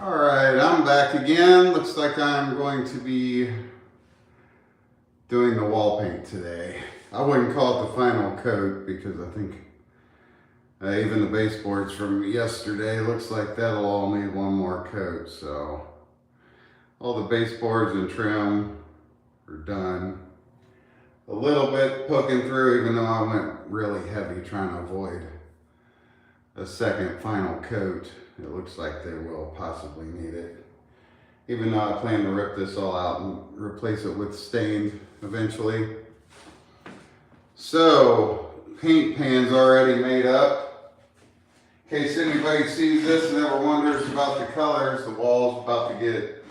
Alright, I'm back again. Looks like I'm going to be doing the wall paint today. I wouldn't call it the final coat because I think even the baseboards from yesterday looks like that'll all need one more coat. So all the baseboards and trim are done. A little bit poking through, even though I went really heavy trying to avoid a second final coat. It looks like they will possibly need it. Even though I plan to rip this all out and replace it with stained eventually. So, paint pan's already made up. In case anybody sees this and ever wonders about the colors, the wall's about to get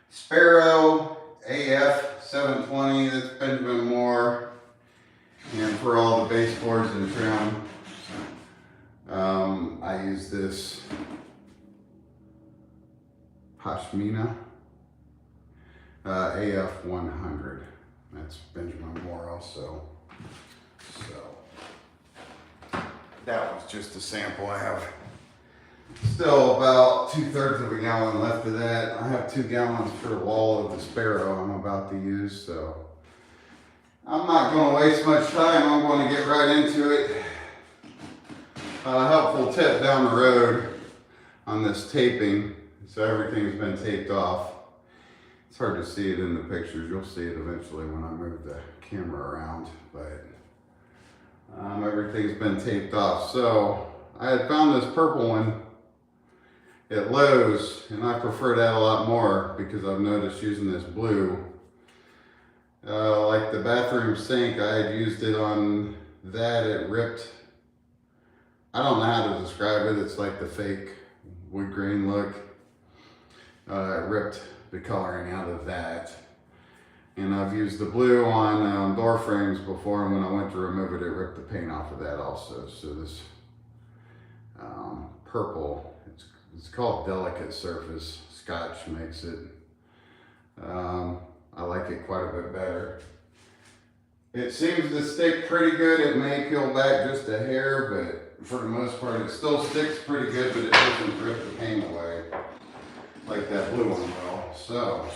Sparrow AF 720, that's Benjamin Moore. And for all the baseboards and trim, I use this Pashmina AF 100. That's Benjamin Moore also. So that was just a sample. I have still about 2/3 of a gallon left of that. I have 2 gallons for the wall of the Sparrow I'm about to use, so I'm not going to waste much time. I'm going to get right into it. A helpful tip down the road on this taping. So everything's been taped off. It's hard to see it in the pictures. You'll see it eventually when I move the camera around, but everything's been taped off. So I had found this purple one at Lowe's, and I prefer that a lot more because I've noticed using this blue. Like the bathroom sink, I had used it on that. It ripped. I don't know how to describe it. It's like the fake wood grain look. It ripped the coloring out of that. And I've used the blue on door frames before, and when I went to remove it, it ripped the paint off of that also. So this purple, it's called Delicate Surface. Scotch makes it. I like it quite a bit better. It seems to stick pretty good. It may peel back just a hair, but for the most part, it still sticks pretty good, but it doesn't rip the paint away like that blue one will. So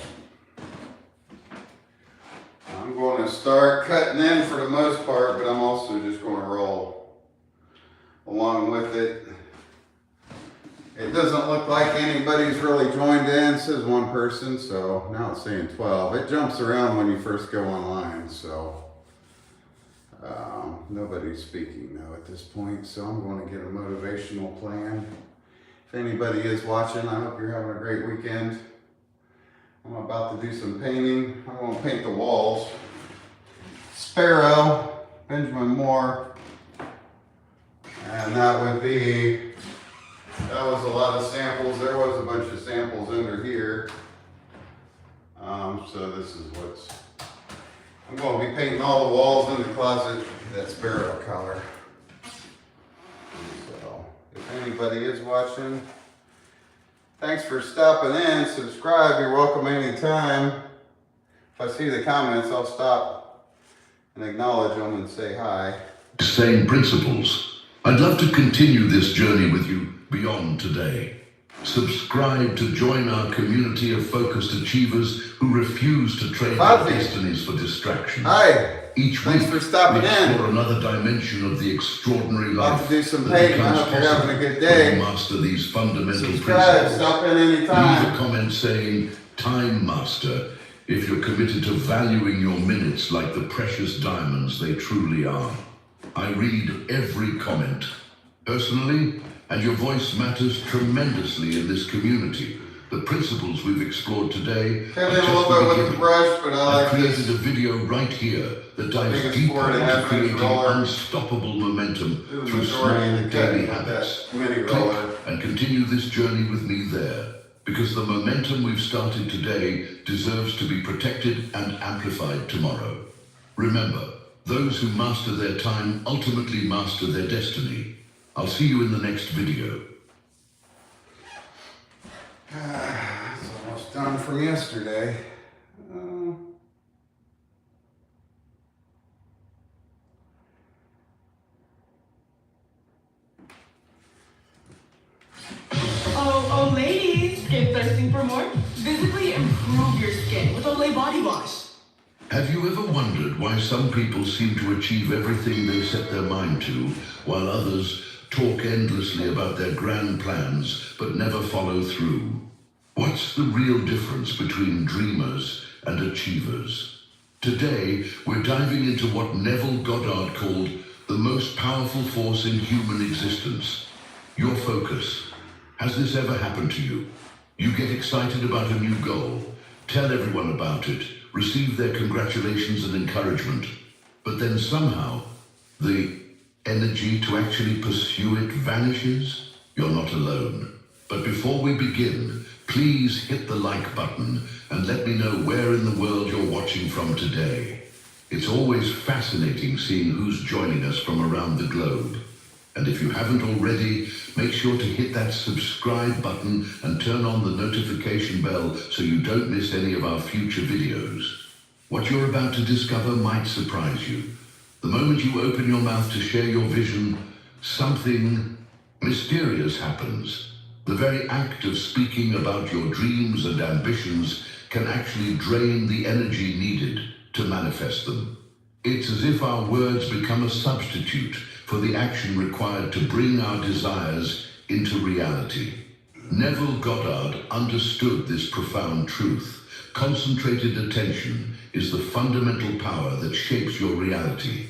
I'm going to start cutting in for the most part, but I'm also just going to roll along with it. It doesn't look like anybody's really joined in. It says 1 person, so now it's saying 12. It jumps around when you first go online, so nobody's speaking though at this point, so I'm going to get a motivational plan. If anybody is watching, I hope you're having a great weekend. I'm about to do some painting. I'm going to paint the walls. Sparrow, Benjamin Moore, and that was a lot of samples. There was a bunch of samples under here. So this is I'm going to be painting all the walls in the closet that Sparrow color. So if anybody is watching, thanks for stopping in. Subscribe. You're welcome anytime. If I see the comments, I'll stop and acknowledge them and say hi. Same principles. I'd love to continue this journey with you beyond today. Subscribe to join our community of focused achievers who refuse to trade their destinies for distractions. Hi. Each week, for stopping we explore in. another dimension of the extraordinary life. About to do some painting. I hope you're having a good day. When you master these fundamental Subscribe. principles. Stop in Leave anytime. a comment saying, "Time Master," if you're committed to valuing your minutes like the precious diamonds they truly are. I read every comment personally, and your voice matters tremendously in this community. The principles we've explored today Came in a little bit with the brush, but I I've like created this. a video right here that dives Biggest deeper 4.5 into creating roller. unstoppable momentum The through small majority of the daily cut with habits. that mini roller. Click and continue this journey with me there, because the momentum we've started today deserves to be protected and amplified tomorrow. Remember, those who master their time ultimately master their destiny. I'll see you in the next video. It's almost done from yesterday. Oh, ladies, skin thirsting for more? Visibly improve your skin with Olay Body Wash. Have you ever wondered why some people seem to achieve everything they set their mind to, while others talk endlessly about their grand plans but never follow through? What's the real difference between dreamers and achievers? Today, we're diving into what Neville Goddard called the most powerful force in human existence: your focus. Has this ever happened to you? You get excited about a new goal, tell everyone about it, receive their congratulations and encouragement, but then somehow the energy to actually pursue it vanishes? You're not alone. But before we begin, please hit the like button and let me know where in the world you're watching from today. It's always fascinating seeing who's joining us from around the globe. And if you haven't already, make sure to hit that subscribe button and turn on the notification bell so you don't miss any of our future videos. What you're about to discover might surprise you. The moment you open your mouth to share your vision, something mysterious happens. The very act of speaking about your dreams and ambitions can actually drain the energy needed to manifest them. It's as if our words become a substitute for the action required to bring our desires into reality. Neville Goddard understood this profound truth. Concentrated attention is the fundamental power that shapes your reality.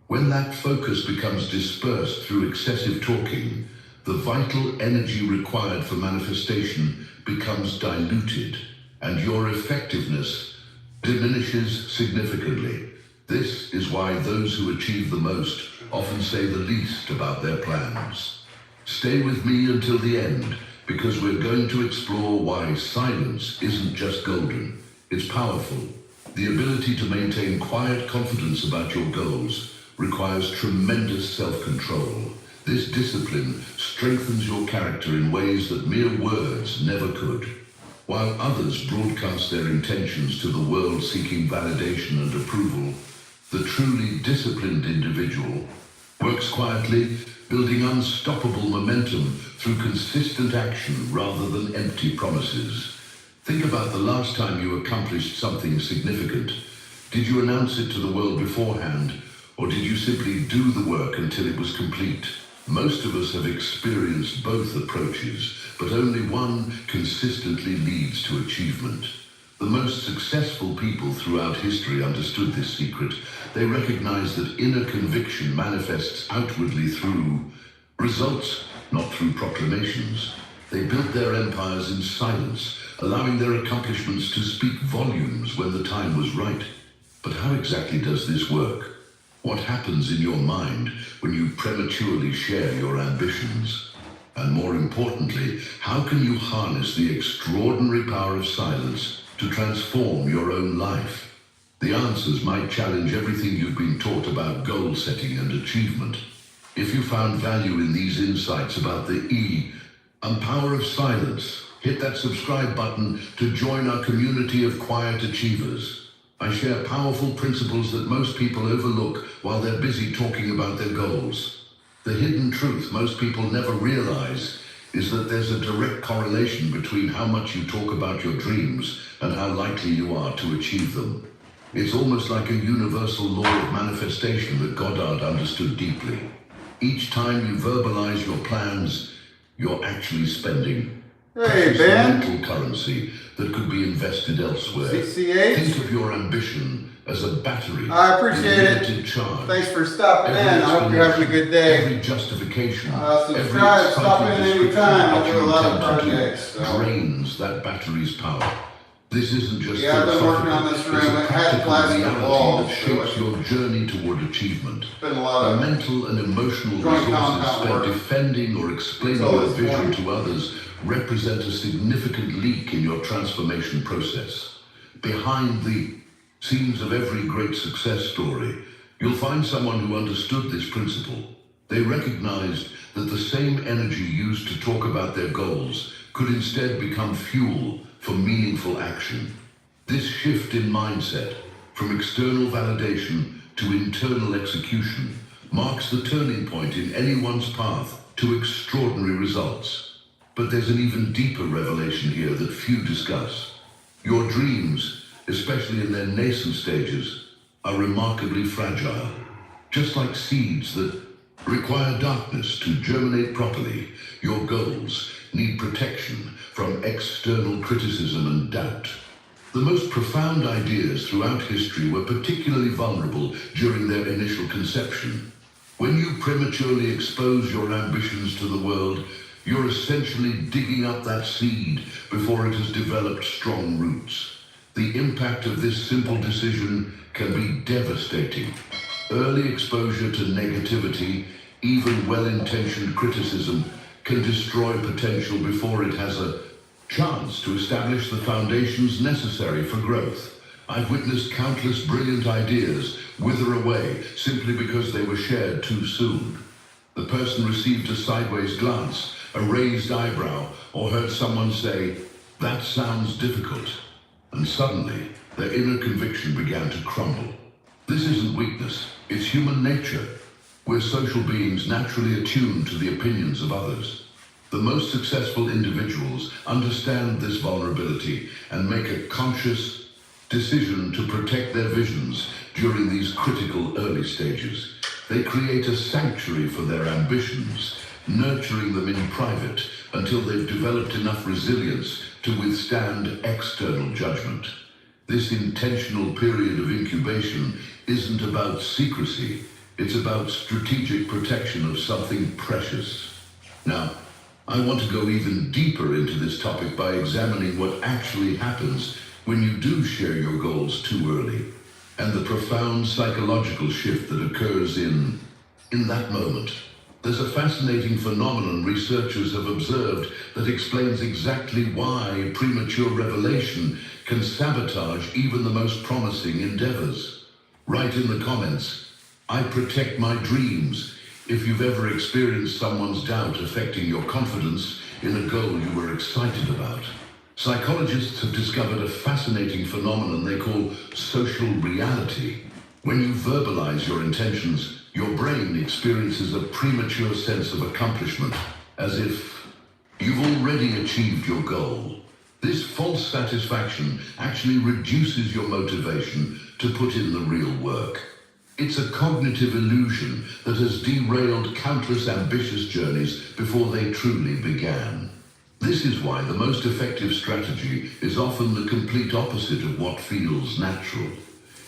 When that focus becomes dispersed through excessive talking, the vital energy required for manifestation becomes diluted, and your effectiveness diminishes significantly. This is why those who achieve the most often say the least about their plans. Stay with me until the end, because we're going to explore why silence isn't just golden, it's powerful. The ability to maintain quiet confidence about your goals requires tremendous self-control. This discipline strengthens your character in ways that mere words never could. While others broadcast their intentions to the world seeking validation and approval, the truly disciplined individual works quietly, building unstoppable momentum through consistent action rather than empty promises. Think about the last time you accomplished something significant. Did you announce it to the world beforehand, or did you simply do the work until it was complete? Most of us have experienced both approaches, but only one consistently leads to achievement. The most successful people throughout history understood this secret. They recognized that inner conviction manifests outwardly through results, not through proclamations. They built their empires in silence, allowing their accomplishments to speak volumes when the time was right. But how exactly does this work? What happens in your mind when you prematurely share your ambitions? And more importantly, how can you harness the extraordinary power of silence to transform your own life? The answers might challenge everything you've been taught about goal setting and achievement. If you found value in these insights about the E and power of silence, hit that subscribe button to join our community of quiet achievers. I share powerful principles that most people overlook while they're busy talking about their goals. The hidden truth most people never realize is that there's a direct correlation between how much you talk about your dreams and how likely you are to achieve them. It's almost like a universal law of manifestation that Goddard understood deeply. Each time you verbalize your plans, you're actually spending Hey, Ben. mental currency that could be invested elsewhere. CCH? Think of your ambition as a battery. I appreciate it. with limited charge. Thanks for stopping in. Every I hope you're having a good day. Every justification, Subscribe, stop in anytime. I do a lot of that you projects. intend to do drains that battery's power. This isn't just Yeah, I've been working on philosophical, this room. it's a It had practical plastic reality walls, that so shapes it- your journey toward achievement. Been a lot The of mental and emotional joint resources compound spent work. defending or explaining Until your this vision point. to others represent a significant leak in your transformation process. Behind the scenes of every great success story, you'll find someone who understood this principle. They recognized that the same energy used to talk about their goals could instead become fuel for meaningful action. This shift in mindset, from external validation to internal execution, marks the turning point in anyone's path to extraordinary results. But there's an even deeper revelation here that few discuss. Your dreams, especially in their nascent stages, are remarkably fragile. Just like seeds that require darkness to germinate properly, your goals need protection from external criticism and doubt. The most profound ideas throughout history were particularly vulnerable during their initial conception. When you prematurely expose your ambitions to the world, you're essentially digging up that seed before it has developed strong roots. The impact of this simple decision can be devastating. Early exposure to negativity, even well-intentioned criticism, can destroy potential before it has a chance to establish the foundations necessary for growth. I've witnessed countless brilliant ideas wither away simply because they were shared too soon. The person received a sideways glance, a raised eyebrow, or heard someone say, "That sounds difficult." And suddenly, their inner conviction began to crumble. This isn't weakness, it's human nature. We're social beings naturally attuned to the opinions of others. The most successful individuals understand this vulnerability and make a conscious decision to protect their visions during these critical early stages. They create a sanctuary for their ambitions, nurturing them in private until they've developed enough resilience to withstand external judgment. This intentional period of incubation isn't about secrecy, it's about strategic protection of something precious. Now, I want to go even deeper into this topic by examining what actually happens when you do share your goals too early, and the profound psychological shift that occurs in that moment. There's a fascinating phenomenon researchers have observed that explains exactly why premature revelation can sabotage even the most promising endeavors. Write in the comments, "I protect my dreams," if you've ever experienced someone's doubt affecting your confidence in a goal you were excited about. Psychologists have discovered a fascinating phenomenon they call social reality. When you verbalize your intentions, your brain experiences a premature sense of accomplishment, as if you've already achieved your goal. This false satisfaction actually reduces your motivation to put in the real work. It's a cognitive illusion that has derailed countless ambitious journeys before they truly began. This is why the most effective strategy is often the complete opposite of what feels natural.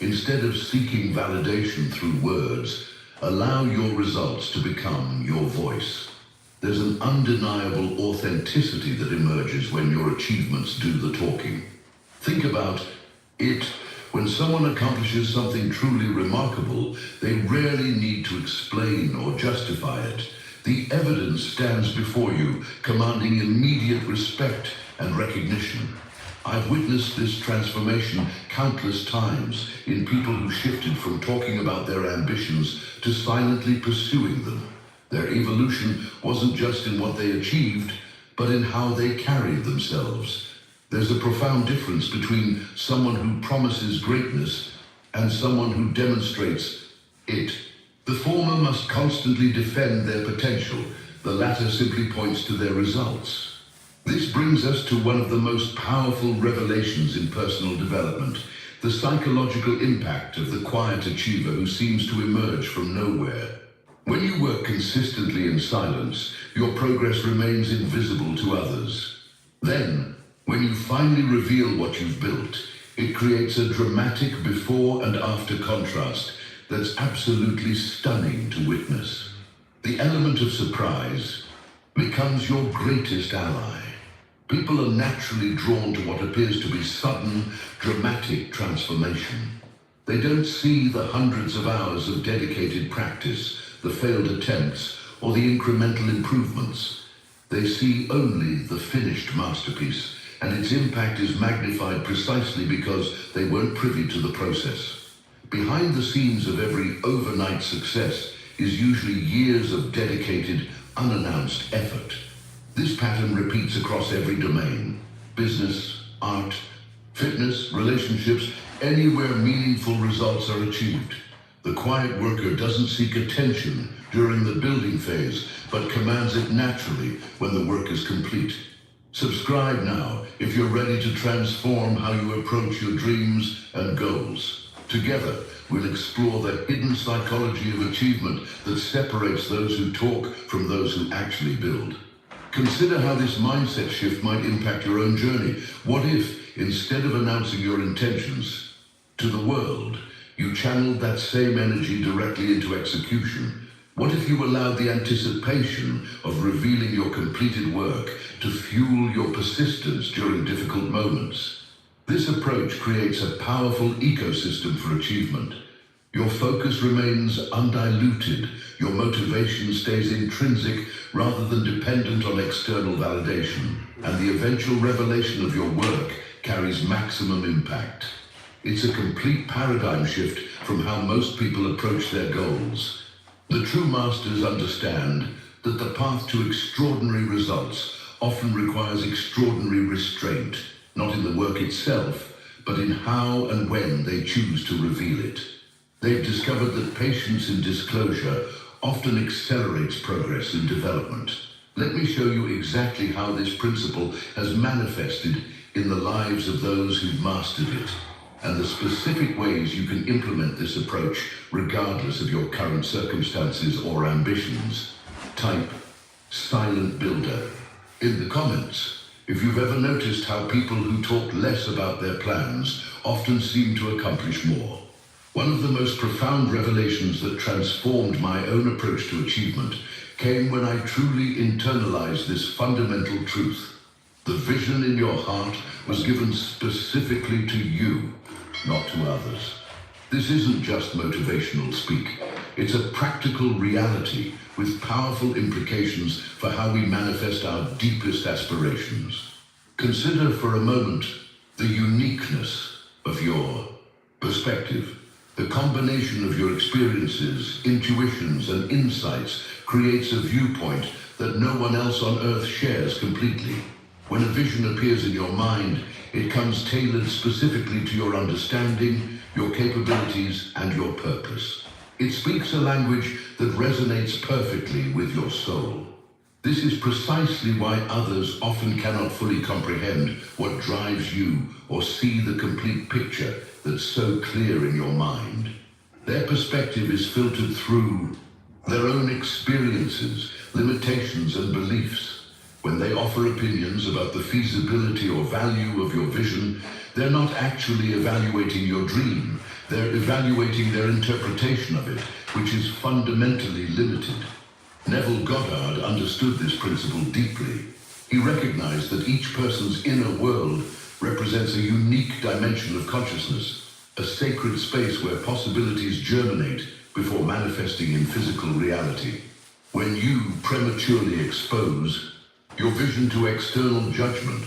Instead of seeking validation through words, allow your results to become your voice. There's an undeniable authenticity that emerges when your achievements do the talking. Think about it. When someone accomplishes something truly remarkable, they rarely need to explain or justify it. The evidence stands before you, commanding immediate respect and recognition. I've witnessed this transformation countless times in people who shifted from talking about their ambitions to silently pursuing them. Their evolution wasn't just in what they achieved, but in how they carried themselves. There's a profound difference between someone who promises greatness and someone who demonstrates it. The former must constantly defend their potential. The latter simply points to their results. This brings us to one of the most powerful revelations in personal development, the psychological impact of the quiet achiever who seems to emerge from nowhere. When you work consistently in silence, your progress remains invisible to others. Then, when you finally reveal what you've built, it creates a dramatic before and after contrast that's absolutely stunning to witness. The element of surprise becomes your greatest ally. People are naturally drawn to what appears to be sudden, dramatic transformation. They don't see the hundreds of hours of dedicated practice, the failed attempts, or the incremental improvements. They see only the finished masterpiece, and its impact is magnified precisely because they weren't privy to the process. Behind the scenes of every overnight success is usually years of dedicated, unannounced effort. This pattern repeats across every domain: business, art, fitness, relationships, anywhere meaningful results are achieved. The quiet worker doesn't seek attention during the building phase, but commands it naturally when the work is complete. Subscribe now if you're ready to transform how you approach your dreams and goals. Together, we'll explore the hidden psychology of achievement that separates those who talk from those who actually build. Consider how this mindset shift might impact your own journey. What if, instead of announcing your intentions to the world, you channeled that same energy directly into execution? What if you allowed the anticipation of revealing your completed work to fuel your persistence during difficult moments? This approach creates a powerful ecosystem for achievement. Your focus remains undiluted, your motivation stays intrinsic rather than dependent on external validation, and the eventual revelation of your work carries maximum impact. It's a complete paradigm shift from how most people approach their goals. The true masters understand that the path to extraordinary results often requires extraordinary restraint, not in the work itself, but in how and when they choose to reveal it. They've discovered that patience in disclosure often accelerates progress in development. Let me show you exactly how this principle has manifested in the lives of those who've mastered it, and the specific ways you can implement this approach regardless of your current circumstances or ambitions. Type silent builder in the comments if you've ever noticed how people who talk less about their plans often seem to accomplish more. One of the most profound revelations that transformed my own approach to achievement came when I truly internalized this fundamental truth. The vision in your heart was given specifically to you, not to others. This isn't just motivational speak. It's a practical reality with powerful implications for how we manifest our deepest aspirations. Consider for a moment the uniqueness of your perspective. The combination of your experiences, intuitions, and insights creates a viewpoint that no one else on Earth shares completely. When a vision appears in your mind, it comes tailored specifically to your understanding, your capabilities, and your purpose. It speaks a language that resonates perfectly with your soul. This is precisely why others often cannot fully comprehend what drives you or see the complete picture that's so clear in your mind. Their perspective is filtered through their own experiences, limitations, and beliefs. When they offer opinions about the feasibility or value of your vision, they're not actually evaluating your dream. They're evaluating their interpretation of it, which is fundamentally limited. Neville Goddard understood this principle deeply. He recognized that each person's inner world represents a unique dimension of consciousness, a sacred space where possibilities germinate before manifesting in physical reality. When you prematurely expose your vision to external judgment,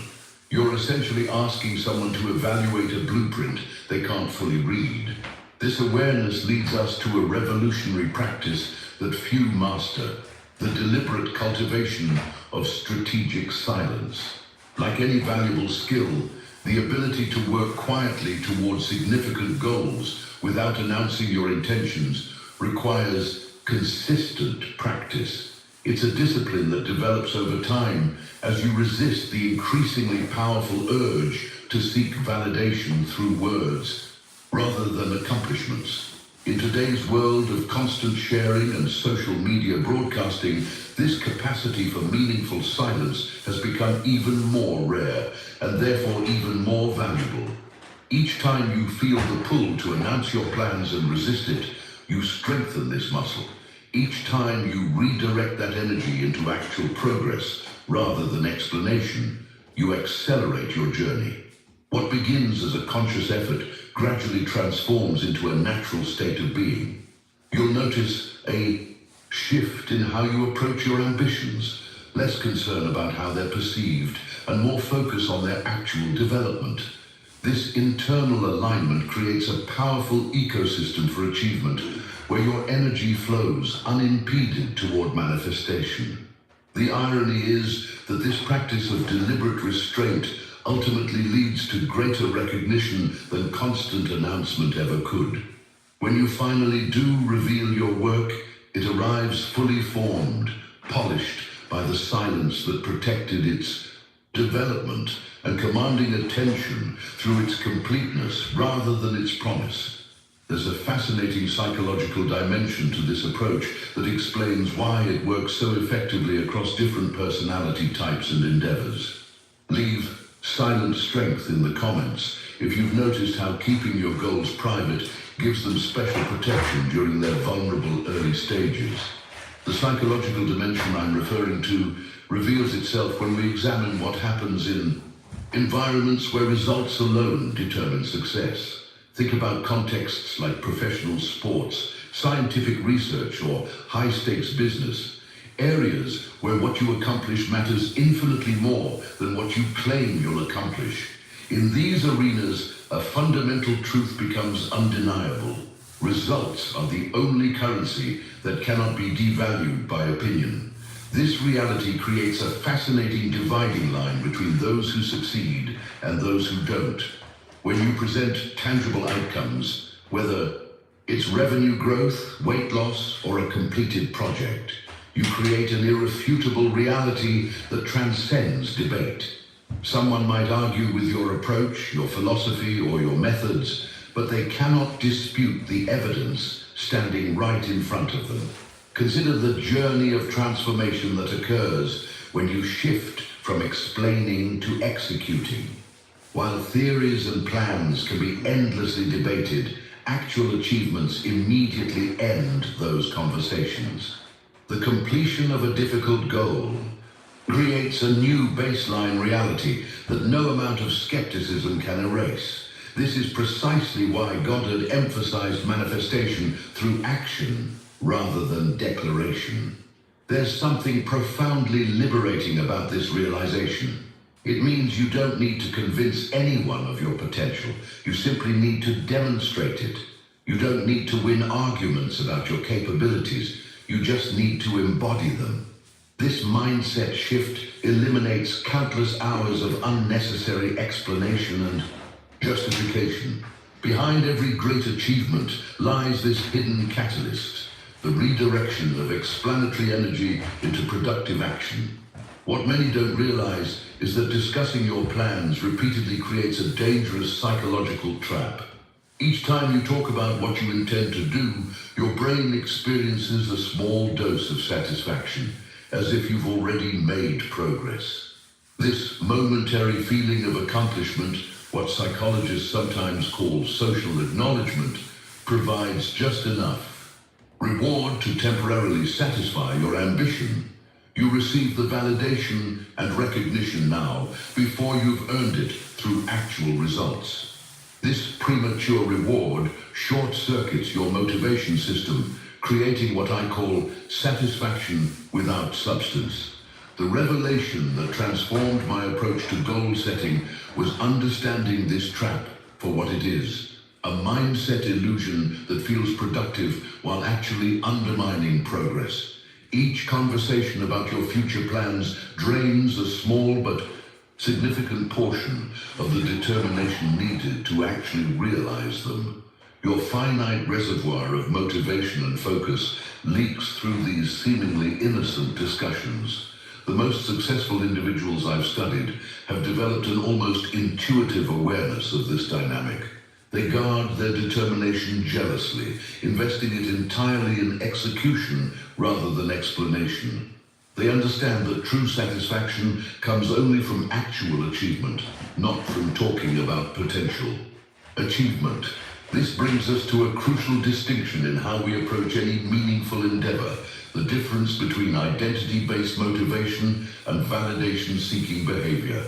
you're essentially asking someone to evaluate a blueprint they can't fully read. This awareness leads us to a revolutionary practice that few master: the deliberate cultivation of strategic silence. Like any valuable skill, the ability to work quietly towards significant goals without announcing your intentions requires consistent practice. It's a discipline that develops over time as you resist the increasingly powerful urge to seek validation through words rather than accomplishments. In today's world of constant sharing and social media broadcasting, this capacity for meaningful silence has become even more rare and therefore even more valuable. Each time you feel the pull to announce your plans and resist it, you strengthen this muscle. Each time you redirect that energy into actual progress rather than explanation, you accelerate your journey. What begins as a conscious effort gradually transforms into a natural state of being. You'll notice a shift in how you approach your ambitions, less concern about how they're perceived, and more focus on their actual development. This internal alignment creates a powerful ecosystem for achievement, where your energy flows unimpeded toward manifestation. The irony is that this practice of deliberate restraint ultimately leads to greater recognition than constant announcement ever could. When you finally do reveal your work, it arrives fully formed, polished by the silence that protected its development and commanding attention through its completeness rather than its promise. There's a fascinating psychological dimension to this approach that explains why it works so effectively across different personality types and endeavors. Leave silent strength in the comments if you've noticed how keeping your goals private gives them special protection during their vulnerable early stages. The psychological dimension I'm referring to reveals itself when we examine what happens in environments where results alone determine success. Think about contexts like professional sports, scientific research, or high-stakes business. Areas where what you accomplish matters infinitely more than what you claim you'll accomplish. In these arenas, a fundamental truth becomes undeniable. Results are the only currency that cannot be devalued by opinion. This reality creates a fascinating dividing line between those who succeed and those who don't. When you present tangible outcomes, whether it's revenue growth, weight loss, or a completed project, you create an irrefutable reality that transcends debate. Someone might argue with your approach, your philosophy, or your methods, but they cannot dispute the evidence standing right in front of them. Consider the journey of transformation that occurs when you shift from explaining to executing. While theories and plans can be endlessly debated, actual achievements immediately end those conversations. The completion of a difficult goal creates a new baseline reality that no amount of skepticism can erase. This is precisely why Goddard emphasized manifestation through action rather than declaration. There's something profoundly liberating about this realization. It means you don't need to convince anyone of your potential. You simply need to demonstrate it. You don't need to win arguments about your capabilities. You just need to embody them. This mindset shift eliminates countless hours of unnecessary explanation and justification. Behind every great achievement lies this hidden catalyst, the redirection of explanatory energy into productive action. What many don't realize is that discussing your plans repeatedly creates a dangerous psychological trap. Each time you talk about what you intend to do, your brain experiences a small dose of satisfaction, as if you've already made progress. This momentary feeling of accomplishment, what psychologists sometimes call social acknowledgement, provides just enough reward to temporarily satisfy your ambition. You receive the validation and recognition now before you've earned it through actual results. This premature reward short-circuits your motivation system, creating what I call satisfaction without substance. The revelation that transformed my approach to goal setting was understanding this trap for what it is, a mindset illusion that feels productive while actually undermining progress. Each conversation about your future plans drains a small but significant portion of the determination needed to actually realize them. Your finite reservoir of motivation and focus leaks through these seemingly innocent discussions. The most successful individuals I've studied have developed an almost intuitive awareness of this dynamic. They guard their determination jealously, investing it entirely in execution rather than explanation. They understand that true satisfaction comes only from actual achievement, not from talking about potential. Achievement. This brings us to a crucial distinction in how we approach any meaningful endeavor, the difference between identity-based motivation and validation-seeking behavior.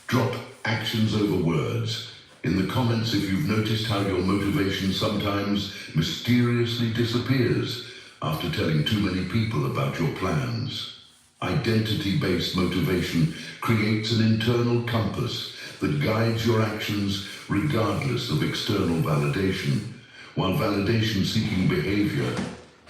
Drop actions over words. In the comments, if you've noticed how your motivation sometimes mysteriously disappears after telling too many people about your plans. Identity-based motivation creates an internal compass that guides your actions regardless of external validation, while validation-seeking behavior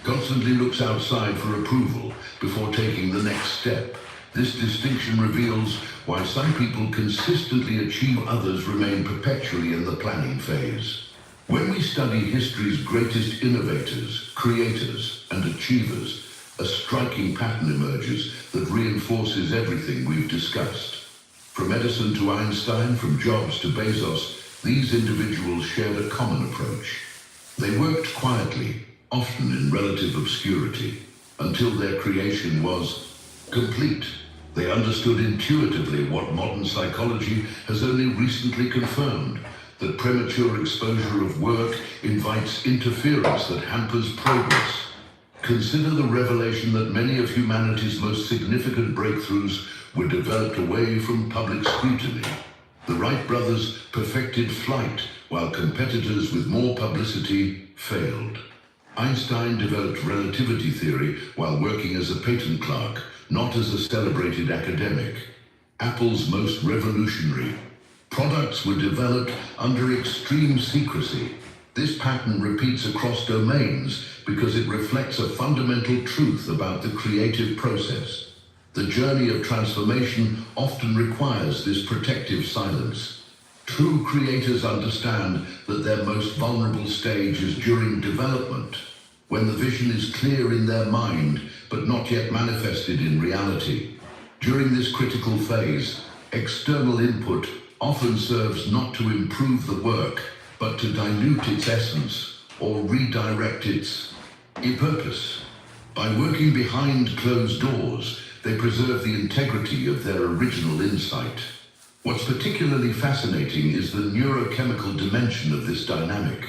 constantly looks outside for approval before taking the next step. This distinction reveals why some people consistently achieve, others remain perpetually in the planning phase. When we study history's greatest innovators, creators, and achievers, a striking pattern emerges that reinforces everything we've discussed. From Edison to Einstein, from Jobs to Bezos, these individuals shared a common approach. They worked quietly, often in relative obscurity, until their creation was complete. They understood intuitively what modern psychology has only recently confirmed, that premature exposure of work invites interference that hampers progress. Consider the revelation that many of humanity's most significant breakthroughs were developed away from public scrutiny. The Wright brothers perfected flight, while competitors with more publicity failed. Einstein developed relativity theory while working as a patent clerk, not as a celebrated academic. Apple's most revolutionary products were developed under extreme secrecy. This pattern repeats across domains because it reflects a fundamental truth about the creative process. The journey of transformation often requires this protective silence. True creators understand that their most vulnerable stage is during development, when the vision is clear in their mind but not yet manifested in reality. During this critical phase, external input often serves not to improve the work, but to dilute its essence or redirect its purpose. By working behind closed doors, they preserve the integrity of their original insight. What's particularly fascinating is the neurochemical dimension of this dynamic.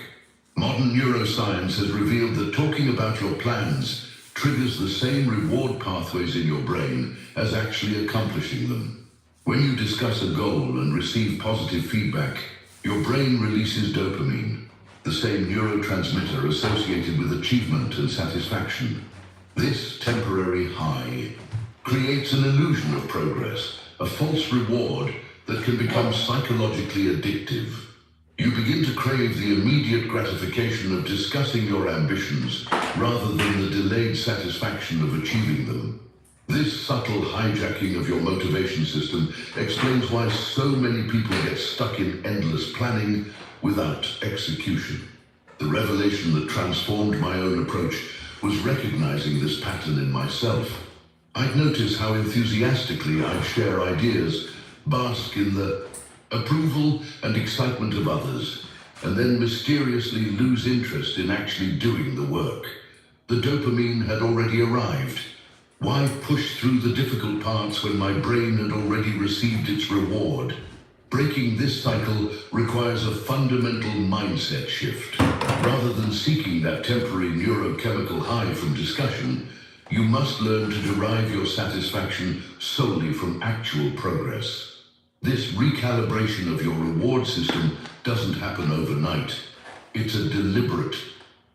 Modern neuroscience has revealed that talking about your plans triggers the same reward pathways in your brain as actually accomplishing them. When you discuss a goal and receive positive feedback, your brain releases dopamine, the same neurotransmitter associated with achievement and satisfaction. This temporary high creates an illusion of progress, a false reward that can become psychologically addictive. You begin to crave the immediate gratification of discussing your ambitions rather than the delayed satisfaction of achieving them. This subtle hijacking of your motivation system explains why so many people get stuck in endless planning without execution. The revelation that transformed my own approach was recognizing this pattern in myself. I'd notice how enthusiastically I share ideas, bask in the approval and excitement of others, and then mysteriously lose interest in actually doing the work. The dopamine had already arrived. Why push through the difficult parts when my brain had already received its reward? Breaking this cycle requires a fundamental mindset shift. Rather than seeking that temporary neurochemical high from discussion, you must learn to derive your satisfaction solely from actual progress. This recalibration of your reward system doesn't happen overnight. It's a deliberate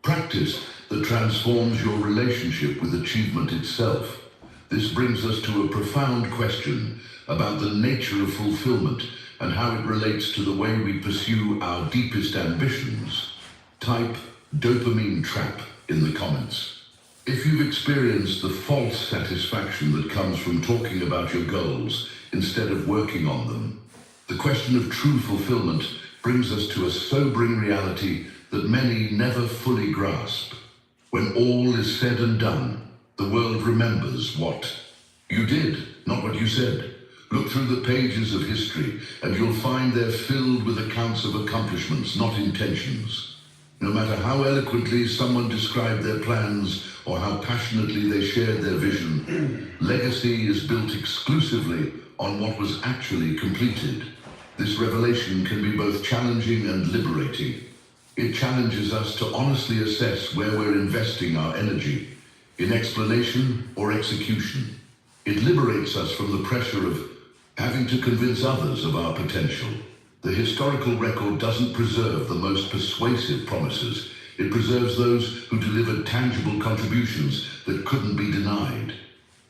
practice that transforms your relationship with achievement itself. This brings us to a profound question about the nature of fulfillment and how it relates to the way we pursue our deepest ambitions. Type dopamine trap in the comments. If you've experienced the false satisfaction that comes from talking about your goals instead of working on them, the question of true fulfillment brings us to a sobering reality that many never fully grasp. When all is said and done, the world remembers what you did, not what you said. Look through the pages of history and you'll find they're filled with accounts of accomplishments, not intentions. No matter how eloquently someone described their plans or how passionately they shared their vision, legacy is built exclusively on what was actually completed. This revelation can be both challenging and liberating. It challenges us to honestly assess where we're investing our energy, in explanation or execution. It liberates us from the pressure of having to convince others of our potential. The historical record doesn't preserve the most persuasive promises. It preserves those who delivered tangible contributions that couldn't be denied.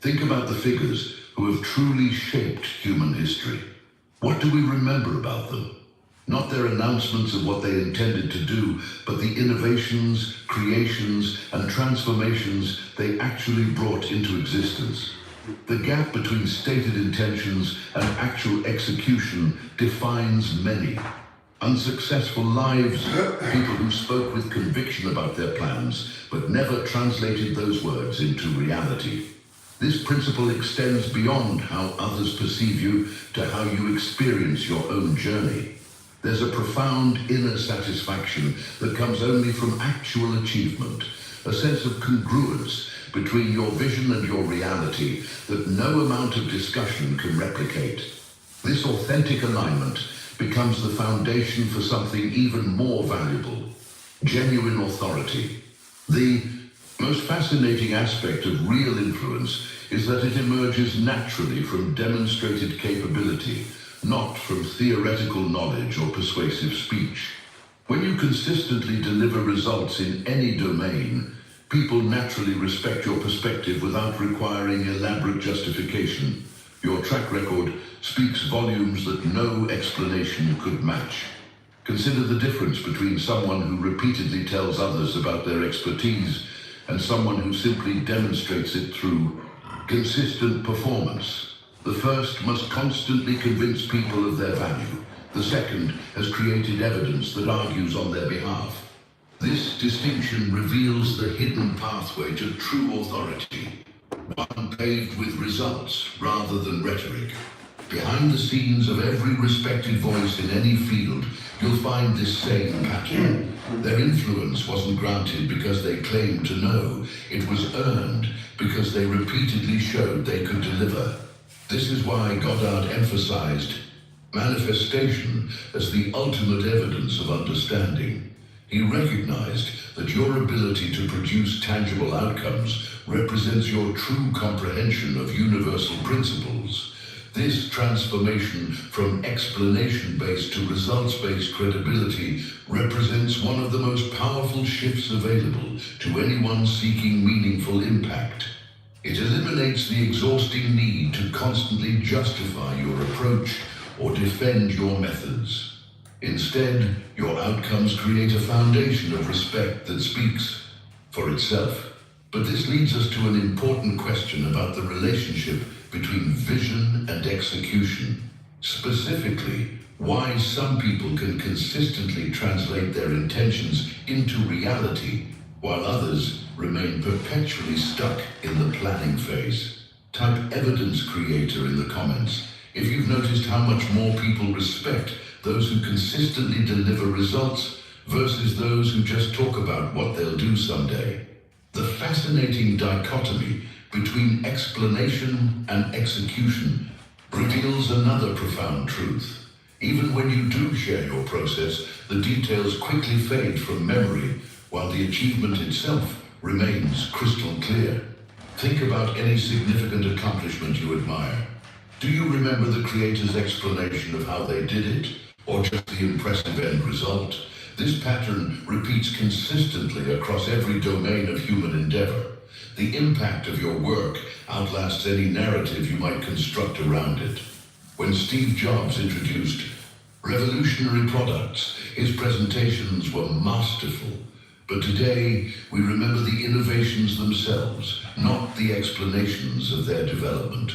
Think about the figures who have truly shaped human history. What do we remember about them? Not their announcements of what they intended to do, but the innovations, creations, and transformations they actually brought into existence. The gap between stated intentions and actual execution defines many. Unsuccessful lives, people who spoke with conviction about their plans, but never translated those words into reality. This principle extends beyond how others perceive you to how you experience your own journey. There's a profound inner satisfaction that comes only from actual achievement, a sense of congruence between your vision and your reality that no amount of discussion can replicate. This authentic alignment becomes the foundation for something even more valuable: genuine authority. The most fascinating aspect of real influence is that it emerges naturally from demonstrated capability, not from theoretical knowledge or persuasive speech. When you consistently deliver results in any domain, people naturally respect your perspective without requiring elaborate justification. Your track record speaks volumes that no explanation could match. Consider the difference between someone who repeatedly tells others about their expertise and someone who simply demonstrates it through consistent performance. The first must constantly convince people of their value. The second has created evidence that argues on their behalf. This distinction reveals the hidden pathway to true authority, one paved with results rather than rhetoric. Behind the scenes of every respected voice in any field, you'll find this same pattern. Their influence wasn't granted because they claimed to know. It was earned because they repeatedly showed they could deliver. This is why Goddard emphasized manifestation as the ultimate evidence of understanding. He recognized that your ability to produce tangible outcomes represents your true comprehension of universal principles. This transformation from explanation-based to results-based credibility represents one of the most powerful shifts available to anyone seeking meaningful impact. It eliminates the exhausting need to constantly justify your approach or defend your methods. Instead, your outcomes create a foundation of respect that speaks for itself. But this leads us to an important question about the relationship between vision and execution. Specifically, why some people can consistently translate their intentions into reality, while others remain perpetually stuck in the planning phase. Type evidence creator in the comments if you've noticed how much more people respect those who consistently deliver results versus those who just talk about what they'll do someday. The fascinating dichotomy between explanation and execution reveals another profound truth. Even when you do share your process, the details quickly fade from memory, while the achievement itself remains crystal clear. Think about any significant accomplishment you admire. Do you remember the creator's explanation of how they did it, or just the impressive end result? This pattern repeats consistently across every domain of human endeavor. The impact of your work outlasts any narrative you might construct around it. When Steve Jobs introduced revolutionary products, his presentations were masterful. But today, we remember the innovations themselves, not the explanations of their development.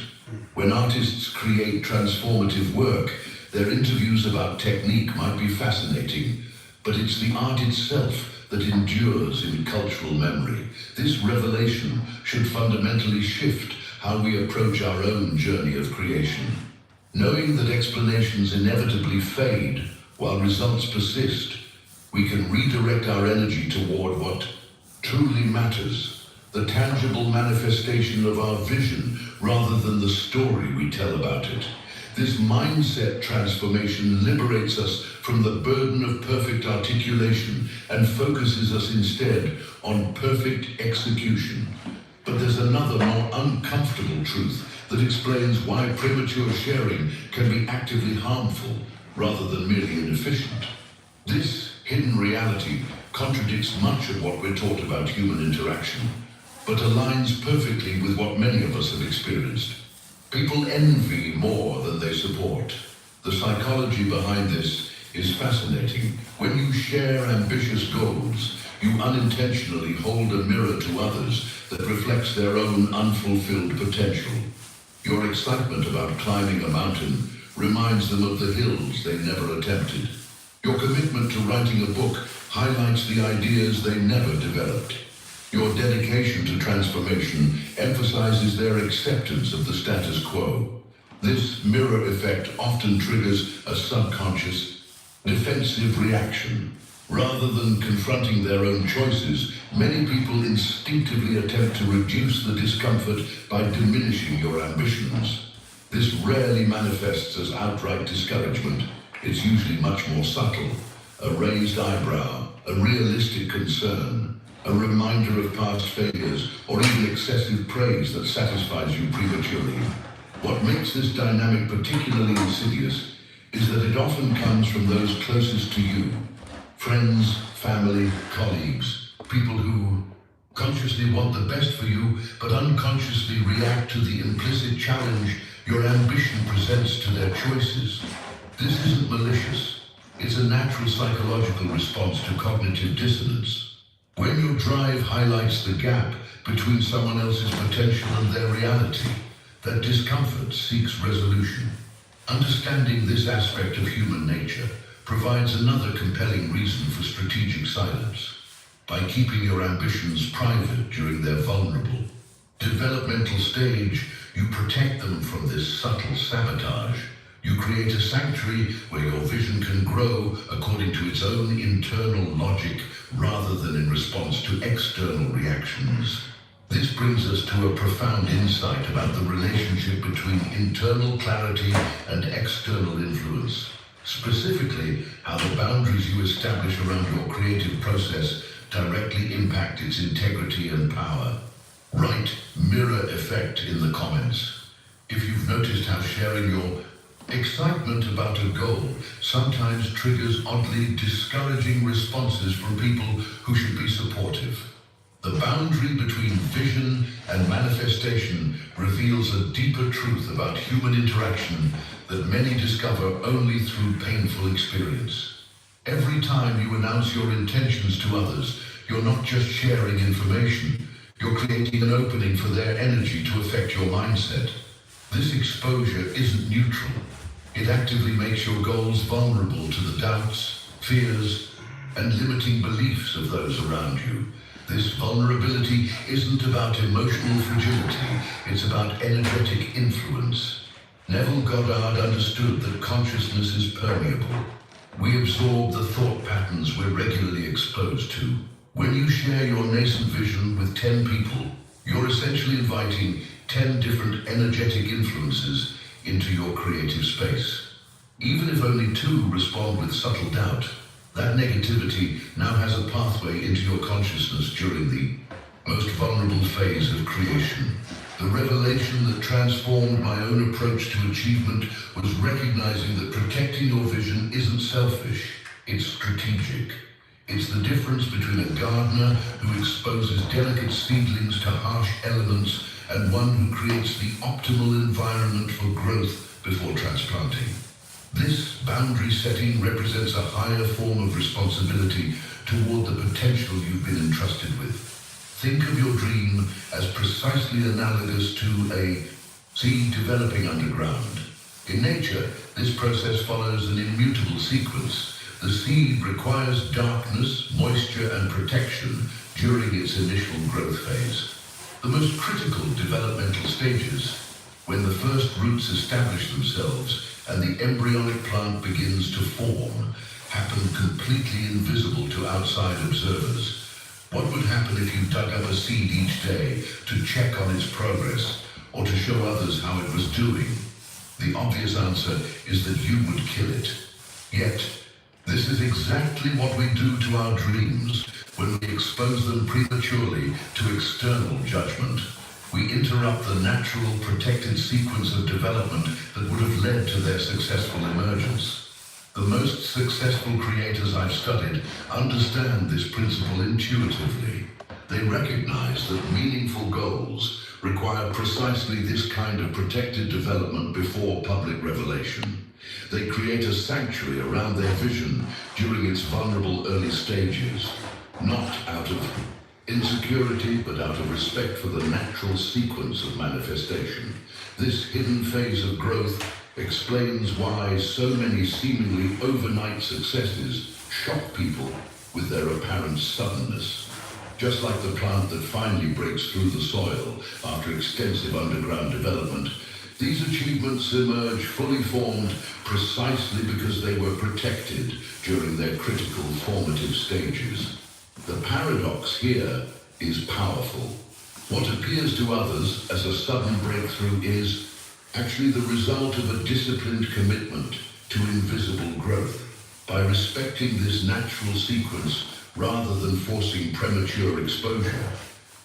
When artists create transformative work, their interviews about technique might be fascinating, but it's the art itself that endures in cultural memory. This revelation should fundamentally shift how we approach our own journey of creation. Knowing that explanations inevitably fade while results persist, we can redirect our energy toward what truly matters, the tangible manifestation of our vision rather than the story we tell about it. This mindset transformation liberates us from the burden of perfect articulation and focuses us instead on perfect execution. But there's another more uncomfortable truth that explains why premature sharing can be actively harmful rather than merely inefficient. This hidden reality contradicts much of what we're taught about human interaction, but aligns perfectly with what many of us have experienced. People envy more than they support. The psychology behind this is fascinating. When you share ambitious goals, you unintentionally hold a mirror to others that reflects their own unfulfilled potential. Your excitement about climbing a mountain reminds them of the hills they never attempted. Your commitment to writing a book highlights the ideas they never developed. Your dedication to transformation emphasizes their acceptance of the status quo. This mirror effect often triggers a subconscious, defensive reaction. Rather than confronting their own choices, many people instinctively attempt to reduce the discomfort by diminishing your ambitions. This rarely manifests as outright discouragement. It's usually much more subtle. A raised eyebrow, a realistic concern, a reminder of past failures, or even excessive praise that satisfies you prematurely. What makes this dynamic particularly insidious is that it often comes from those closest to you. Friends, family, colleagues, people who consciously want the best for you, but unconsciously react to the implicit challenge your ambition presents to their choices. This isn't malicious. It's a natural psychological response to cognitive dissonance. When your drive highlights the gap between someone else's potential and their reality, that discomfort seeks resolution. Understanding this aspect of human nature provides another compelling reason for strategic silence. By keeping your ambitions private during their vulnerable, developmental stage, you protect them from this subtle sabotage. You create a sanctuary where your vision can grow according to its own internal logic rather than in response to external reactions. This brings us to a profound insight about the relationship between internal clarity and external influence. Specifically, how the boundaries you establish around your creative process directly impact its integrity and power. Write mirror effect in the comments. If you've noticed how sharing your excitement about a goal sometimes triggers oddly discouraging responses from people who should be supportive. The boundary between vision and manifestation reveals a deeper truth about human interaction that many discover only through painful experience. Every time you announce your intentions to others, you're not just sharing information, you're creating an opening for their energy to affect your mindset. This exposure isn't neutral. It actively makes your goals vulnerable to the doubts, fears, and limiting beliefs of those around you. This vulnerability isn't about emotional fragility, it's about energetic influence. Neville Goddard understood that consciousness is permeable. We absorb the thought patterns we're regularly exposed to. When you share your nascent vision with 10 people, you're essentially inviting 10 different energetic influences into your creative space. Even if only 2 respond with subtle doubt, that negativity now has a pathway into your consciousness during the most vulnerable phase of creation. The revelation that transformed my own approach to achievement was recognizing that protecting your vision isn't selfish, it's strategic. It's the difference between a gardener who exposes delicate seedlings to harsh elements and one who creates the optimal environment for growth before transplanting. This boundary setting represents a higher form of responsibility toward the potential you've been entrusted with. Think of your dream as precisely analogous to a seed developing underground. In nature, this process follows an immutable sequence. The seed requires darkness, moisture, and protection during its initial growth phase. The most critical developmental stages, when the first roots establish themselves and the embryonic plant begins to form, happen completely invisible to outside observers. What would happen if you dug up a seed each day to check on its progress or to show others how it was doing? The obvious answer is that you would kill it. Yet, this is exactly what we do to our dreams when we expose them prematurely to external judgment. We interrupt the natural, protected sequence of development that would have led to their successful emergence. The most successful creators I've studied understand this principle intuitively. They recognize that meaningful goals require precisely this kind of protected development before public revelation. They create a sanctuary around their vision during its vulnerable early stages, not out of insecurity, but out of respect for the natural sequence of manifestation. This hidden phase of growth explains why so many seemingly overnight successes shock people with their apparent suddenness. Just like the plant that finally breaks through the soil after extensive underground development, these achievements emerge fully formed precisely because they were protected during their critical formative stages. The paradox here is powerful. What appears to others as a sudden breakthrough is actually the result of a disciplined commitment to invisible growth. By respecting this natural sequence rather than forcing premature exposure,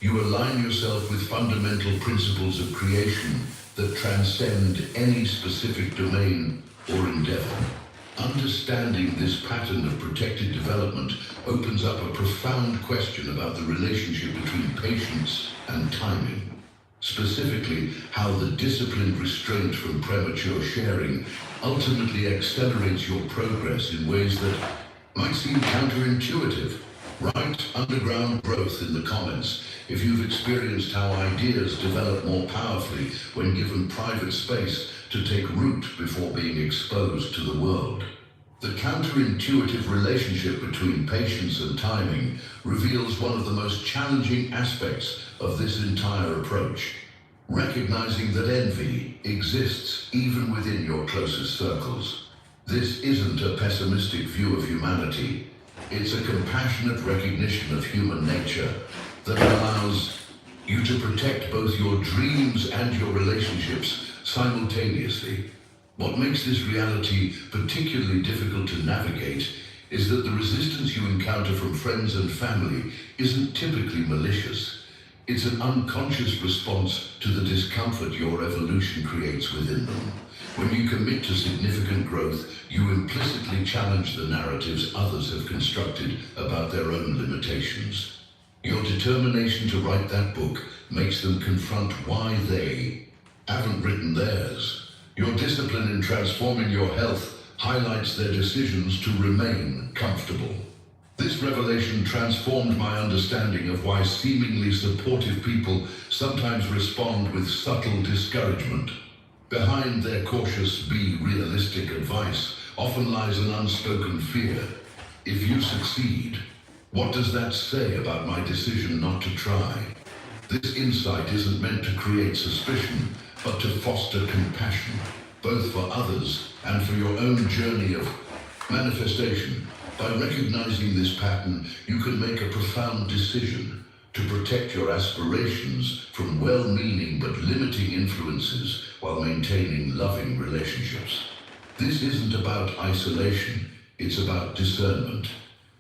you align yourself with fundamental principles of creation that transcend any specific domain or endeavor. Understanding this pattern of protected development opens up a profound question about the relationship between patience and timing. Specifically, how the disciplined restraint from premature sharing ultimately accelerates your progress in ways that might seem counterintuitive. Write underground growth in the comments if you've experienced how ideas develop more powerfully when given private space to take root before being exposed to the world. The counterintuitive relationship between patience and timing reveals one of the most challenging aspects of this entire approach. Recognizing that envy exists even within your closest circles. This isn't a pessimistic view of humanity. It's a compassionate recognition of human nature that allows you to protect both your dreams and your relationships simultaneously. What makes this reality particularly difficult to navigate is that the resistance you encounter from friends and family isn't typically malicious. It's an unconscious response to the discomfort your evolution creates within them. When you commit to significant growth, you implicitly challenge the narratives others have constructed about their own limitations. Your determination to write that book makes them confront why they haven't written theirs. Your discipline in transforming your health highlights their decisions to remain comfortable. This revelation transformed my understanding of why seemingly supportive people sometimes respond with subtle discouragement. Behind their cautious, be realistic advice often lies an unspoken fear. If you succeed, what does that say about my decision not to try? This insight isn't meant to create suspicion, but to foster compassion, both for others and for your own journey of manifestation. By recognizing this pattern, you can make a profound decision to protect your aspirations from well-meaning but limiting influences while maintaining loving relationships. This isn't about isolation, it's about discernment.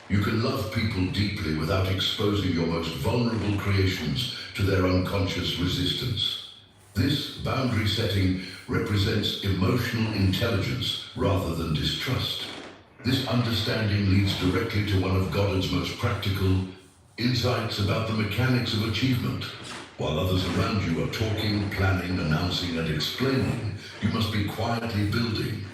You can love people deeply without exposing your most vulnerable creations to their unconscious resistance. This boundary setting represents emotional intelligence rather than distrust. This understanding leads directly to one of God's most practical insights about the mechanics of achievement. While others around you are talking, planning, announcing, and explaining, you must be quietly building.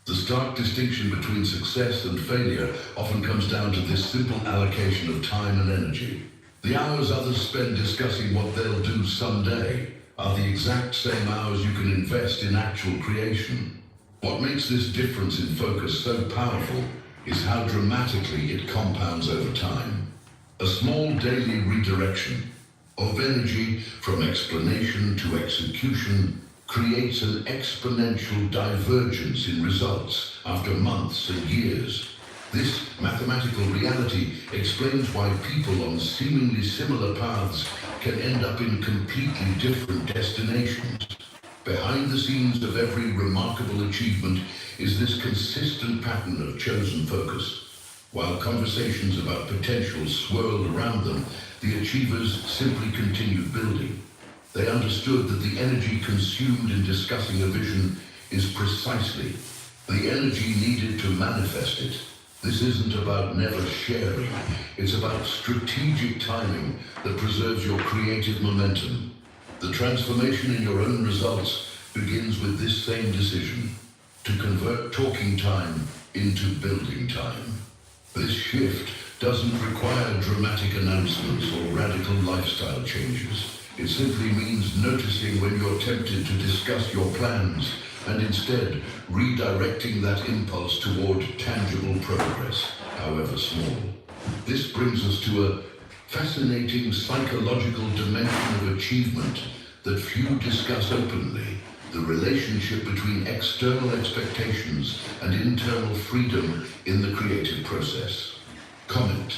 The stark distinction between success and failure often comes down to this simple allocation of time and energy. The hours others spend discussing what they'll do someday are the exact same hours you can invest in actual creation. What makes this difference in focus so powerful is how dramatically it compounds over time. A small daily redirection of energy from explanation to execution creates an exponential divergence in results after months and years. This mathematical reality explains why people on seemingly similar paths can end up in completely different destinations. Behind the scenes of every remarkable achievement is this consistent pattern of chosen focus. While conversations about potential swirled around them, the achievers simply continued building. They understood that the energy consumed in discussing a vision is precisely the energy needed to manifest it. This isn't about never sharing. It's about strategic timing that preserves your creative momentum. The transformation in your own results begins with this same decision, to convert talking time into building time. This shift doesn't require dramatic announcements or radical lifestyle changes. It simply means noticing when you're tempted to discuss your plans and instead redirecting that impulse toward tangible progress, however small. This brings us to a fascinating psychological dimension of achievement that few discuss openly: the relationship between external expectations and internal freedom in the creative process. Comment.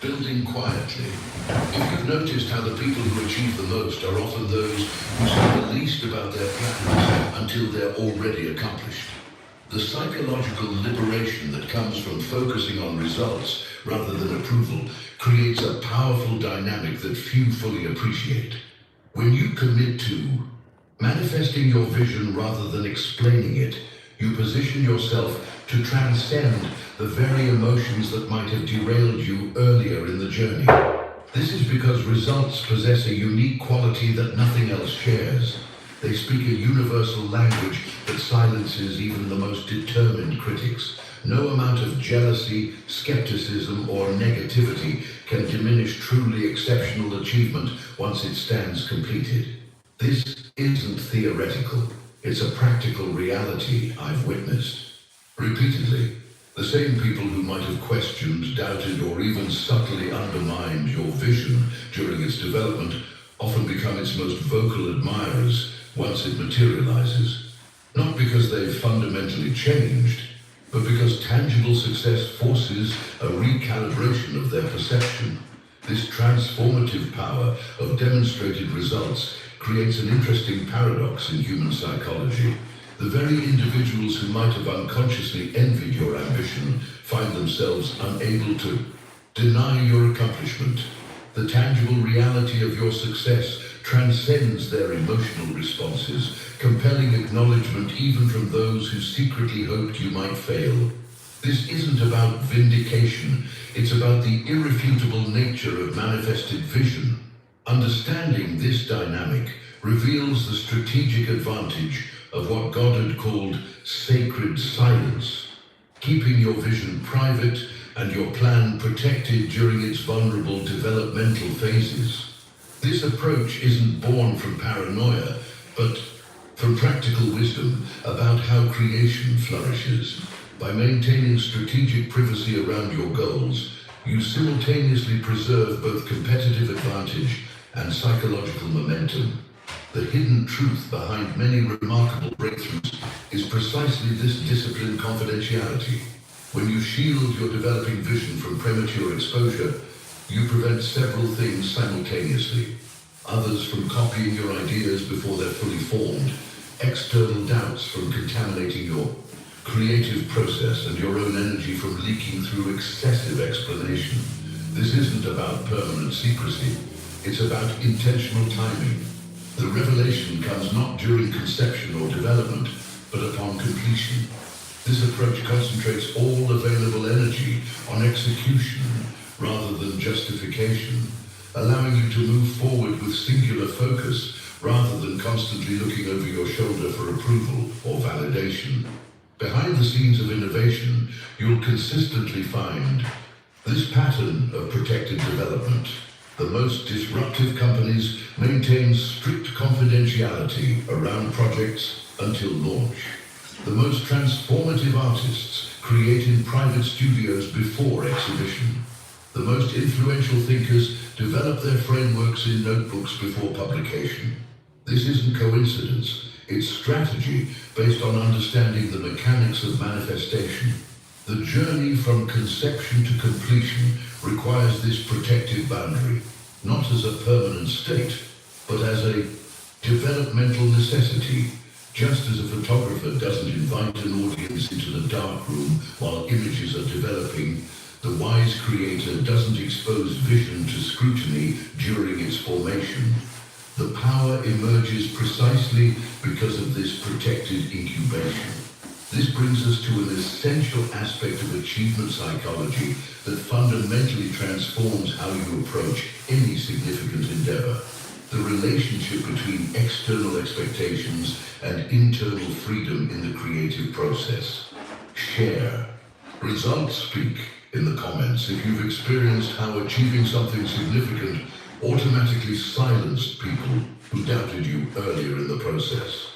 Building quietly. If you've noticed how the people who achieve the most are often those who say the least about their plans until they're already accomplished. The psychological liberation that comes from focusing on results rather than approval creates a powerful dynamic that few fully appreciate. When you commit to manifesting your vision rather than explaining it, you position yourself to transcend the very emotions that might have derailed you earlier in the journey. This is because results possess a unique quality that nothing else shares. They speak a universal language that silences even the most determined critics. No amount of jealousy, skepticism, or negativity can diminish truly exceptional achievement once it stands completed. This isn't theoretical. It's a practical reality I've witnessed. Repeatedly, the same people who might have questioned, doubted, or even subtly undermined your vision during its development often become its most vocal admirers once it materializes. Not because they've fundamentally changed, but because tangible success forces a recalibration of their perception. This transformative power of demonstrated results creates an interesting paradox in human psychology. The very individuals who might have unconsciously envied your ambition find themselves unable to deny your accomplishment. The tangible reality of your success transcends their emotional responses, compelling acknowledgement even from those who secretly hoped you might fail. This isn't about vindication, it's about the irrefutable nature of manifested vision. Understanding this dynamic reveals the strategic advantage of what God had called sacred silence, keeping your vision private and your plan protected during its vulnerable developmental phases. This approach isn't born from paranoia, but from practical wisdom about how creation flourishes. By maintaining strategic privacy around your goals, you simultaneously preserve both competitive advantage and psychological momentum. The hidden truth behind many remarkable breakthroughs is precisely this disciplined confidentiality. When you shield your developing vision from premature exposure, you prevent several things simultaneously. Others from copying your ideas before they're fully formed, external doubts from contaminating your creative process, and your own energy from leaking through excessive explanation. This isn't about permanent secrecy, it's about intentional timing. The revelation comes not during conception or development, but upon completion. This approach concentrates all available energy on execution rather than justification, allowing you to move forward with singular focus rather than constantly looking over your shoulder for approval or validation. Behind the scenes of innovation, you'll consistently find this pattern of protected development. The most disruptive companies maintain strict confidentiality around projects until launch. The most transformative artists create in private studios before exhibition. The most influential thinkers develop their frameworks in notebooks before publication. This isn't coincidence, it's strategy based on understanding the mechanics of manifestation. The journey from conception to completion requires this protective boundary, not as a permanent state, but as a developmental necessity. Just as a photographer doesn't invite an audience into the dark room while images are developing, the wise creator doesn't expose vision to scrutiny during its formation. The power emerges precisely because of this protected incubation. This brings us to an essential aspect of achievement psychology that fundamentally transforms how you approach any significant endeavor. The relationship between external expectations and internal freedom in the creative process. Share. Results speak in the comments if you've experienced how achieving something significant automatically silenced people who doubted you earlier in the process.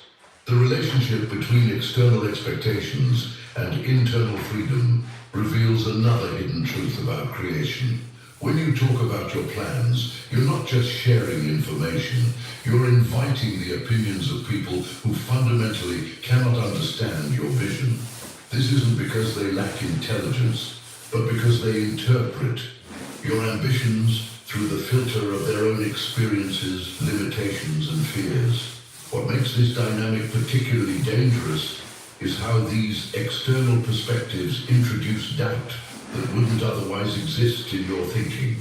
The relationship between external expectations and internal freedom reveals another hidden truth about creation. When you talk about your plans, you're not just sharing information, you're inviting the opinions of people who fundamentally cannot understand your vision. This isn't because they lack intelligence, but because they interpret your ambitions through the filter of their own experiences, limitations, and fears. What makes this dynamic particularly dangerous is how these external perspectives introduce doubt that wouldn't otherwise exist in your thinking.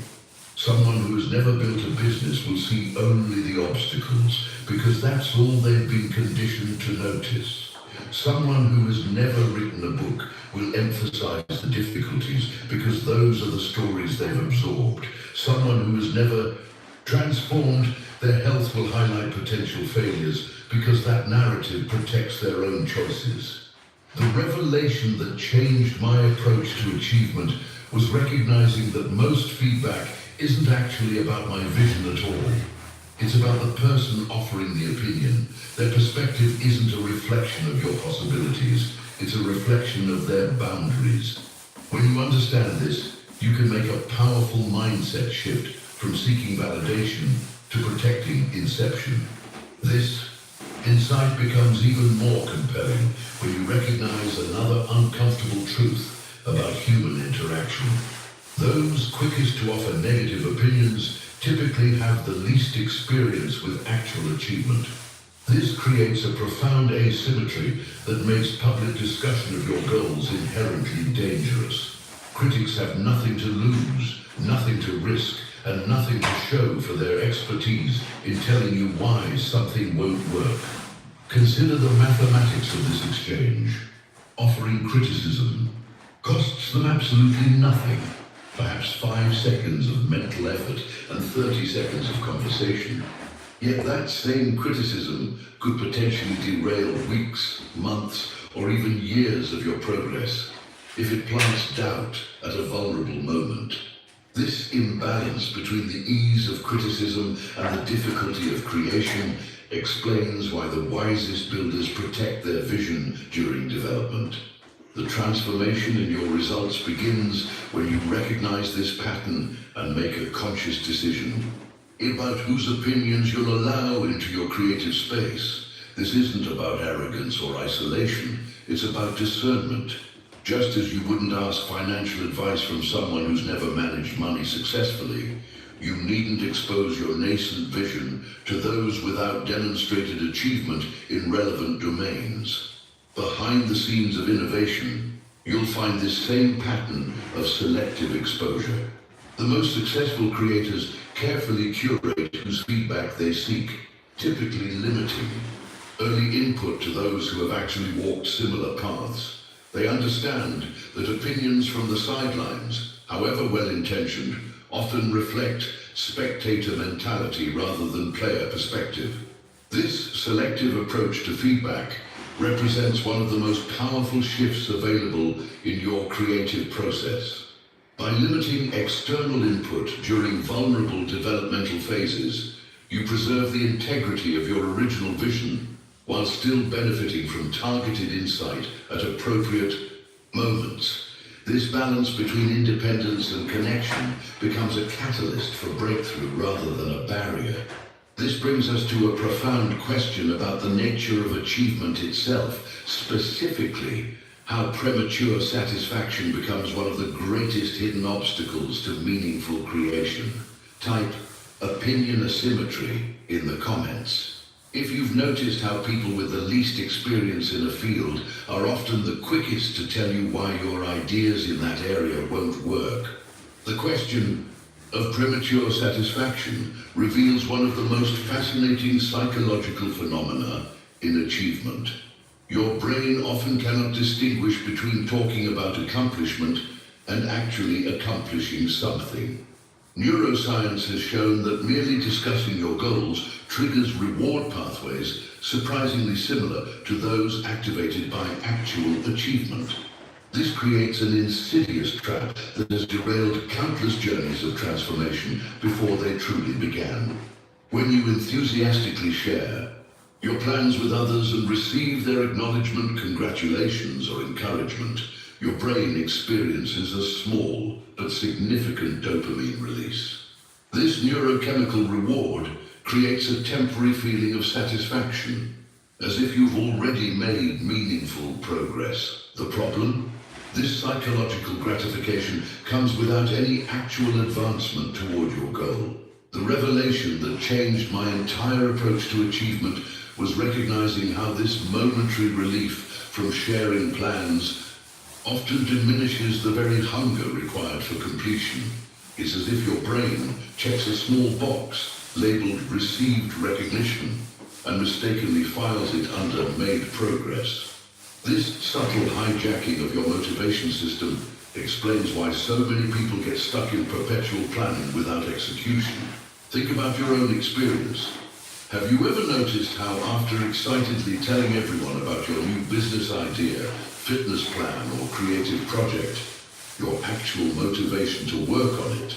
Someone who has never built a business will see only the obstacles because that's all they've been conditioned to notice. Someone who has never written a book will emphasize the difficulties because those are the stories they've absorbed. Someone who has never transformed their health will highlight potential failures because that narrative protects their own choices. The revelation that changed my approach to achievement was recognizing that most feedback isn't actually about my vision at all. It's about the person offering the opinion. Their perspective isn't a reflection of your possibilities, it's a reflection of their boundaries. When you understand this, you can make a powerful mindset shift from seeking validation to protecting inception. This insight becomes even more compelling when you recognize another uncomfortable truth about human interaction. Those quickest to offer negative opinions typically have the least experience with actual achievement. This creates a profound asymmetry that makes public discussion of your goals inherently dangerous. Critics have nothing to lose, nothing to risk, and nothing to show for their expertise in telling you why something won't work. Consider the mathematics of this exchange. Offering criticism costs them absolutely nothing. Perhaps 5 seconds of mental effort and 30 seconds of conversation. Yet that same criticism could potentially derail weeks, months, or even years of your progress if it plants doubt at a vulnerable moment. This imbalance between the ease of criticism and the difficulty of creation explains why the wisest builders protect their vision during development. The transformation in your results begins when you recognize this pattern and make a conscious decision about whose opinions you'll allow into your creative space. This isn't about arrogance or isolation, it's about discernment. Just as you wouldn't ask financial advice from someone who's never managed money successfully, you needn't expose your nascent vision to those without demonstrated achievement in relevant domains. Behind the scenes of innovation, you'll find this same pattern of selective exposure. The most successful creators carefully curate whose feedback they seek, typically limiting early input to those who have actually walked similar paths. They understand that opinions from the sidelines, however well-intentioned, often reflect spectator mentality rather than player perspective. This selective approach to feedback represents one of the most powerful shifts available in your creative process. By limiting external input during vulnerable developmental phases, you preserve the integrity of your original vision while still benefiting from targeted insight at appropriate moments. This balance between independence and connection becomes a catalyst for breakthrough rather than a barrier. This brings us to a profound question about the nature of achievement itself, specifically how premature satisfaction becomes one of the greatest hidden obstacles to meaningful creation. Type opinion asymmetry in the comments if you've noticed how people with the least experience in a field are often the quickest to tell you why your ideas in that area won't work. The question of premature satisfaction reveals one of the most fascinating psychological phenomena in achievement. Your brain often cannot distinguish between talking about accomplishment and actually accomplishing something. Neuroscience has shown that merely discussing your goals triggers reward pathways surprisingly similar to those activated by actual achievement. This creates an insidious trap that has derailed countless journeys of transformation before they truly began. When you enthusiastically share, your plans with others and receive their acknowledgement, congratulations, or encouragement, your brain experiences a small but significant dopamine release. This neurochemical reward creates a temporary feeling of satisfaction, as if you've already made meaningful progress. The problem? This psychological gratification comes without any actual advancement toward your goal. The revelation that changed my entire approach to achievement was recognizing how this momentary relief from sharing plans often diminishes the very hunger required for completion. It's as if your brain checks a small box labeled Received Recognition and mistakenly files it under Made Progress. This subtle hijacking of your motivation system explains why so many people get stuck in perpetual planning without execution. Think about your own experience. Have you ever noticed how after excitedly telling everyone about your new business idea, fitness plan, or creative project, your actual motivation to work on it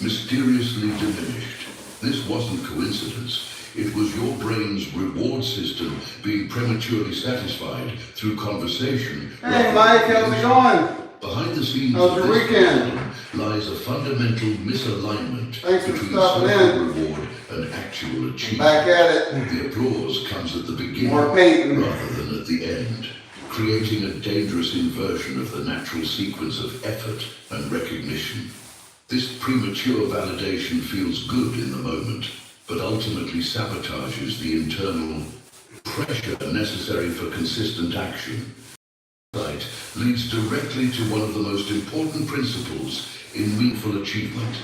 mysteriously diminished? This wasn't coincidence. It was your brain's reward system being prematurely satisfied through conversation. Hey Mike, how's it going? Behind the scenes How's of your this weekend? problem lies a fundamental misalignment Thanks for between stopping social in. reward and actual achievement. Back at it. The applause comes at the beginning More painting. rather than at the end, creating a dangerous inversion of the natural sequence of effort and recognition. This premature validation feels good in the moment, but ultimately sabotages the internal pressure necessary for consistent action. Insight leads directly to one of the most important principles in meaningful achievement.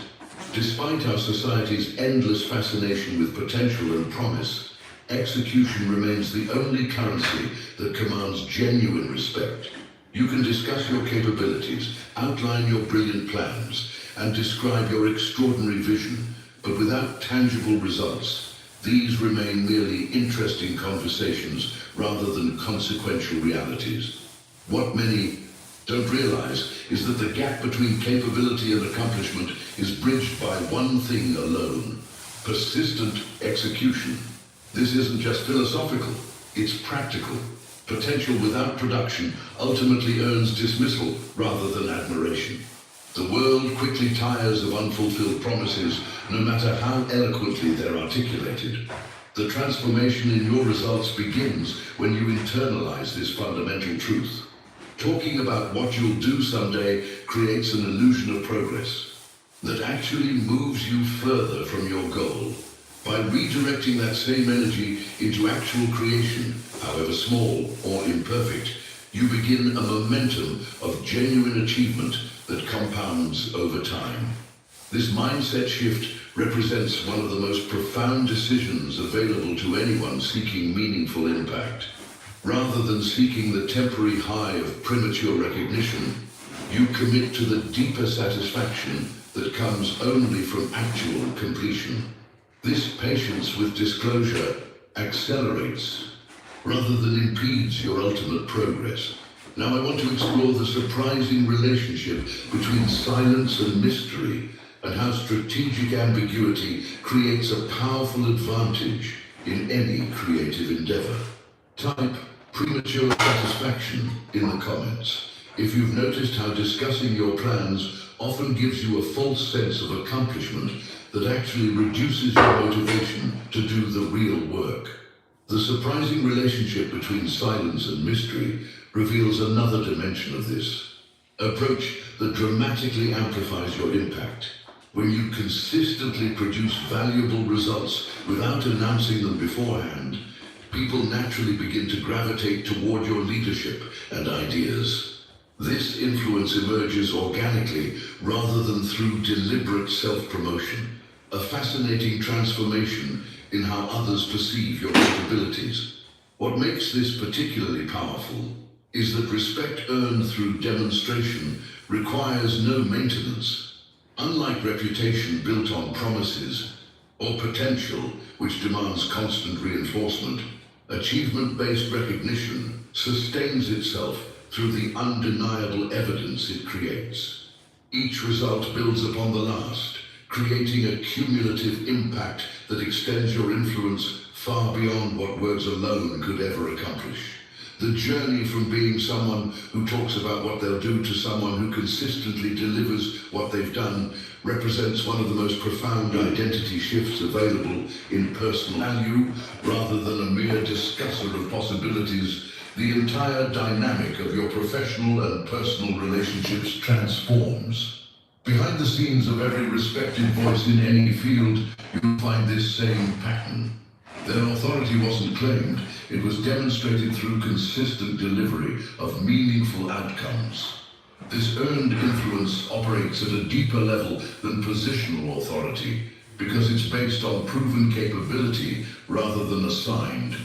Despite our society's endless fascination with potential and promise, execution remains the only currency that commands genuine respect. You can discuss your capabilities, outline your brilliant plans, and describe your extraordinary vision, but without tangible results, these remain merely interesting conversations rather than consequential realities. What many don't realize is that the gap between capability and accomplishment is bridged by one thing alone: persistent execution. This isn't just philosophical, it's practical. Potential without production ultimately earns dismissal rather than admiration. The world quickly tires of unfulfilled promises, no matter how eloquently they're articulated. The transformation in your results begins when you internalize this fundamental truth. Talking about what you'll do someday creates an illusion of progress that actually moves you further from your goal. By redirecting that same energy into actual creation, however small or imperfect, you begin a momentum of genuine achievement that compounds over time. This mindset shift represents one of the most profound decisions available to anyone seeking meaningful impact. Rather than seeking the temporary high of premature recognition, you commit to the deeper satisfaction that comes only from actual completion. This patience with disclosure accelerates rather than impedes your ultimate progress. Now I want to explore the surprising relationship between silence and mystery, and how strategic ambiguity creates a powerful advantage in any creative endeavor. Type premature satisfaction in the comments if you've noticed how discussing your plans often gives you a false sense of accomplishment that actually reduces your motivation to do the real work. The surprising relationship between silence and mystery reveals another dimension of this approach that dramatically amplifies your impact. When you consistently produce valuable results without announcing them beforehand, people naturally begin to gravitate toward your leadership and ideas. This influence emerges organically rather than through deliberate self-promotion, a fascinating transformation in how others perceive your capabilities. What makes this particularly powerful is that respect earned through demonstration requires no maintenance. Unlike reputation built on promises, or potential which demands constant reinforcement, achievement-based recognition sustains itself through the undeniable evidence it creates. Each result builds upon the last, creating a cumulative impact that extends your influence far beyond what words alone could ever accomplish. The journey from being someone who talks about what they'll do to someone who consistently delivers what they've done represents one of the most profound identity shifts available in personal value. Rather than a mere discusser of possibilities, the entire dynamic of your professional and personal relationships transforms. Behind the scenes of every respected voice in any field, you'll find this same pattern. Their authority wasn't claimed, it was demonstrated through consistent delivery of meaningful outcomes. This earned influence operates at a deeper level than positional authority because it's based on proven capability rather than assigned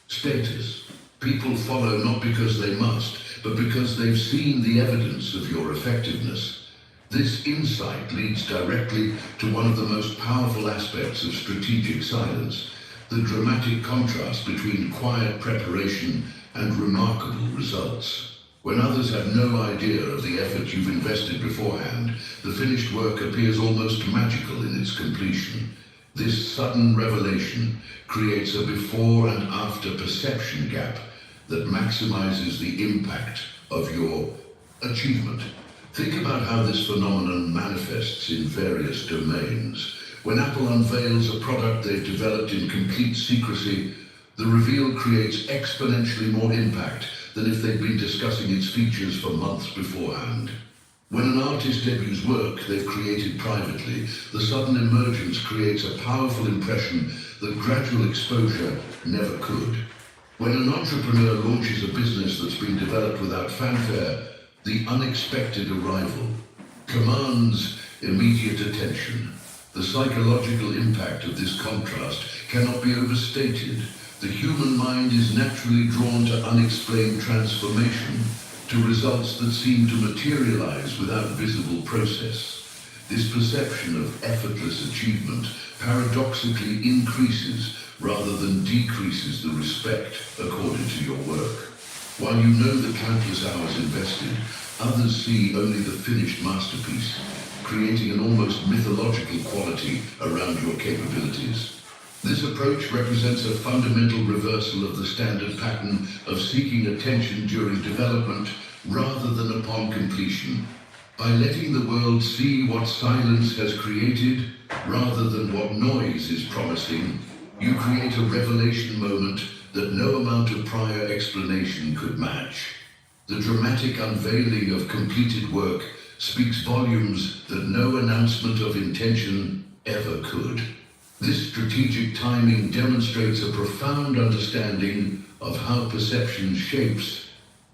status. People follow not because they must, but because they've seen the evidence of your effectiveness. This insight leads directly to one of the most powerful aspects of strategic silence, the dramatic contrast between quiet preparation and remarkable results. When others have no idea of the effort you've invested beforehand, the finished work appears almost magical in its completion. This sudden revelation creates a before and after perception gap that maximizes the impact of your achievement. Think about how this phenomenon manifests in various domains. When Apple unveils a product they've developed in complete secrecy, the reveal creates exponentially more impact than if they'd been discussing its features for months beforehand. When an artist debuts work they've created privately, the sudden emergence creates a powerful impression that gradual exposure never could. When an entrepreneur launches a business that's been developed without fanfare, the unexpected arrival commands immediate attention. The psychological impact of this contrast cannot be overstated. The human mind is naturally drawn to unexplained transformation, to results that seem to materialize without visible process. This perception of effortless achievement paradoxically increases rather than decreases the respect accorded to your work. While you know the countless hours invested, others see only the finished masterpiece, creating an almost mythological quality around your capabilities. This approach represents a fundamental reversal of the standard pattern of seeking attention during development rather than upon completion. By letting the world see what silence has created rather than what noise is promising, you create a revelation moment that no amount of prior explanation could match. The dramatic unveiling of completed work speaks volumes that no announcement of intention ever could. This strategic timing demonstrates a profound understanding of how perception shapes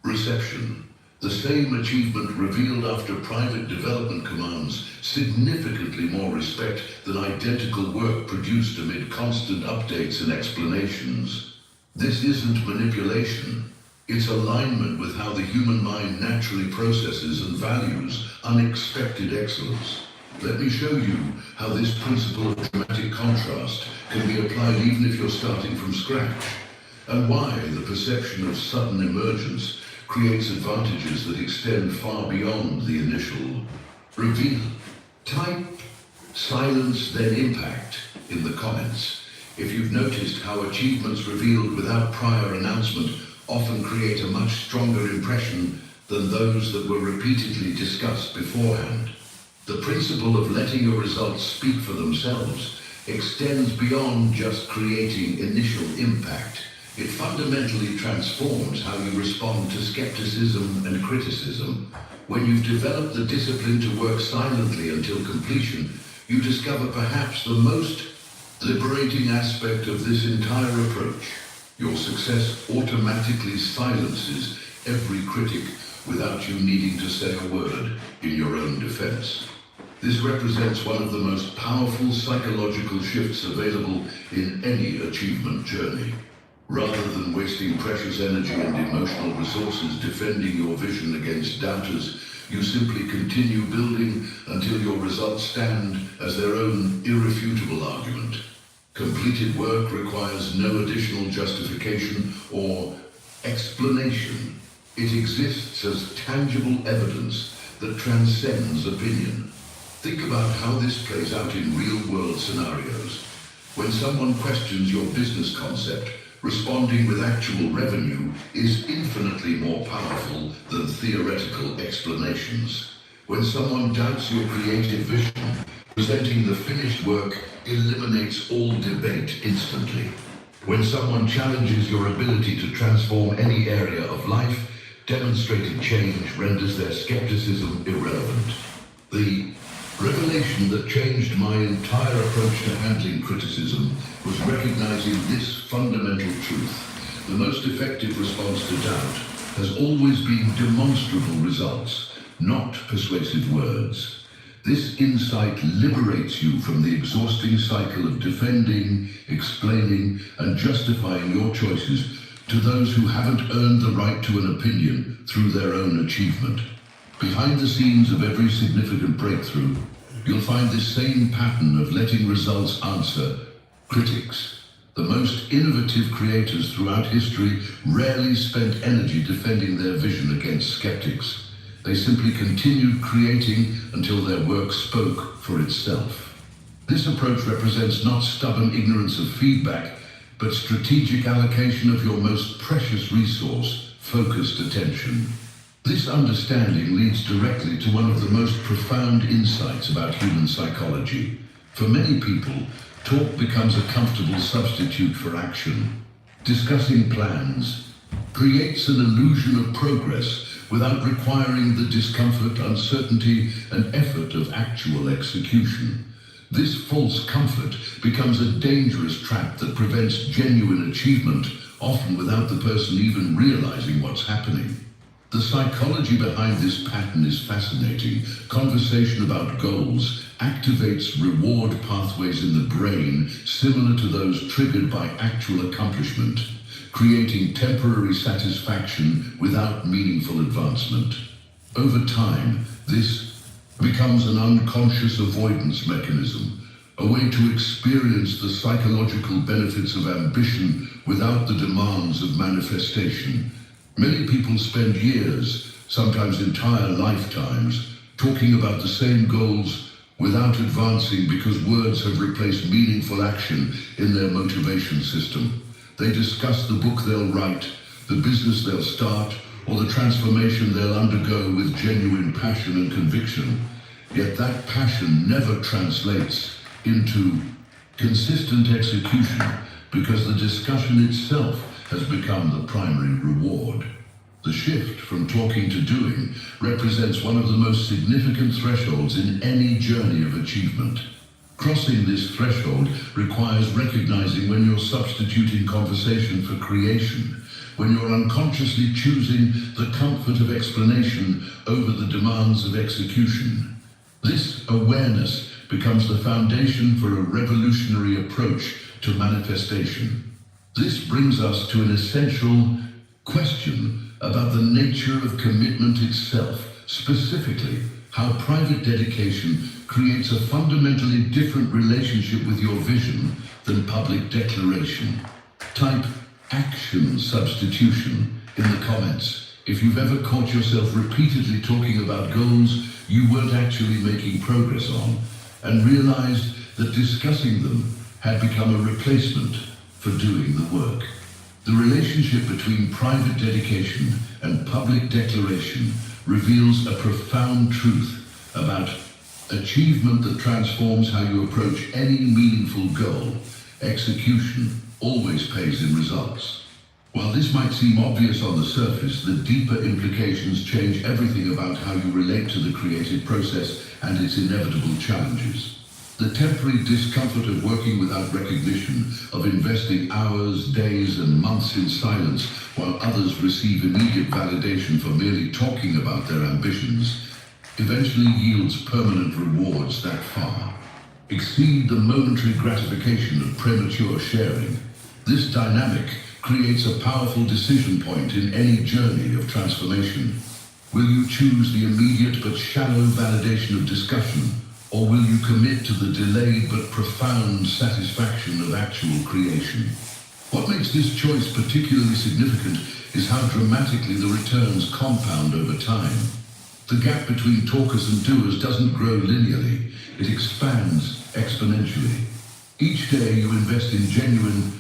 reception. The same achievement revealed after private development commands significantly more respect than identical work produced amid constant updates and explanations. This isn't manipulation. It's alignment with how the human mind naturally processes and values unexpected excellence. Let me show you how this principle of dramatic contrast can be applied even if you're starting from scratch, and why the perception of sudden emergence creates advantages that extend far beyond the initial reveal. Type silence then impact in the comments if you've noticed how achievements revealed without prior announcement often create a much stronger impression than those that were repeatedly discussed beforehand. The principle of letting your results speak for themselves extends beyond just creating initial impact. It fundamentally transforms how you respond to skepticism and criticism. When you've developed the discipline to work silently until completion, you discover perhaps the most liberating aspect of this entire approach. Your success automatically silences every critic without you needing to say a word in your own defense. This represents one of the most powerful psychological shifts available in any achievement journey. Rather than wasting precious energy and emotional resources defending your vision against doubters, you simply continue building until your results stand as their own irrefutable argument. Completed work requires no additional justification or explanation. It exists as tangible evidence that transcends opinion. Think about how this plays out in real-world scenarios. When someone questions your business concept, responding with actual revenue is infinitely more powerful than theoretical explanations. When someone doubts your creative vision, presenting the finished work eliminates all debate instantly. When someone challenges your ability to transform any area of life, demonstrating change renders their skepticism irrelevant. The revelation that changed my entire approach to handling criticism was recognizing this fundamental truth. The most effective response to doubt has always been demonstrable results, not persuasive words. This insight liberates you from the exhausting cycle of defending, explaining, and justifying your choices to those who haven't earned the right to an opinion through their own achievement. Behind the scenes of every significant breakthrough, you'll find this same pattern of letting results answer critics. The most innovative creators throughout history rarely spent energy defending their vision against skeptics. They simply continued creating until their work spoke for itself. This approach represents not stubborn ignorance of feedback, but strategic allocation of your most precious resource, focused attention. This understanding leads directly to one of the most profound insights about human psychology. For many people, talk becomes a comfortable substitute for action. Discussing plans creates an illusion of progress without requiring the discomfort, uncertainty, and effort of actual execution. This false comfort becomes a dangerous trap that prevents genuine achievement, often without the person even realizing what's happening. The psychology behind this pattern is fascinating. Conversation about goals activates reward pathways in the brain similar to those triggered by actual accomplishment, creating temporary satisfaction without meaningful advancement. Over time, this becomes an unconscious avoidance mechanism, a way to experience the psychological benefits of ambition without the demands of manifestation. Many people spend years, sometimes entire lifetimes, talking about the same goals without advancing because words have replaced meaningful action in their motivation system. They discuss the book they'll write, the business they'll start, or the transformation they'll undergo with genuine passion and conviction. Yet that passion never translates into consistent execution because the discussion itself has become the primary reward. The shift from talking to doing represents one of the most significant thresholds in any journey of achievement. Crossing this threshold requires recognizing when you're substituting conversation for creation, when you're unconsciously choosing the comfort of explanation over the demands of execution. This awareness becomes the foundation for a revolutionary approach to manifestation. This brings us to an essential question about the nature of commitment itself, specifically how private dedication creates a fundamentally different relationship with your vision than public declaration. Type action substitution in the comments if you've ever caught yourself repeatedly talking about goals you weren't actually making progress on and realized that discussing them had become a replacement for doing the work. The relationship between private dedication and public declaration reveals a profound truth about achievement that transforms how you approach any meaningful goal. Execution always pays in results. While this might seem obvious on the surface, the deeper implications change everything about how you relate to the creative process and its inevitable challenges. The temporary discomfort of working without recognition, of investing hours, days, and months in silence while others receive immediate validation for merely talking about their ambitions, eventually yields permanent rewards that far exceed the momentary gratification of premature sharing. This dynamic creates a powerful decision point in any journey of transformation. Will you choose the immediate but shallow validation of discussion, or will you commit to the delayed but profound satisfaction of actual creation? What makes this choice particularly significant is how dramatically the returns compound over time. The gap between talkers and doers doesn't grow linearly, it expands exponentially. Each day you invest in genuine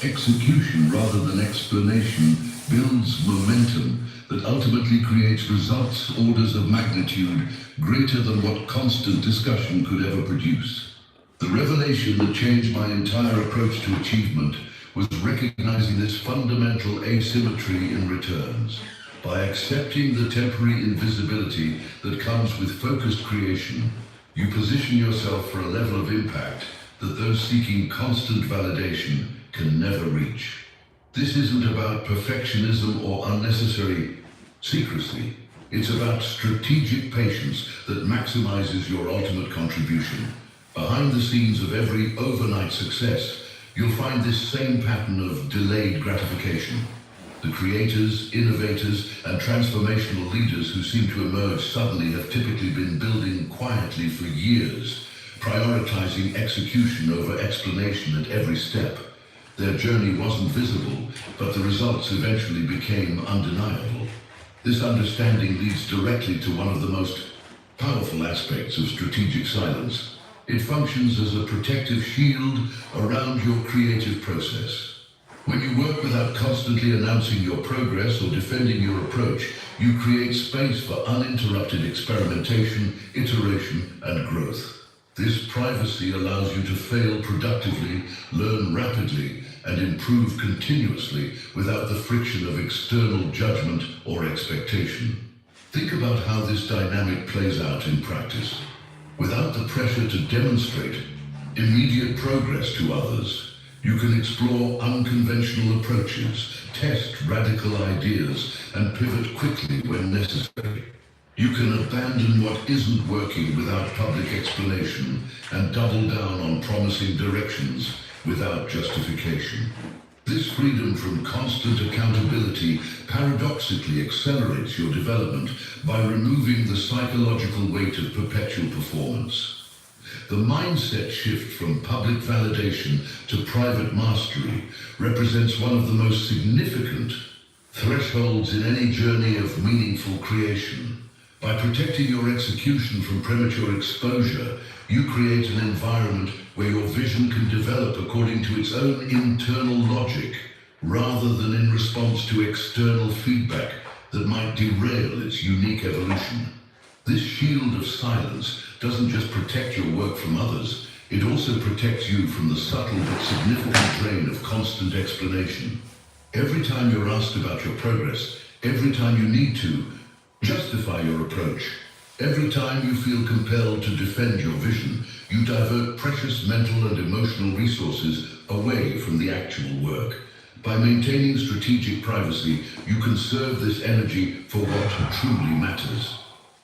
execution rather than explanation builds momentum that ultimately creates results orders of magnitude greater than what constant discussion could ever produce. The revelation that changed my entire approach to achievement was recognizing this fundamental asymmetry in returns. By accepting the temporary invisibility that comes with focused creation, you position yourself for a level of impact that those seeking constant validation can never reach. This isn't about perfectionism or unnecessary secrecy. It's about strategic patience that maximizes your ultimate contribution. Behind the scenes of every overnight success, you'll find this same pattern of delayed gratification. The creators, innovators, and transformational leaders who seem to emerge suddenly have typically been building quietly for years, prioritizing execution over explanation at every step. Their journey wasn't visible, but the results eventually became undeniable. This understanding leads directly to one of the most powerful aspects of strategic silence. It functions as a protective shield around your creative process. When you work without constantly announcing your progress or defending your approach, you create space for uninterrupted experimentation, iteration, and growth. This privacy allows you to fail productively, learn rapidly, and improve continuously without the friction of external judgment or expectation. Think about how this dynamic plays out in practice. Without the pressure to demonstrate immediate progress to others, you can explore unconventional approaches, test radical ideas, and pivot quickly when necessary. You can abandon what isn't working without public explanation and double down on promising directions without justification. This freedom from constant accountability paradoxically accelerates your development by removing the psychological weight of perpetual performance. The mindset shift from public validation to private mastery represents one of the most significant thresholds in any journey of meaningful creation. By protecting your execution from premature exposure, you create an environment where your vision can develop according to its own internal logic, rather than in response to external feedback that might derail its unique evolution. This shield of silence doesn't just protect your work from others, it also protects you from the subtle but significant drain of constant explanation. Every time you're asked about your progress, every time you need to justify your approach, every time you feel compelled to defend your vision, you divert precious mental and emotional resources away from the actual work. By maintaining strategic privacy, you conserve this energy for what truly matters: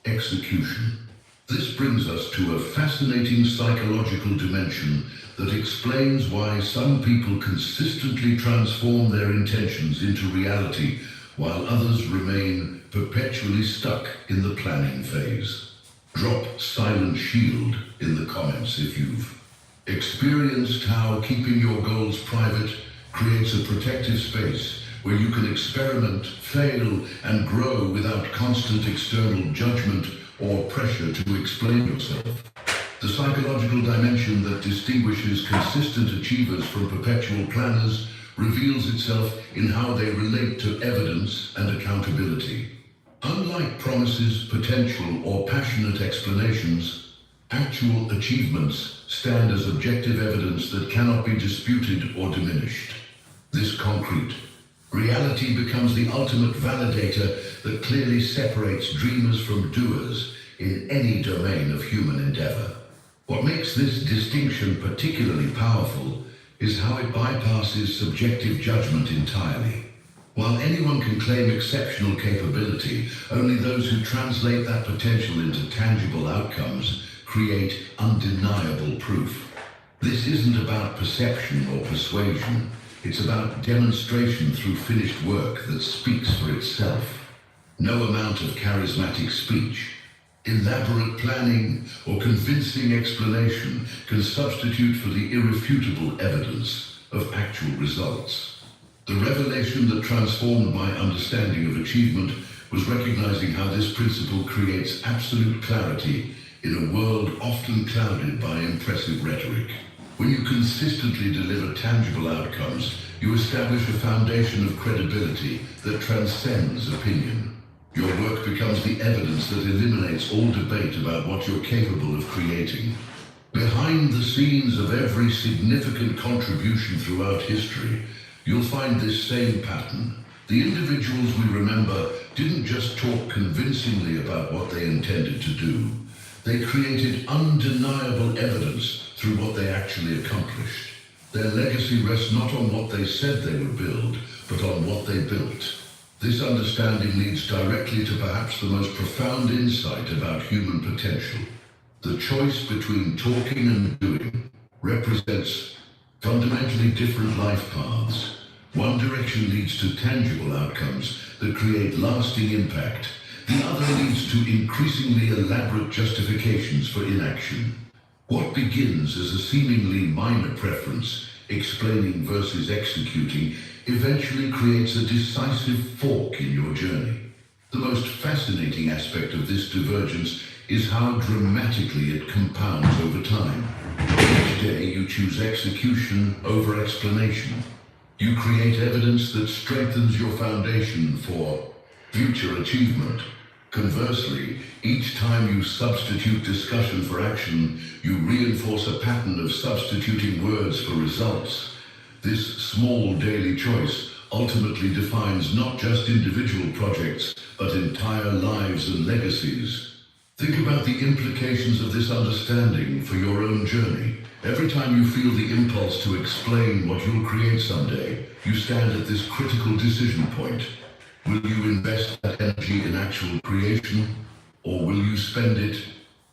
execution. This brings us to a fascinating psychological dimension that explains why some people consistently transform their intentions into reality, while others remain perpetually stuck in the planning phase. Drop silent shield in the comments if you've experienced how keeping your goals private creates a protective space where you can experiment, fail, and grow without constant external judgment or pressure to explain yourself. The psychological dimension that distinguishes consistent achievers from perpetual planners reveals itself in how they relate to evidence and accountability. Unlike promises, potential, or passionate explanations, actual achievements stand as objective evidence that cannot be disputed or diminished. This concrete reality becomes the ultimate validator that clearly separates dreamers from doers in any domain of human endeavor. What makes this distinction particularly powerful is how it bypasses subjective judgment entirely. While anyone can claim exceptional capability, only those who translate that potential into tangible outcomes create undeniable proof. This isn't about perception or persuasion. It's about demonstration through finished work that speaks for itself. No amount of charismatic speech, elaborate planning, or convincing explanation can substitute for the irrefutable evidence of actual results. The revelation that transformed my understanding of achievement was recognizing how this principle creates absolute clarity in a world often clouded by impressive rhetoric. When you consistently deliver tangible outcomes, you establish a foundation of credibility that transcends opinion. Your work becomes the evidence that eliminates all debate about what you're capable of creating. Behind the scenes of every significant contribution throughout history, you'll find this same pattern. The individuals we remember didn't just talk convincingly about what they intended to do. They created undeniable evidence through what they actually accomplished. Their legacy rests not on what they said they would build, but on what they built. This understanding leads directly to perhaps the most profound insight about human potential. The choice between talking and doing represents fundamentally different life paths. One direction leads to tangible outcomes that create lasting impact. The other leads to increasingly elaborate justifications for inaction. What begins as a seemingly minor preference, explaining versus executing, eventually creates a decisive fork in your journey. The most fascinating aspect of this divergence is how dramatically it compounds over time. Each day you choose execution over explanation. You create evidence that strengthens your foundation for future achievement. Conversely, each time you substitute discussion for action, you reinforce a pattern of substituting words for results. This small daily choice ultimately defines not just individual projects, but entire lives and legacies. Think about the implications of this understanding for your own journey. Every time you feel the impulse to explain what you'll create someday, you stand at this critical decision point. Will you invest that energy in actual creation, or will you spend it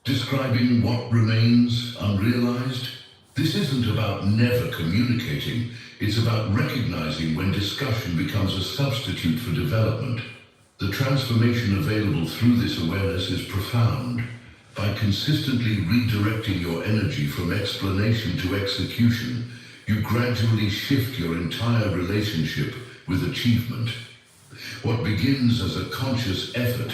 describing what remains unrealized? This isn't about never communicating, it's about recognizing when discussion becomes a substitute for development. The transformation available through this awareness is profound. By consistently redirecting your energy from explanation to execution, you gradually shift your entire relationship with achievement. What begins as a conscious effort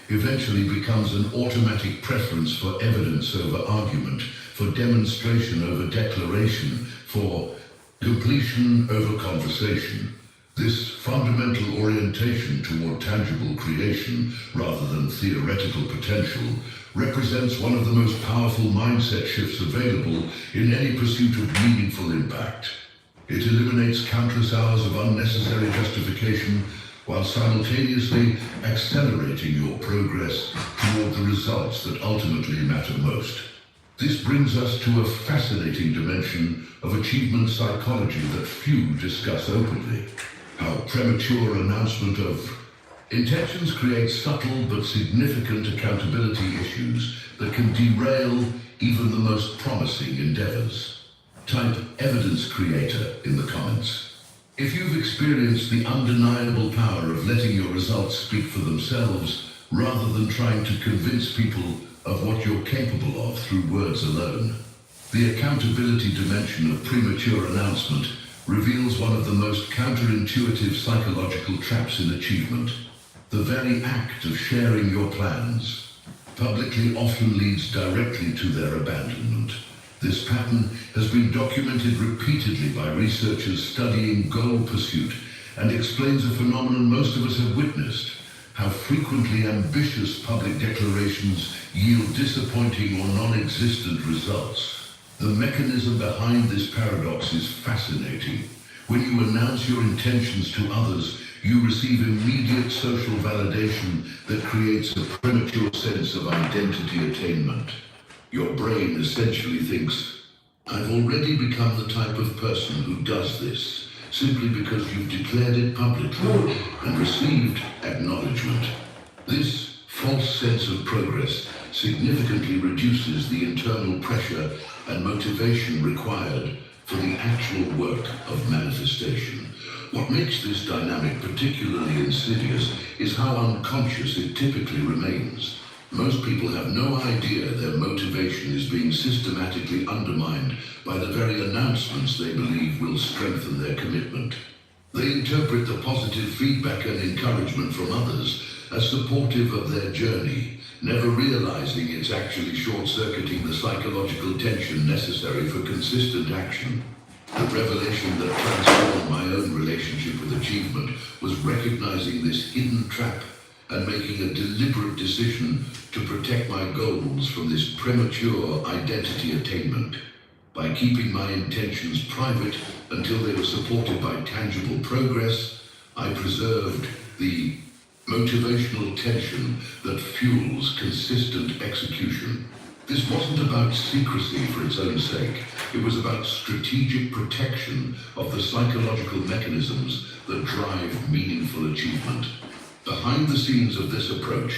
eventually becomes an automatic preference for evidence over argument, for demonstration over declaration, for completion over conversation. This fundamental orientation toward tangible creation, rather than theoretical potential, represents one of the most powerful mindset shifts available in any pursuit of meaningful impact. It eliminates countless hours of unnecessary justification while simultaneously accelerating your progress toward the results that ultimately matter most. This brings us to a fascinating dimension of achievement psychology that few discuss openly. How premature announcement of intentions creates subtle but significant accountability issues that can derail even the most promising endeavors. Type evidence creator in the comments if you've experienced the undeniable power of letting your results speak for themselves rather than trying to convince people of what you're capable of through words alone. The accountability dimension of premature announcement reveals one of the most counterintuitive psychological traps in achievement. The very act of sharing your plans publicly often leads directly to their abandonment. This pattern has been documented repeatedly by researchers studying goal pursuit and explains a phenomenon most of us have witnessed: how frequently ambitious public declarations yield disappointing or non-existent results. The mechanism behind this paradox is fascinating. When you announce your intentions to others, you receive immediate social validation that creates a premature sense of identity attainment. Your brain essentially thinks, I've already become the type of person who does this, simply because you've declared it publicly and received acknowledgement. This false sense of progress significantly reduces the internal pressure and motivation required for the actual work of manifestation. What makes this dynamic particularly insidious is how unconscious it typically remains. Most people have no idea their motivation is being systematically undermined by the very announcements they believe will strengthen their commitment. They interpret the positive feedback and encouragement from others as supportive of their journey, never realizing it's actually short-circuiting the psychological tension necessary for consistent action. The revelation that transformed my own relationship with achievement was recognizing this hidden trap and making a deliberate decision to protect my goals from this premature identity attainment. By keeping my intentions private until they were supported by tangible progress, I preserved the motivational tension that fuels consistent execution. This wasn't about secrecy for its own sake. It was about strategic protection of the psychological mechanisms that drive meaningful achievement. Behind the scenes of this approach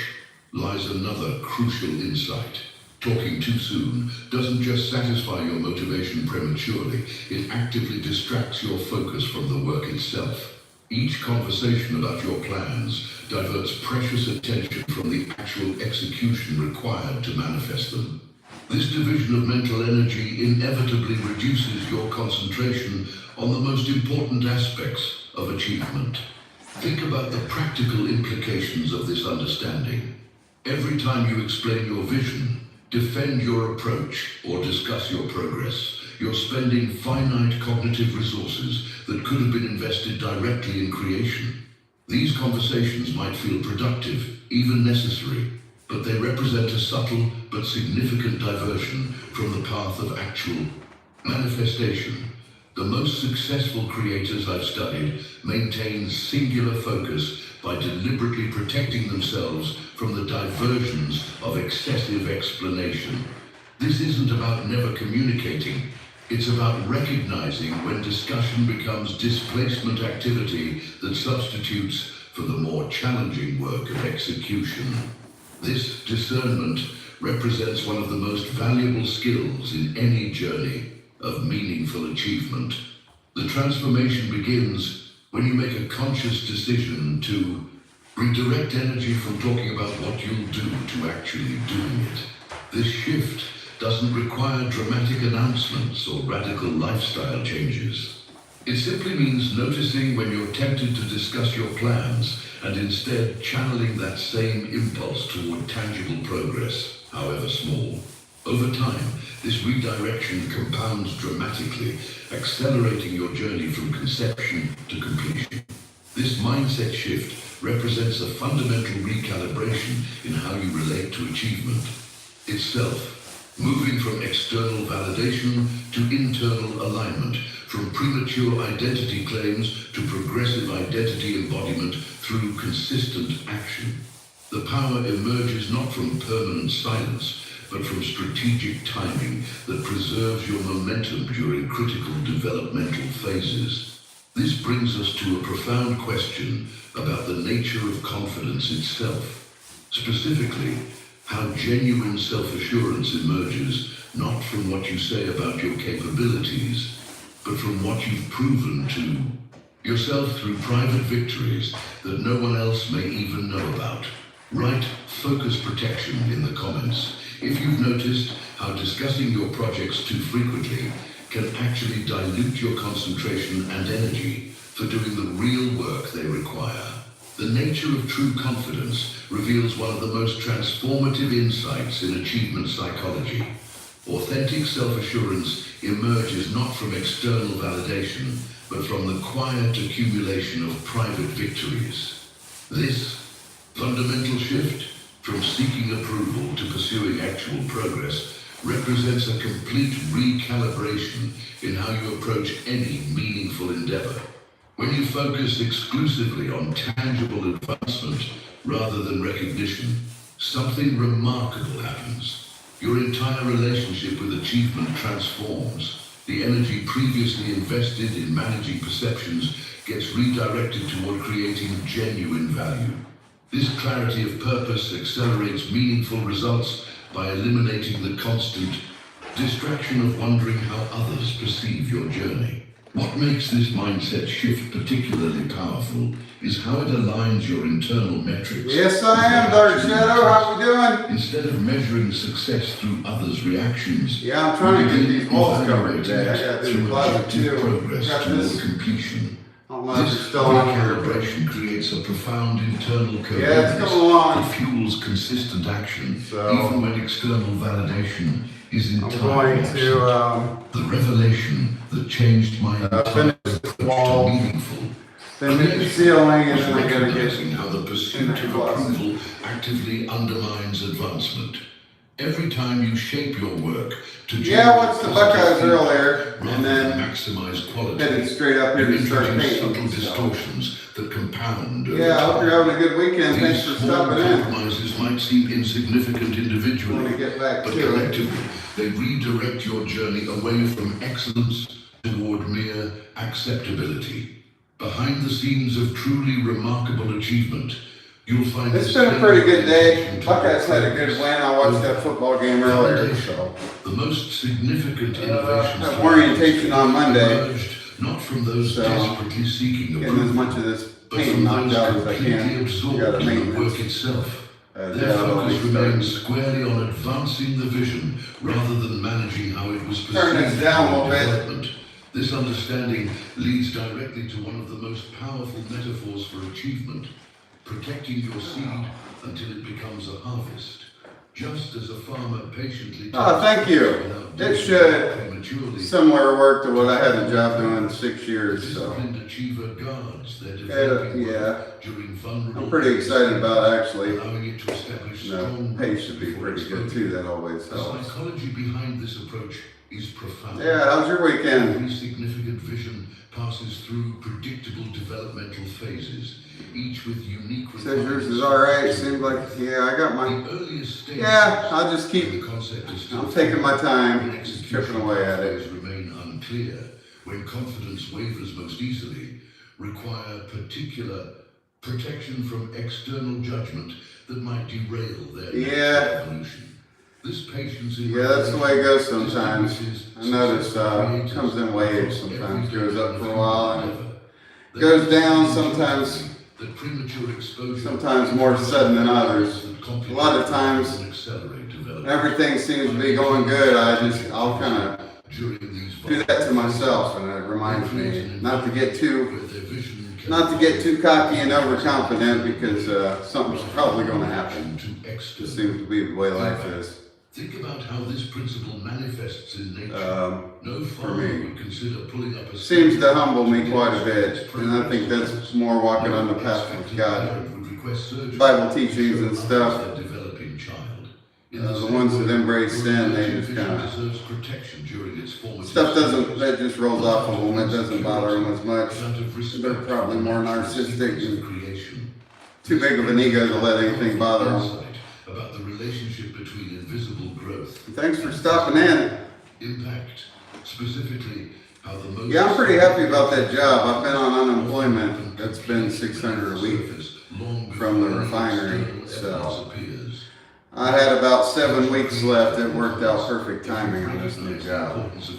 lies another crucial insight. Talking too soon doesn't just satisfy your motivation prematurely, it actively distracts your focus from the work itself. Each conversation about your plans diverts precious attention from the actual execution required to manifest them. This division of mental energy inevitably reduces your concentration on the most important aspects of achievement. Think about the practical implications of this understanding. Every time you explain your vision, defend your approach, or discuss your progress, you're spending finite cognitive resources that could have been invested directly in creation. These conversations might feel productive, even necessary, but they represent a subtle but significant diversion from the path of actual manifestation. The most successful creators I've studied maintain singular focus by deliberately protecting themselves from the diversions of excessive explanation. This isn't about never communicating. It's about recognizing when discussion becomes displacement activity that substitutes for the more challenging work of execution. This discernment represents one of the most valuable skills in any journey of meaningful achievement. The transformation begins when you make a conscious decision to redirect energy from talking about what you'll do to actually doing it. This shift doesn't require dramatic announcements or radical lifestyle changes. It simply means noticing when you're tempted to discuss your plans and instead channeling that same impulse toward tangible progress, however small. Over time, this redirection compounds dramatically, accelerating your journey from conception to completion. This mindset shift represents a fundamental recalibration in how you relate to achievement itself. Moving from external validation to internal alignment, from premature identity claims to progressive identity embodiment through consistent action. The power emerges not from permanent silence, but from strategic timing that preserves your momentum during critical developmental phases. This brings us to a profound question about the nature of confidence itself. Specifically, how genuine self-assurance emerges not from what you say about your capabilities, but from what you've proven to yourself through private victories that no one else may even know about. Write focus protection in the comments if you've noticed how discussing your projects too frequently can actually dilute your concentration and energy for doing the real work they require. The nature of true confidence reveals one of the most transformative insights in achievement psychology. Authentic self-assurance emerges not from external validation, but from the quiet accumulation of private victories. This fundamental shift from seeking approval to pursuing actual progress represents a complete recalibration in how you approach any meaningful endeavor. When you focus exclusively on tangible advancement rather than recognition, something remarkable happens. Your entire relationship with achievement transforms. The energy previously invested in managing perceptions gets redirected toward creating genuine value. This clarity of purpose accelerates meaningful results by eliminating the constant distraction of wondering how others perceive your journey. What makes this mindset shift particularly powerful is how it aligns your internal metrics. Yes, I am, Dark Shadow. How we doing? Instead of measuring success through others' reactions, Yeah, I'm trying to get these walls covered evaluating today. I got it to do through the closet objective too. progress Got toward this. completion. Oh, don't know if it's still on here. Recalibration creates a profound internal Yeah, it's coherence coming along. that fuels consistent action, So, even when external validation is I'm entirely going absent. to The revelation that changed my entire finish approach this to wall, meaningful finish the ceiling, and was then I gotta get recognizing how the pursuit of closet. approval actively undermines advancement. Every time you shape your work to Yeah, I watched the Buckeyes earlier, and rather then than maximize quality, headed straight up here you to start introduce subtle painting. So. distortions that compound over Yeah, I hope time. you're having a good weekend. Thanks These for small stopping in. compromises might seem insignificant When individually, we get back but to it. collectively they redirect your journey away from excellence toward mere acceptability. Behind the scenes of truly remarkable achievement, you'll find It's this been a pretty good day. dedication to Buckeyes had a good progress win. I watched that football game earlier. So. the most significant innovations have orientation on Monday. emerged not from those So, desperately seeking Getting as approval, much of this but paint from knocked those out as I completely can. Got absorbed a in the work maintenance. itself. Their Yeah, focus always remains starting. squarely on advancing the vision rather than managing how it was Turn this perceived down a during little bit. development. This understanding leads directly to one of the most powerful metaphors for achievement: protecting your seed until it becomes a harvest. Just as a farmer patiently Oh, thank you. without It should. prematurely, Similar work to what I had a job doing in 6 the years. So. disciplined achiever guards their developing Yeah. work during vulnerable I'm pretty excited about it, actually. allowing it to establish The strong pay roots should be before pretty good exposure. too. That always The helps. psychology behind this approach is profound. Yeah, how's your weekend? Every significant vision passes through predictable developmental phases, each with unique Says yours is all right. Seems like I got my. The earliest stage Yeah, I'll just when keep. the concept is still I'm taking my time, when just execution chipping away at pathways it. remain unclear, when confidence wavers most easily, require particular protection from external judgment that might derail their Yeah. natural evolution. This patience in Yeah, that's the way it goes sometimes. distinguishes I notice successful creators comes in waves from sometimes. every Goes up for a kind of while and endeavor. goes down sometimes. That premature exposure Sometimes more sudden than others. that A lot of times, can accelerate development. Everything seems to be going good. I'll kind of During these do that to myself, and it reminds me not to get too where their vision can cocky and overconfident, because something's probably going to happen. to It external. seems to be the way life is. Think about how this principle manifests in nature. No for farmer me. would consider pulling up a Seems to humble me quite a bit, and I think that's more walking on the path with God. Would request surgery Bible teachings and to stuff. their developing child. In The same ones way, that embrace sin, they your just vision kind of deserves protection during its formative stuff doesn't stages. that just rolls off of them. It doesn't bother them as much. Out of respect They're probably for the more natural narcissistic sequence of and creation. too big of an ego to let anything bother them. Insight about the relationship between invisible growth. Thanks for stopping in. Impact, specifically how the most. Yeah, I'm pretty happy about that job. I've been on unemployment. That's been $600 a week from the refinery, so I had about 7 weeks left. It worked out perfect timing on this new job. So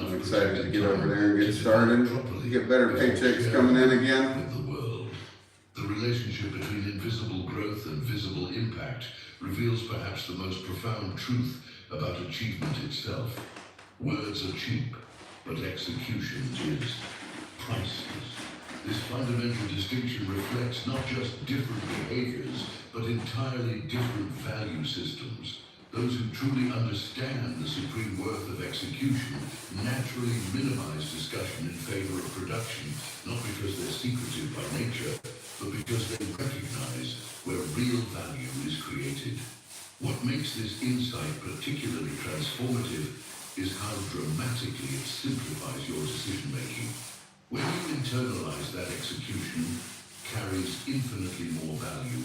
I'm excited to get over there and get started, get better paychecks coming in again. With the world. The relationship between invisible growth and visible impact reveals perhaps the most profound truth about achievement itself. Words are cheap, but execution is priceless. This fundamental distinction reflects not just different behaviors, but entirely different value systems. Those who truly understand the supreme worth of execution naturally minimize discussion in favor of production, not because they're secretive by nature, but because they recognize where real value is created. What makes this insight particularly transformative is how dramatically it simplifies your decision-making. When you internalize that execution carries infinitely more value.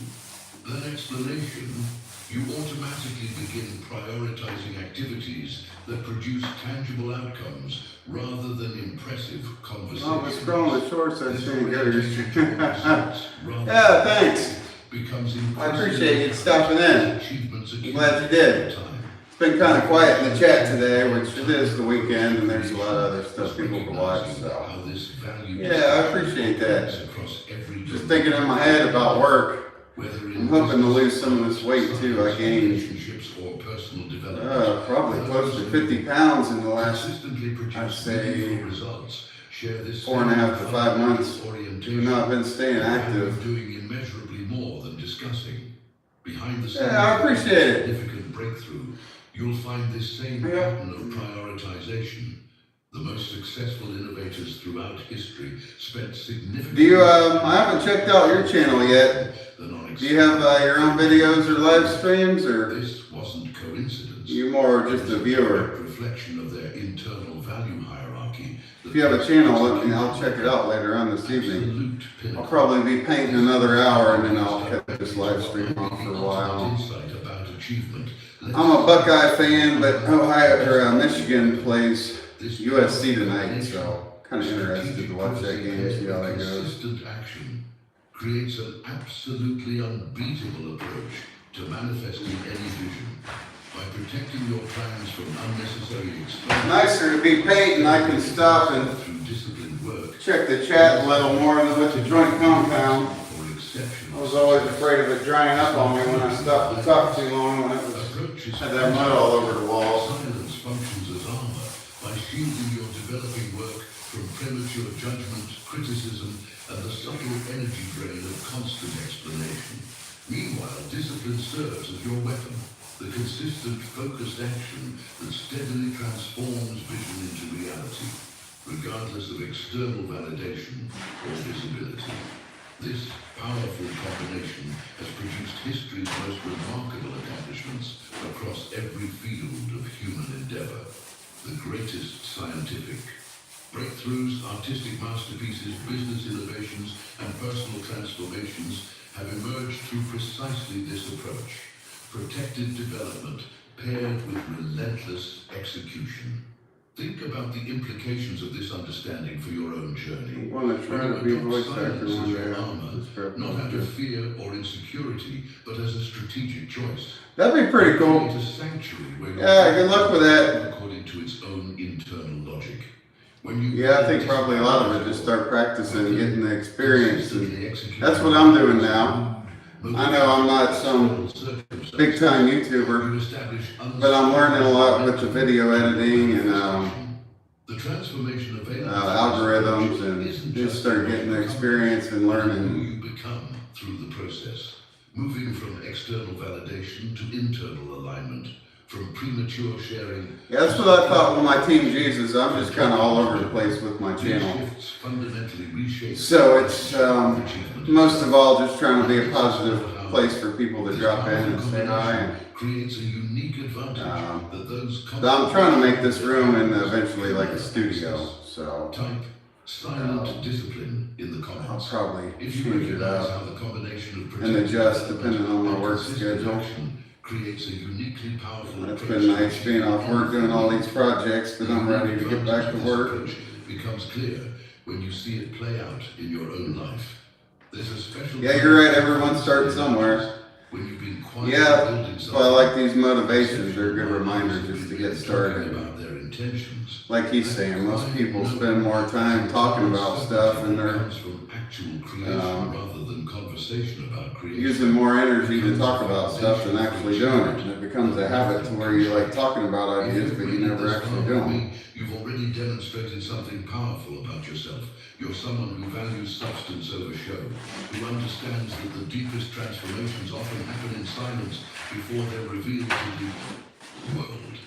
That explanation, you automatically begin prioritizing activities that produce tangible outcomes rather than impressive conversations. Oh, it's growing the shorts. I This think orientation towards rather Yeah, thanks. becomes I appreciate you stopping in. achievements I'm glad you did. time. It's been kind of quiet in the chat today, which it is the weekend, and there's a lot of other stuff people can watch. So How this value yeah, I appreciate that. across every Just thinking in my head about work. whether I'm hoping to lose some of this weight too. I gained relationships or personal development. probably close to 50 pounds in the last, Consistently produce I'd say, meaningful results share this 4.5 to 5 months, orientation. even though I've been staying active. Doing immeasurably more than discussing. Behind the scenes, Yeah, I appreciate it. Significant breakthrough. You'll find this same pattern of prioritization. The most successful innovators throughout history spent significant. Do you? I haven't checked out your channel yet. Do you have your own videos or live streams, or This wasn't coincidence. you more just a viewer? Reflection of their internal value hierarchy. If you have a channel, I'll check it out later on this evening. I'll probably be painting another hour, and then I'll cut this live stream off for a while. I'm a Buckeye fan, but Michigan plays USC tonight, so kind of interested to watch that game and see how that goes. Consistent action creates an absolutely unbeatable approach to manifesting any vision. By protecting your plans from unnecessary exposure. Nicer to be painting. I can stop and check the chat a little more than with the joint compound. I was always afraid of it drying up on me when I stopped to talk too long when it had that mud all over the walls. Silence functions as armor by shielding your developing work from premature judgment, criticism, and the subtle energy drain of constant explanation. Meanwhile, discipline serves as your weapon. The consistent, focused action that steadily transforms vision into reality, regardless of external validation or visibility. This powerful combination has produced history's most remarkable accomplishments across every field of human endeavor. The greatest scientific breakthroughs, artistic masterpieces, business innovations, and personal transformations have emerged through precisely this approach. Protected development paired with relentless execution. Think about the implications of this understanding for your own journey. I want to try to be a voice actor one day. Not out of fear or insecurity, but as a strategic choice. That'd be pretty cool. Create a sanctuary where Yeah, good luck with that. According to its own internal logic. Yeah, I think probably a lot of it just start practicing and getting the experience. And that's what I'm doing now. I know I'm not some big time YouTuber, but I'm learning a lot with the video editing and algorithms, and just start getting the experience and learning. Who you become through the process, moving from external validation to internal alignment, from premature sharing. Yeah, that's what I thought when my Team Jesus. I'm just kind of all over the place with my channel. So it's most of all just trying to be a positive place for people to drop in and say hi. And, creates a unique advantage that those I'm trying to make this room and eventually like a studio. So type silent discipline in the comments. I'll probably If you change it recognize up how the combination of and adjust depending on my work schedule. Creates a uniquely powerful It's been nice being off work doing all these projects, but I'm ready to get back to work. Becomes clear when you see it play out in your own life. There's a special. Yeah, you're right. Everyone starts somewhere. When you've been quiet, Yeah, well, I like these motivations. They're good reminders just to get started. About their intentions. Like he's saying, most people spend more time talking about stuff and they're rather than conversation about creation. using more energy to talk about stuff than actually doing it. And it becomes a habit to where you like talking about ideas, but you never actually do them. You've already demonstrated something powerful about yourself. You're someone who values substance over show, who understands that the deepest transformations often happen in silence before they're revealed to the world.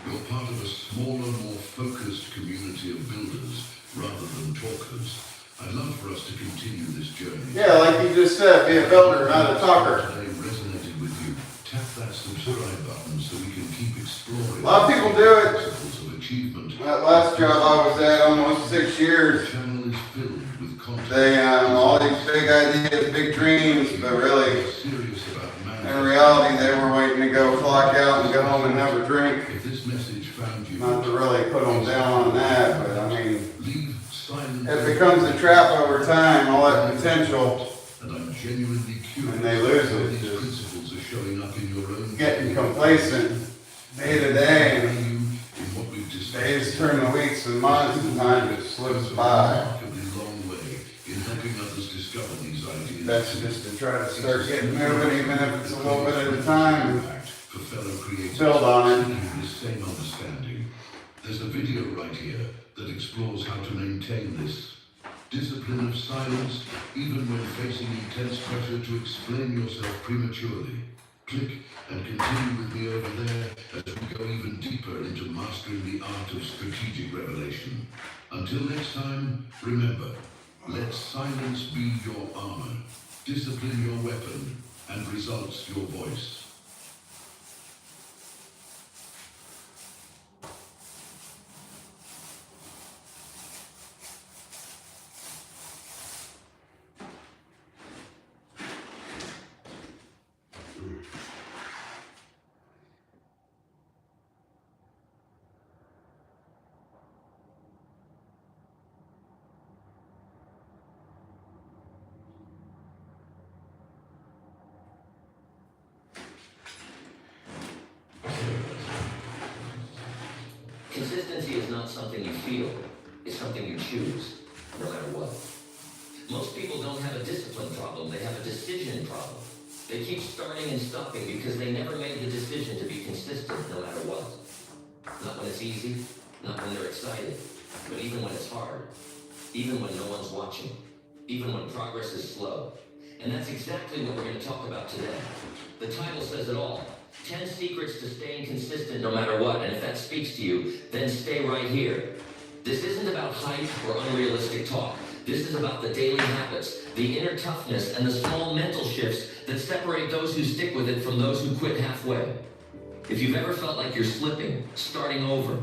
You're part of a smaller, more focused community of builders rather than talkers. I'd love for us to continue this journey. Yeah, like you just said, be a builder, not a talker. Today resonated with you. Tap that subscribe button so we can keep exploring. A lot of people do it. Principles of achievement. That last job I was at, almost 6 years. The channel is filled with content. They all these big ideas, big dreams, but really, Serious about in reality, they were waiting to go clock out and go home and have a drink. If this message found you, Not to really put them down on that, but I mean, leave silent. it becomes a trap over time, all that potential, And I'm genuinely curious and they lose how it. these Just principles are showing up in your own getting complacent day to day. value in what we've discussed. Days turn to weeks and months, and time just slips by. Remarkably long way in helping others discover these ideas. That's just to try to start getting moving, even if it's a little bit at a time. For fellow creators Build on it. seeking this same understanding. There's a video right here that explores how to maintain this discipline of silence, even when facing intense pressure to explain yourself prematurely. Click and continue with me over there as we go even deeper into mastering the art of strategic revelation. Until next time, remember, let silence be your armor, discipline your weapon, and results your voice. Consistency is not something you feel, it's something you choose, no matter what. Most people don't have a discipline problem, they have a decision problem. They keep starting and stopping because they never made the decision to be consistent no matter what. Not when it's easy, not when they're excited, but even when it's hard. Even when no one's watching. Even when progress is slow. And that's exactly what we're going to talk about today. The title says it all. 10 secrets to staying consistent no matter what, and if that speaks to you, then stay right here. This isn't about hype or unrealistic talk. This is about the daily habits, the inner toughness, and the small mental shifts that separate those who stick with it from those who quit halfway. If you've ever felt like you're slipping, starting over,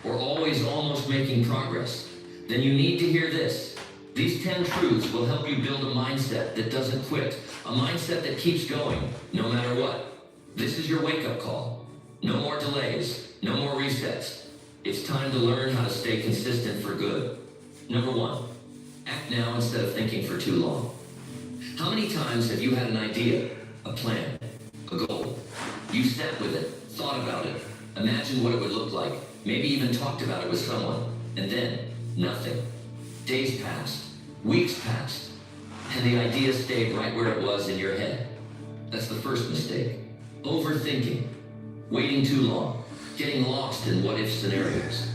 or always almost making progress, then you need to hear this. These 10 truths will help you build a mindset that doesn't quit, a mindset that keeps going, no matter what. This is your wake-up call. No more delays, no more resets. It's time to learn how to stay consistent for good. Number 1, act now instead of thinking for too long. How many times have you had an idea, a plan, a goal? You sat with it, thought about it, imagined what it would look like, maybe even talked about it with someone, and then nothing. Days passed, weeks passed, and the idea stayed right where it was in your head. That's the first mistake. Overthinking, waiting too long, getting lost in what-if scenarios.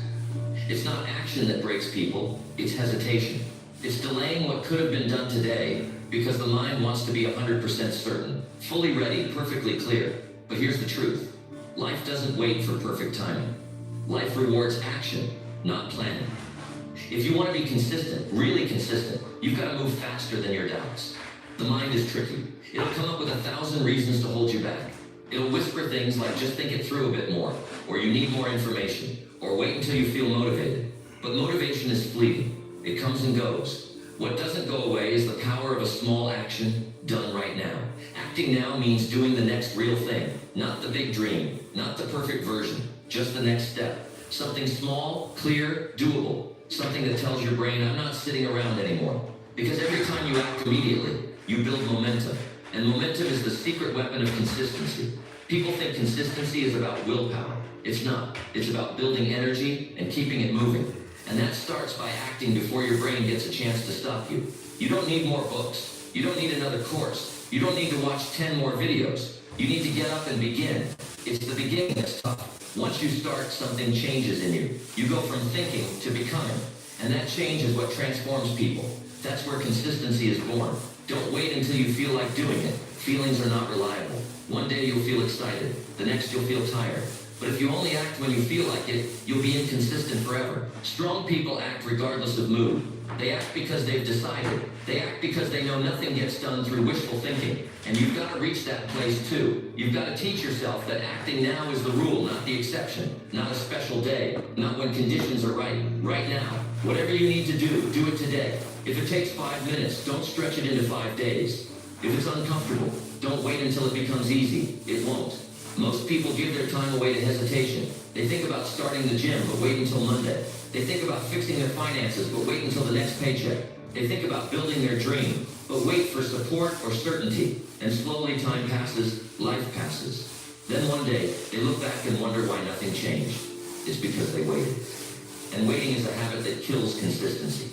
It's not action that breaks people, it's hesitation. It's delaying what could have been done today because the mind wants to be 100% certain, fully ready, perfectly clear. But here's the truth. Life doesn't wait for perfect timing. Life rewards action, not planning. If you want to be consistent, really consistent, you've got to move faster than your doubts. The mind is tricky. It'll come up with 1,000 reasons to hold you back. It'll whisper things like just think it through a bit more, or you need more information, or wait until you feel motivated. But motivation is fleeting. It comes and goes. What doesn't go away is the power of a small action done right now. Acting now means doing the next real thing, not the big dream, not the perfect version, just the next step. Something small, clear, doable. Something that tells your brain, I'm not sitting around anymore. Because every time you act immediately, you build momentum. And momentum is the secret weapon of consistency. People think consistency is about willpower. It's not. It's about building energy and keeping it moving. And that starts by acting before your brain gets a chance to stop you. You don't need more books. You don't need another course. You don't need to watch 10 more videos. You need to get up and begin. It's the beginning that's tough. Once you start, something changes in you. You go from thinking to becoming. And that change is what transforms people. That's where consistency is born. Don't wait until you feel like doing it. Feelings are not reliable. One day you'll feel excited. The next you'll feel tired. But if you only act when you feel like it, you'll be inconsistent forever. Strong people act regardless of mood. They act because they've decided. They act because they know nothing gets done through wishful thinking. And you've got to reach that place too. You've got to teach yourself that acting now is the rule, not the exception. Not a special day. Not when conditions are right. Right now. Whatever you need to do it today. If it takes 5 minutes, don't stretch it into 5 days. If it's uncomfortable, don't wait until it becomes easy. It won't. Most people give their time away to hesitation. They think about starting the gym, but wait until Monday. They think about fixing their finances, but wait until the next paycheck. They think about building their dream, but wait for support or certainty. And slowly time passes, life passes. Then one day, they look back and wonder why nothing changed. It's because they waited. And waiting is a habit that kills consistency.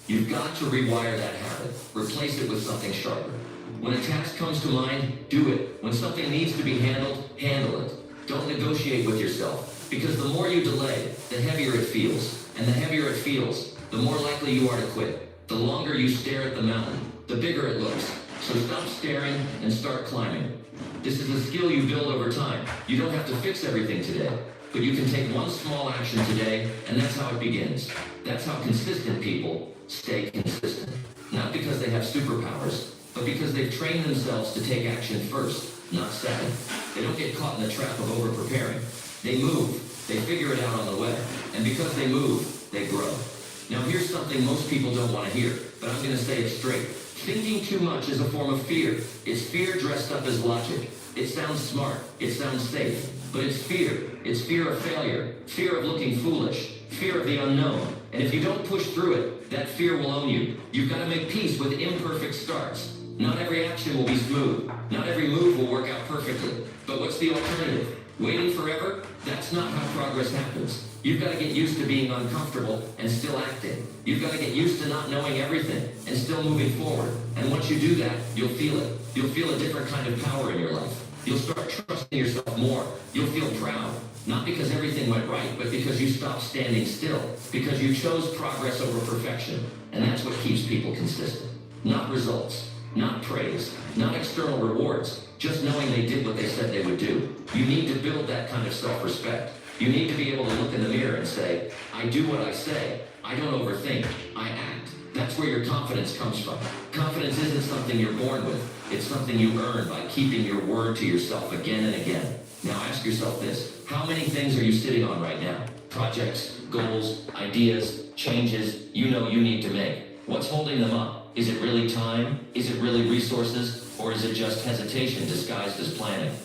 You've got to rewire that habit. Replace it with something sharper. When a task comes to mind, do it. When something needs to be handled, handle it. Don't negotiate with yourself, because the more you delay, the heavier it feels. And the heavier it feels, the more likely you are to quit. The longer you stare at the mountain, the bigger it looks. So stop staring and start climbing. This is a skill you build over time. You don't have to fix everything today, but you can take one small action today, and that's how it begins. That's how consistent people stay consistent. Not because they have superpowers, but because they've trained themselves to take action first, not second. They don't get caught in the trap of over-preparing. They move, they figure it out on the way, and because they move, they grow. Now here's something most people don't want to hear, but I'm going to say it straight. Thinking too much is a form of fear. It's fear dressed up as logic. It sounds smart, it sounds safe, but it's fear. It's fear of failure, fear of looking foolish, fear of the unknown. And if you don't push through it, that fear will own you. You've got to make peace with imperfect starts. Not every action will be smooth. Not every move will work out perfectly. But what's the alternative? Waiting forever? That's not how progress happens. You've got to get used to being uncomfortable and still acting. You've got to get used to not knowing everything and still moving forward. And once you do that, you'll feel it. You'll feel a different kind of power in your life. You'll start trusting yourself more. You'll feel proud. Not because everything went right, but because you stopped standing still. Because you chose progress over perfection. And that's what keeps people consistent. Not results. Not praise. Not external rewards. Just knowing they did what they said they would do. You need to build that kind of self-respect. You need to be able to look in the mirror and say, I do what I say. I don't overthink. I act. That's where your confidence comes from. Confidence isn't something you're born with. It's something you earn by keeping your word to yourself again and again. Now ask yourself this. How many things are you sitting on right now? Projects, goals, ideas, changes you know you need to make. What's holding them up? Is it really time? Is it really resources? Or is it just hesitation disguised as planning?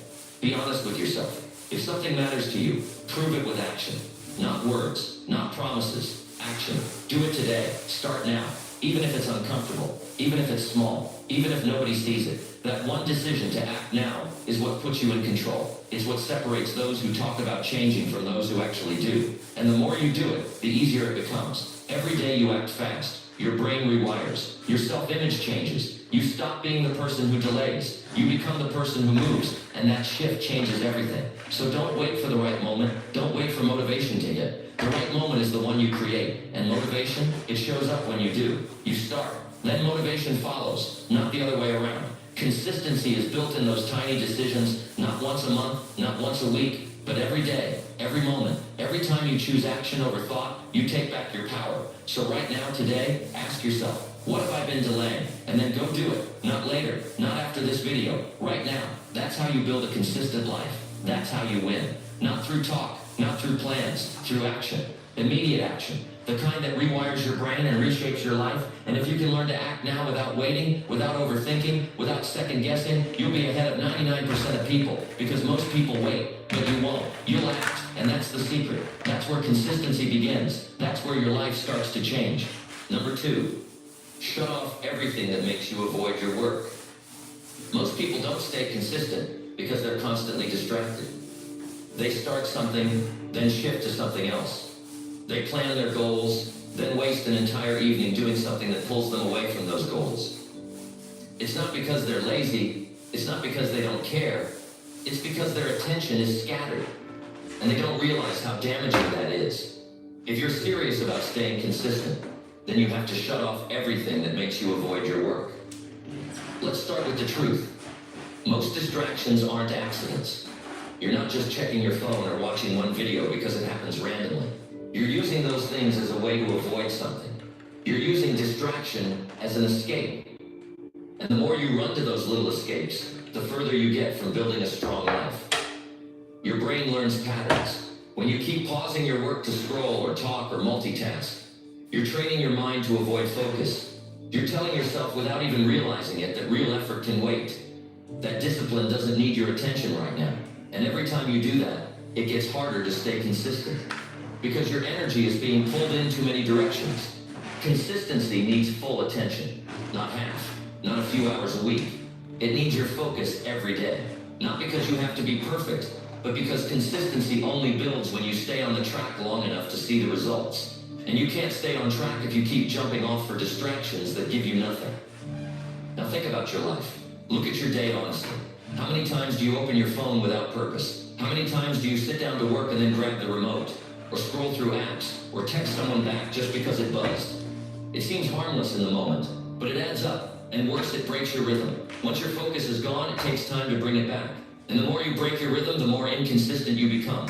Be honest with yourself. If something matters to you, prove it with action. Not words, not promises. Action. Do it today. Start now. Even if it's uncomfortable. Even if it's small. Even if nobody sees it. That one decision to act now is what puts you in control. It's what separates those who talk about changing from those who actually do. And the more you do it, the easier it becomes. Every day you act fast. Your brain rewires. Your self-image changes. You stop being the person who delays. You become the person who moves. And that shift changes everything. So don't wait for the right moment. Don't wait for motivation to hit. The right moment is the one you create. And motivation, it shows up when you do. You start. Then motivation follows. Not the other way around. Consistency is built in those tiny decisions, not once a month, not once a week, but every day, every moment. Every time you choose action over thought, you take back your power. So right now, today, ask yourself, what have I been delaying? And then go do it. Not later, not after this video. Right now. That's how you build a consistent life. That's how you win. Not through talk, not through plans, through action. Immediate action. The kind that rewires your brain and reshapes your life. And if you can learn to act now without waiting, without overthinking, without second guessing, you'll be ahead of 99% of people. Because most people wait, but you won't. You'll act, and that's the secret. That's where consistency begins. That's where your life starts to change. Number 2, shut off everything that makes you avoid your work. Most people don't stay consistent because they're constantly distracted. They start something, then shift to something else. They plan their goals, then waste an entire evening doing something that pulls them away from those goals. It's not because they're lazy, it's not because they don't care, it's because their attention is scattered, and they don't realize how damaging that is. If you're serious about staying consistent, then you have to shut off everything that makes you avoid your work. Let's start with the truth. Most distractions aren't accidents. You're not just checking your phone or watching one video because it happens randomly. You're using those things as a way to avoid something. You're using distraction as an escape. And the more you run to those little escapes, the further you get from building a strong life. Your brain learns patterns. When you keep pausing your work to scroll or talk or multitask, you're training your mind to avoid focus. You're telling yourself without even realizing it that real effort can wait. That discipline doesn't need your attention right now. And every time you do that, it gets harder to stay consistent. Because your energy is being pulled in too many directions. Consistency needs full attention, not half, not a few hours a week. It needs your focus every day. Not because you have to be perfect, but because consistency only builds when you stay on the track long enough to see the results. And you can't stay on track if you keep jumping off for distractions that give you nothing. Now think about your life. Look at your day honestly. How many times do you open your phone without purpose? How many times do you sit down to work and then grab the remote? or scroll through apps, or text someone back just because it buzzed. It seems harmless in the moment, but it adds up, and worse, it breaks your rhythm. Once your focus is gone, it takes time to bring it back. And the more you break your rhythm, the more inconsistent you become.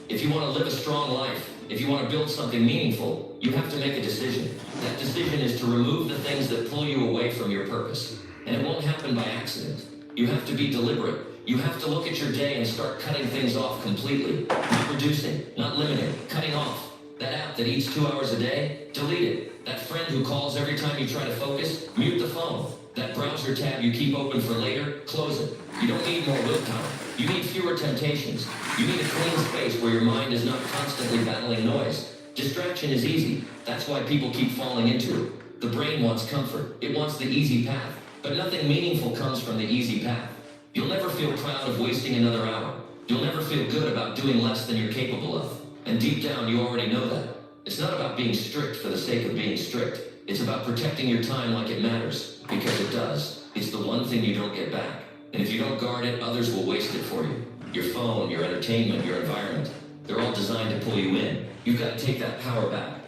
If you want to live a strong life, if you want to build something meaningful, you have to make a decision. That decision is to remove the things that pull you away from your purpose. And it won't happen by accident. You have to be deliberate. You have to look at your day and start cutting things off completely. Not reducing, not limiting, cutting off. That app that eats 2 hours a day, delete it. That friend who calls every time you try to focus, mute the phone. That browser tab you keep open for later, close it. You don't need more willpower. You need fewer temptations. You need a clean space where your mind is not constantly battling noise. Distraction is easy. That's why people keep falling into it. The brain wants comfort. It wants the easy path. But nothing meaningful comes from the easy path. You'll never feel proud of wasting another hour. You'll never feel good about doing less than you're capable of. And deep down, you already know that. It's not about being strict for the sake of being strict. It's about protecting your time like it matters. Because it does. It's the one thing you don't get back. And if you don't guard it, others will waste it for you. Your phone, your entertainment, your environment. They're all designed to pull you in. You've got to take that power back.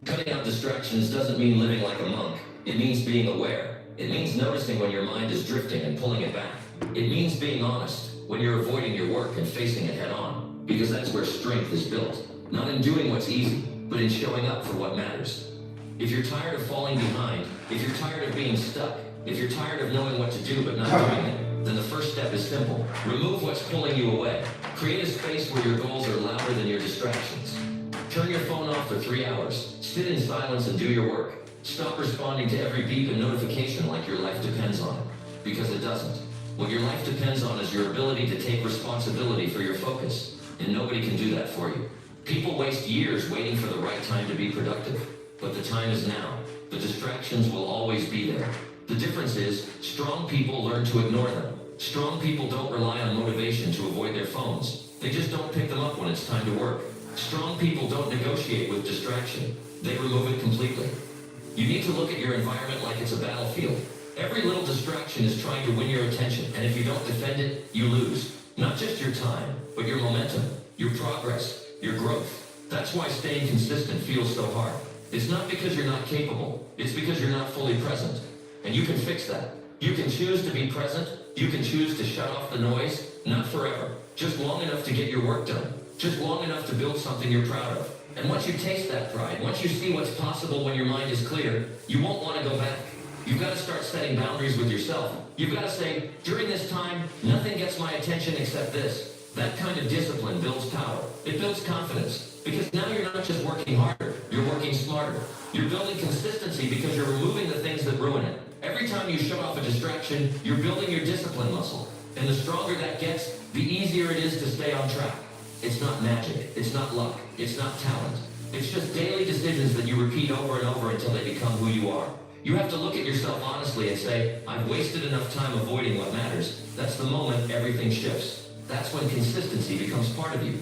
Cutting out distractions doesn't mean living like a monk. It means being aware. It means noticing when your mind is drifting and pulling it back. It means being honest when you're avoiding your work and facing it head on. Because that's where strength is built. Not in doing what's easy, but in showing up for what matters. If you're tired of falling behind, if you're tired of being stuck, if you're tired of knowing what to do but not doing it, then the first step is simple. Remove what's pulling you away. Create a space where your goals are louder than your distractions. Turn your phone off for 3 hours. Sit in silence and do your work. Stop responding to every beep and notification like your life depends on it. Because it doesn't. What your life depends on is your ability to take responsibility for your focus. And nobody can do that for you. People waste years waiting for the right time to be productive. But the time is now. The distractions will always be there. The difference is, strong people learn to ignore them. Strong people don't rely on motivation to avoid their phones. They just don't pick them up when it's time to work. Strong people don't negotiate with distraction. They remove it completely. You need to look at your environment like it's a battlefield. Every little distraction is trying to win your attention, and if you don't defend it, you lose. Not just your time, but your momentum, your progress, your growth. That's why staying consistent feels so hard. It's not because you're not capable. It's because you're not fully present. And you can fix that. You can choose to be present. You can choose to shut off the noise. Not forever. Just long enough to get your work done. Just long enough to build something you're proud of. And once you taste that pride, once you see what's possible when your mind is clear, you won't want to go back. You've got to start setting boundaries with yourself. You've got to say, during this time, nothing gets my attention except this. That kind of discipline builds power. It builds confidence. Because now you're not just working harder, you're working smarter. You're building consistency because you're removing the things that ruin it. Every time you shut off a distraction, you're building your discipline muscle. And the stronger that gets, the easier it is to stay on track. It's not magic, it's not luck, it's not talent. It's just daily decisions that you repeat over and over until they become who you are. You have to look at yourself honestly and say, I've wasted enough time avoiding what matters. That's the moment everything shifts. That's when consistency becomes part of you.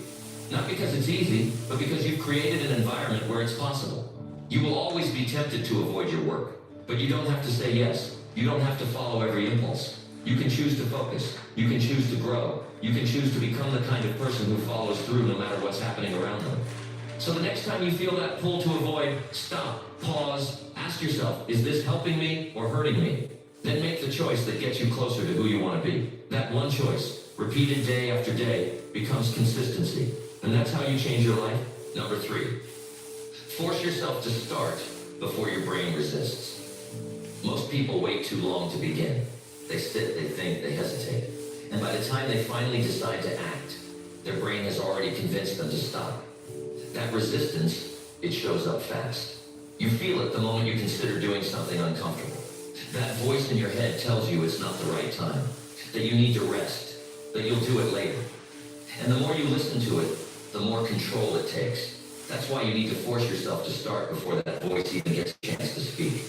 Not because it's easy, but because you've created an environment where it's possible. You will always be tempted to avoid your work, but you don't have to say yes. You don't have to follow every impulse. You can choose to focus. You can choose to grow. You can choose to become the kind of person who follows through no matter what's happening around them. So the next time you feel that pull to avoid, stop, pause, ask yourself, is this helping me or hurting me? Then make the choice that gets you closer to who you want to be. That one choice, repeated day after day, becomes consistency. And that's how you change your life. Number 3, force yourself to start before your brain resists. Most people wait too long to begin. They sit, they think, they hesitate. And by the time they finally decide to act, their brain has already convinced them to stop. That resistance, it shows up fast. You feel it the moment you consider doing something uncomfortable. That voice in your head tells you it's not the right time, that you need to rest, that you'll do it later. And the more you listen to it, the more control it takes. That's why you need to force yourself to start before that voice even gets a chance to speak.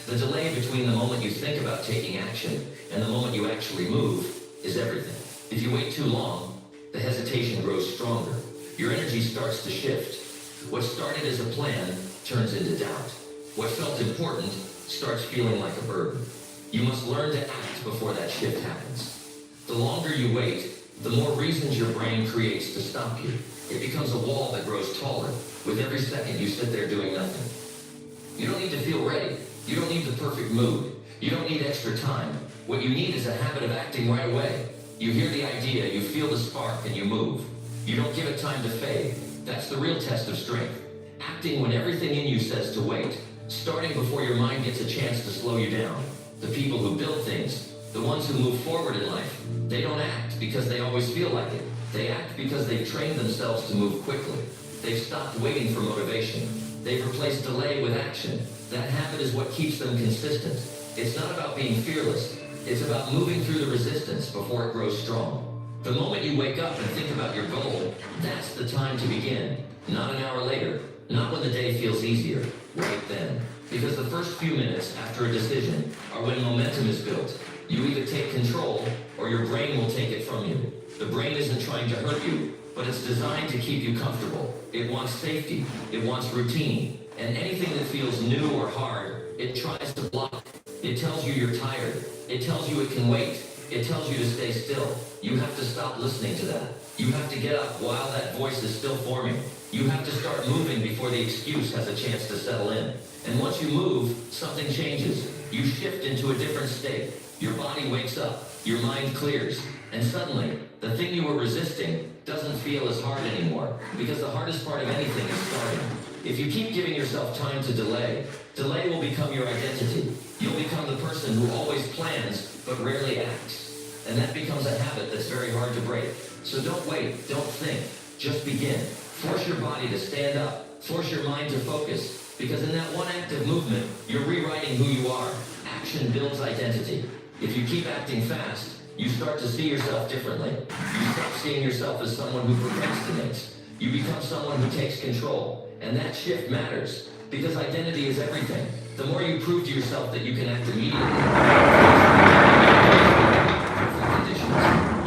The delay between the moment you think about taking action and the moment you actually move is everything. If you wait too long, the hesitation grows stronger. Your energy starts to shift. What started as a plan turns into doubt. What felt important starts feeling like a burden. You must learn to act before that shift happens. The longer you wait, the more reasons your brain creates to stop you. It becomes a wall that grows taller with every second you sit there doing nothing. You don't need to feel ready. You don't need the perfect mood. You don't need extra time. What you need is a habit of acting right away. You hear the idea, you feel the spark, and you move. You don't give it time to fade. That's the real test of strength. Acting when everything in you says to wait. Starting before your mind gets a chance to slow you down. The people who build things, the ones who move forward in life, they don't act because they always feel like it. They act because they've trained themselves to move quickly. They've stopped waiting for motivation. They've replaced delay with action. That habit is what keeps them consistent. It's not about being fearless. It's about moving through the resistance before it grows strong. The moment you wake up and think about your goal, that's the time to begin. Not an hour later, not when the day feels easier, right then. Because the first few minutes after a decision are when momentum is built. You either take control or your brain will take it from you. The brain isn't trying to hurt you, but it's designed to keep you comfortable. It wants safety, it wants routine, and anything that feels new or hard, it tries to block. It tells you you're tired. It tells you it can wait. It tells you to stay still. You have to stop listening to that. You have to get up while that voice is still forming. You have to start moving before the excuse has a chance to settle in. And once you move, something changes. You shift into a different state. Your body wakes up. Your mind clears. And suddenly, the thing you were resisting doesn't feel as hard anymore. Because the hardest part of anything is starting. If you keep giving yourself time to delay, delay will become your identity. You'll become the person who always plans, but rarely acts. And that becomes a habit that's very hard to break. So don't wait, don't think, just begin. Force your body to stand up, force your mind to focus, because in that one act of movement, you're rewriting who you are. Action builds identity. If you keep acting fast, you start to see yourself differently. You stop seeing yourself as someone who procrastinates. You become someone who takes control. And that shift matters, because identity is everything. The more you prove to yourself that you can act immediately,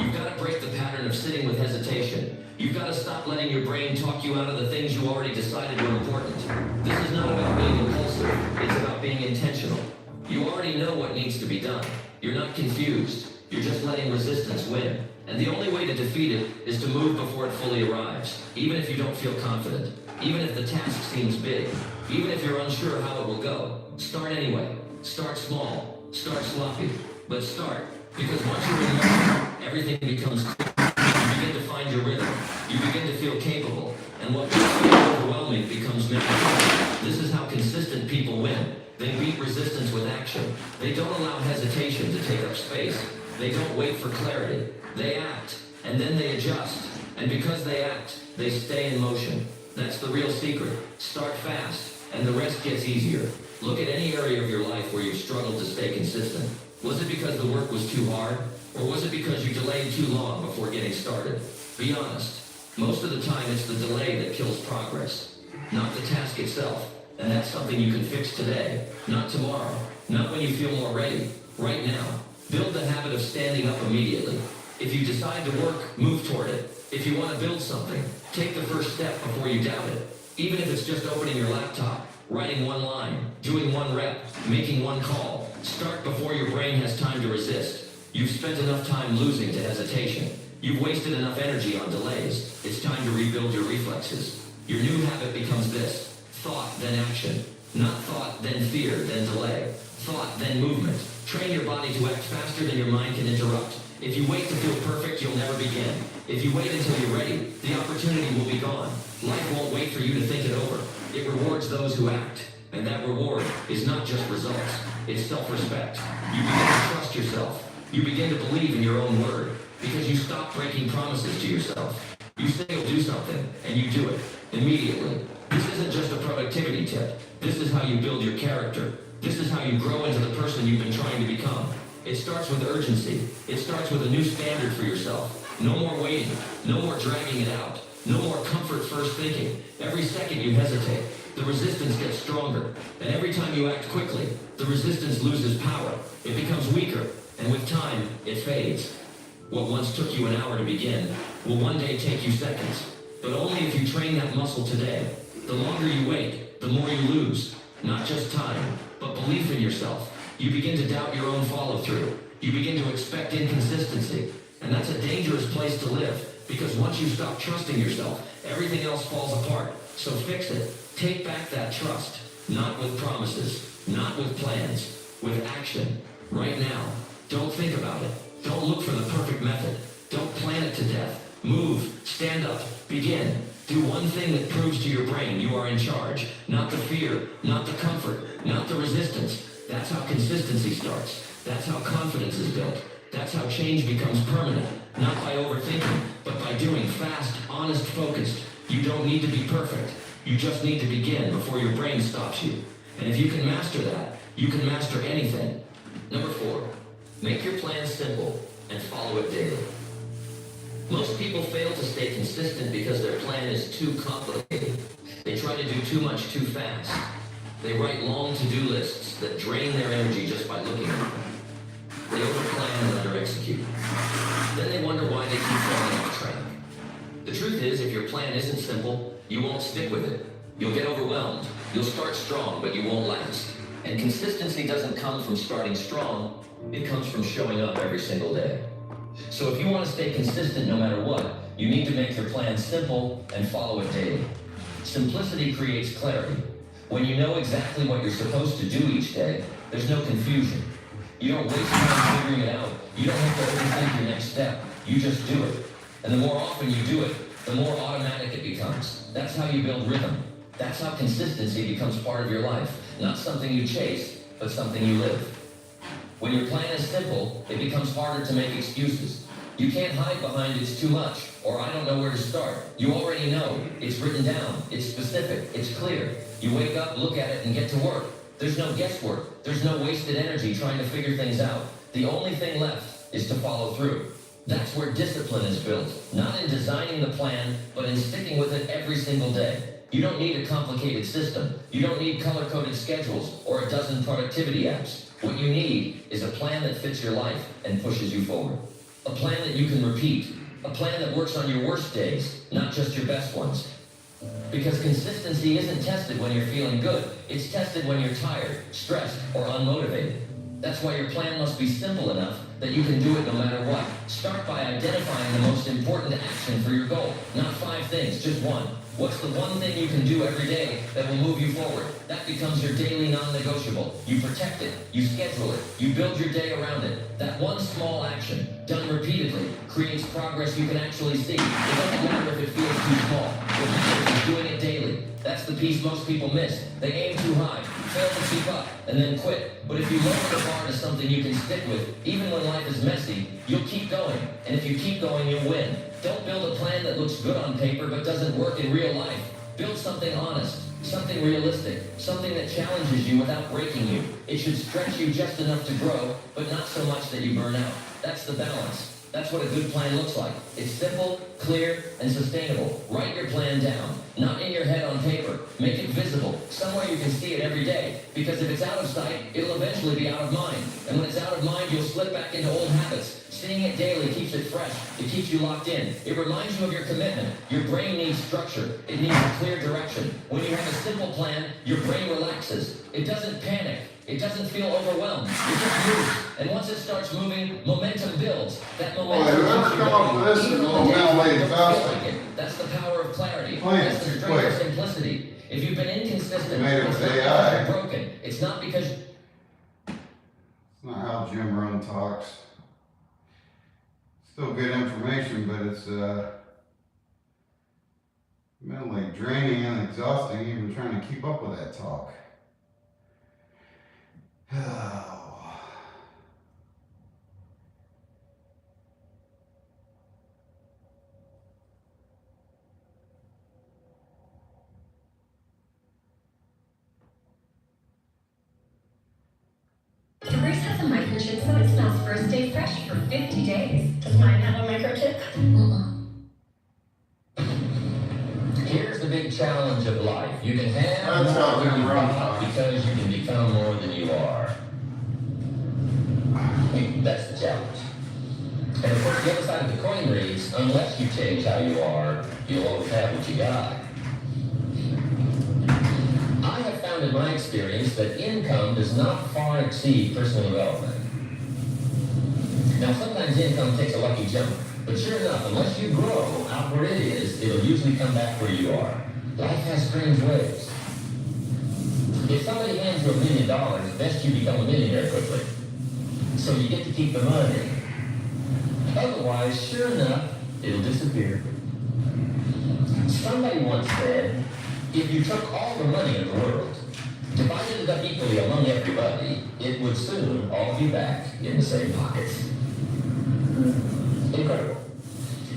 you've got to break the pattern of sitting with hesitation. You've got to stop letting your brain talk you out of the things you already decided were important. This is not about being impulsive. It's about being intentional. You already know what needs to be done. You're not confused. You're just letting resistance win. And the only way to defeat it is to move before it fully arrives, even if you don't feel confident. Even if the task seems big, even if you're unsure how it will go, start anyway. Start small, start sloppy, but start, because once you're in motion, everything becomes clear. You begin to find your rhythm, you begin to feel capable, and what feels overwhelming becomes manageable. This is how consistent people win. They beat resistance with action. They don't allow hesitation to take up space. They don't wait for clarity. They act, and then they adjust. And because they act, they stay in motion. That's the real secret. Start fast, and the rest gets easier. Look at any area of your life where you've struggled to stay consistent. Was it because the work was too hard? Or was it because you delayed too long before getting started? Be honest. Most of the time, it's the delay that kills progress, not the task itself. And that's something you can fix today, not tomorrow, not when you feel more ready. Right now, build the habit of standing up immediately. If you decide to work, move toward it. If you want to build something, take the first step before you doubt it. Even if it's just opening your laptop, writing one line, doing one rep, making one call. Start before your brain has time to resist. You've spent enough time losing to hesitation. You've wasted enough energy on delays. It's time to rebuild your reflexes. Your new habit becomes this: thought, then action. Not thought, then fear, then delay. Thought, then movement. Train your body to act faster than your mind can interrupt. If you wait to feel perfect, you'll never begin. If you wait until you're ready, the opportunity will be gone. Life won't wait for you to think it over. It rewards those who act. And that reward is not just results, it's self-respect. You begin to trust yourself. You begin to believe in your own word, because you stop breaking promises to yourself. You say you'll do something, and you do it, immediately. This isn't just a productivity tip. This is how you build your character. This is how you grow into the person you've been trying to become. It starts with urgency. It starts with a new standard for yourself. No more waiting. No more dragging it out. No more comfort first thinking. Every second you hesitate, the resistance gets stronger. And every time you act quickly, the resistance loses power. It becomes weaker. And with time, it fades. What once took you an hour to begin will one day take you seconds. But only if you train that muscle today. The longer you wait, the more you lose. Not just time, but belief in yourself. You begin to doubt your own follow-through. You begin to expect inconsistency. And that's a dangerous place to live, because once you stop trusting yourself, everything else falls apart. So fix it. Take back that trust. Not with promises, not with plans, with action. Right now. Don't think about it. Don't look for the perfect method. Don't plan it to death. Move, stand up, begin. Do one thing that proves to your brain you are in charge. Not the fear, not the comfort, not the resistance. That's how consistency starts. That's how confidence is built. That's how change becomes permanent. Not by overthinking, but by doing fast, honest, focused. You don't need to be perfect. You just need to begin before your brain stops you. And if you can master that, you can master anything. Number 4, make your plan simple and follow it daily. Most people fail to stay consistent because their plan is too complicated. They try to do too much too fast. They write long to-do lists that drain their energy just by looking at them. They overplan and under-execute. Then they wonder why they keep falling off track. The truth is, if your plan isn't simple, you won't stick with it. You'll get overwhelmed. You'll start strong, but you won't last. And consistency doesn't come from starting strong. It comes from showing up every single day. So if you want to stay consistent no matter what, you need to make your plan simple and follow it daily. Simplicity creates clarity. When you know exactly what you're supposed to do each day, there's no confusion. You don't waste time figuring it out. You don't have to overthink your next step. You just do it. And the more often you do it, the more automatic it becomes. That's how you build rhythm. That's how consistency becomes part of your life. Not something you chase, but something you live. When your plan is simple, it becomes harder to make excuses. You can't hide behind "it's too much" or "I don't know where to start." You already know. It's written down. It's specific. It's clear. You wake up, look at it, and get to work. There's no guesswork. There's no wasted energy trying to figure things out. The only thing left is to follow through. That's where discipline is built. Not in designing the plan, but in sticking with it every single day. You don't need a complicated system. You don't need color-coded schedules or a dozen productivity apps. What you need is a plan that fits your life and pushes you forward. A plan that you can repeat. A plan that works on your worst days, not just your best ones. Because consistency isn't tested when you're feeling good. It's tested when you're tired, stressed, or unmotivated. That's why your plan must be simple enough that you can do it no matter what. Start by identifying the most important action for your goal. Not 5 things, just one. What's the one thing you can do every day that will move you forward? That becomes your daily non-negotiable. You protect it, you schedule it, you build your day around it. That one small action, done repeatedly, creates progress you can actually see. It doesn't matter if it feels too small. What matters is doing it daily. That's the piece most people miss. They aim too high, fail to keep up, and then quit. But if you lower the bar to something you can stick with, even when life is messy, you'll keep going. And if you keep going, you'll win. Don't build a plan that looks good on paper but doesn't work in real life. Build something honest, something realistic, something that challenges you without breaking you. It should stretch you just enough to grow, but not so much that you burn out. That's the balance. That's what a good plan looks like. It's simple, clear, and sustainable. Write your plan down, not in your head on paper. Make it visible, somewhere you can see it every day. Because if it's out of sight, it'll eventually be out of mind. And when it's out of mind, you'll slip back into old habits. Seeing it daily keeps it fresh. It keeps you locked in. It reminds you of your commitment. Your brain needs structure. It needs a clear direction. When you have a simple plan, your brain relaxes. It doesn't panic. It doesn't feel overwhelmed. It just moves. And once it starts moving, momentum builds. That momentum whoever come up with this is a little mentally exhausting. That's the power of clarity. Please, That's the strength of simplicity. If you've been inconsistent, Made it it's with not AI. because you're broken. It's not because It's not how Jim Rohn talks. Still good information, but it's mentally draining and exhausting even trying to keep up with that talk. Yours has a microchip, so it smells first day fresh for 50 days. Does mine have a microchip? here's the big challenge of life. You can have That's how more Jim than you Rohn think talks. because you can become more than you are. That's the challenge. And of course, the other side of the coin reads, unless you change how you are, you'll always have what you got. I have found in my experience that income does not far exceed personal development. Now, sometimes income takes a lucky jump. But sure enough, unless you grow out where it is, it'll usually come back where you are. Life has strange ways. If somebody hands you $1 million, best you become a millionaire quickly. So you get to keep the money. Otherwise, sure enough, it'll disappear. Somebody once said, if you took all the money in the world, divided it up equally among everybody, it would soon all be back in the same pockets. Incredible.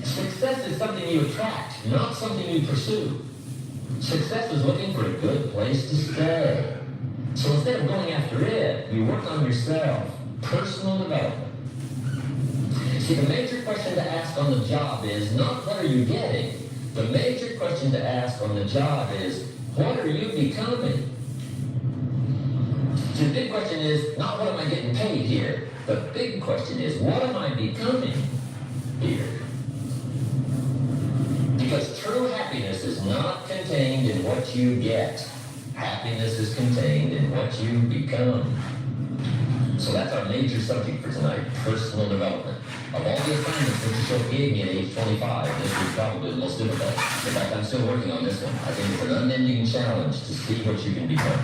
Success is something you attract, not something you pursue. Success is looking for a good place to stay. So instead of going after it, you work on yourself. Personal development. See, the major question to ask on the job is not what are you getting. The major question to ask on the job is what are you becoming? See, the big question is not what am I getting paid here. The big question is what am I becoming here? Because true happiness is not contained in what you get. Happiness is contained in what you become. So that's our major subject for tonight, personal development. Of all the assignments that the show gave me at age 25, this was probably the most difficult. In fact, I'm still working on this one. I think it's an unending challenge to see what you can become.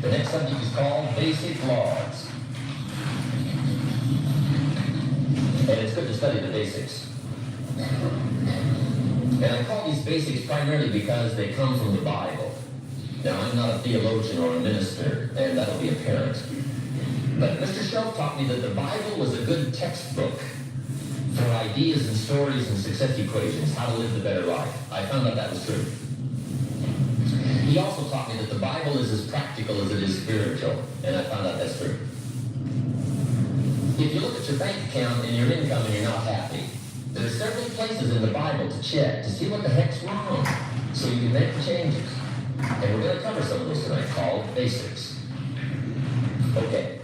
The next subject is called Basic Laws. And it's good to study the basics. And I call these basics primarily because they come from the Bible. Now, I'm not a theologian or a minister, and that'll be apparent. But Mr. Shelf taught me that the Bible was a good textbook for ideas and stories and success equations, how to live the better life. I found out that was true. He also taught me that the Bible is as practical as it is spiritual, and I found out that's true. If you look at your bank account and your income and you're not happy, there are several places in the Bible to check to see what the heck's wrong, so you can make the changes. And we're going to cover some of those tonight, called basics. Okay.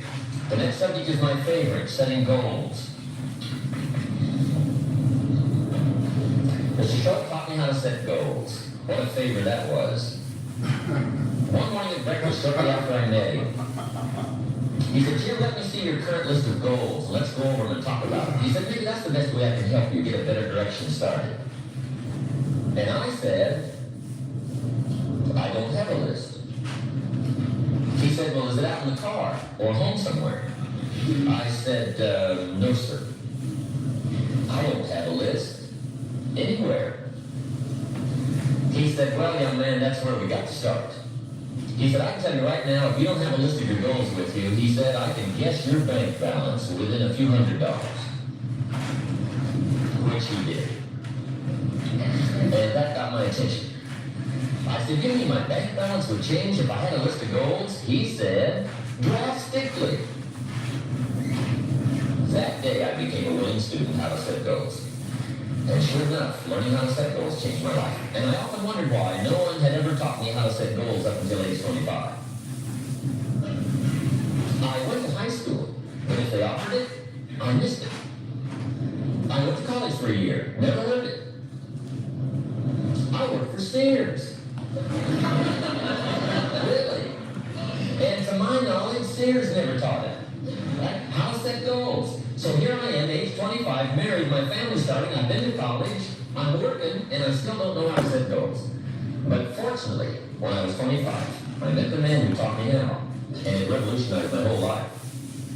The next subject is my favorite, setting goals. Mr. Schultz taught me how to set goals. What a favor that was. One morning at breakfast shortly after I met him, he said, Jim, let me see your current list of goals. Let's go over them and talk about them. He said, maybe that's the best way I can help you get a better direction started. And I said, I don't have a list. He said, well, is it out in the car or home somewhere? I said, no, sir. I don't have a list anywhere. He said, well, young man, that's where we got to start. He said, I can tell you right now, if you don't have a list of your goals with you, he said, I can guess your bank balance within a few $100s. Which he did. And that got my attention. I said, you mean my bank balance would change if I had a list of goals? He said, drastically. That day I became a willing student how to set goals. And sure enough, learning how to set goals changed my life. And I often wondered why no one had ever taught me how to set goals up until age 25. I went to high school, but if they offered it, I missed it. I went to college for a year, never learned it. I worked for Sears. Really? And to my knowledge, Sears never taught it. Right? How to set goals. So here I am, age 25, married, my family's starting, I've been to college, I'm working, and I still don't know how to set goals. But fortunately, when I was 25, I met the man who taught me how, and it revolutionized my whole life.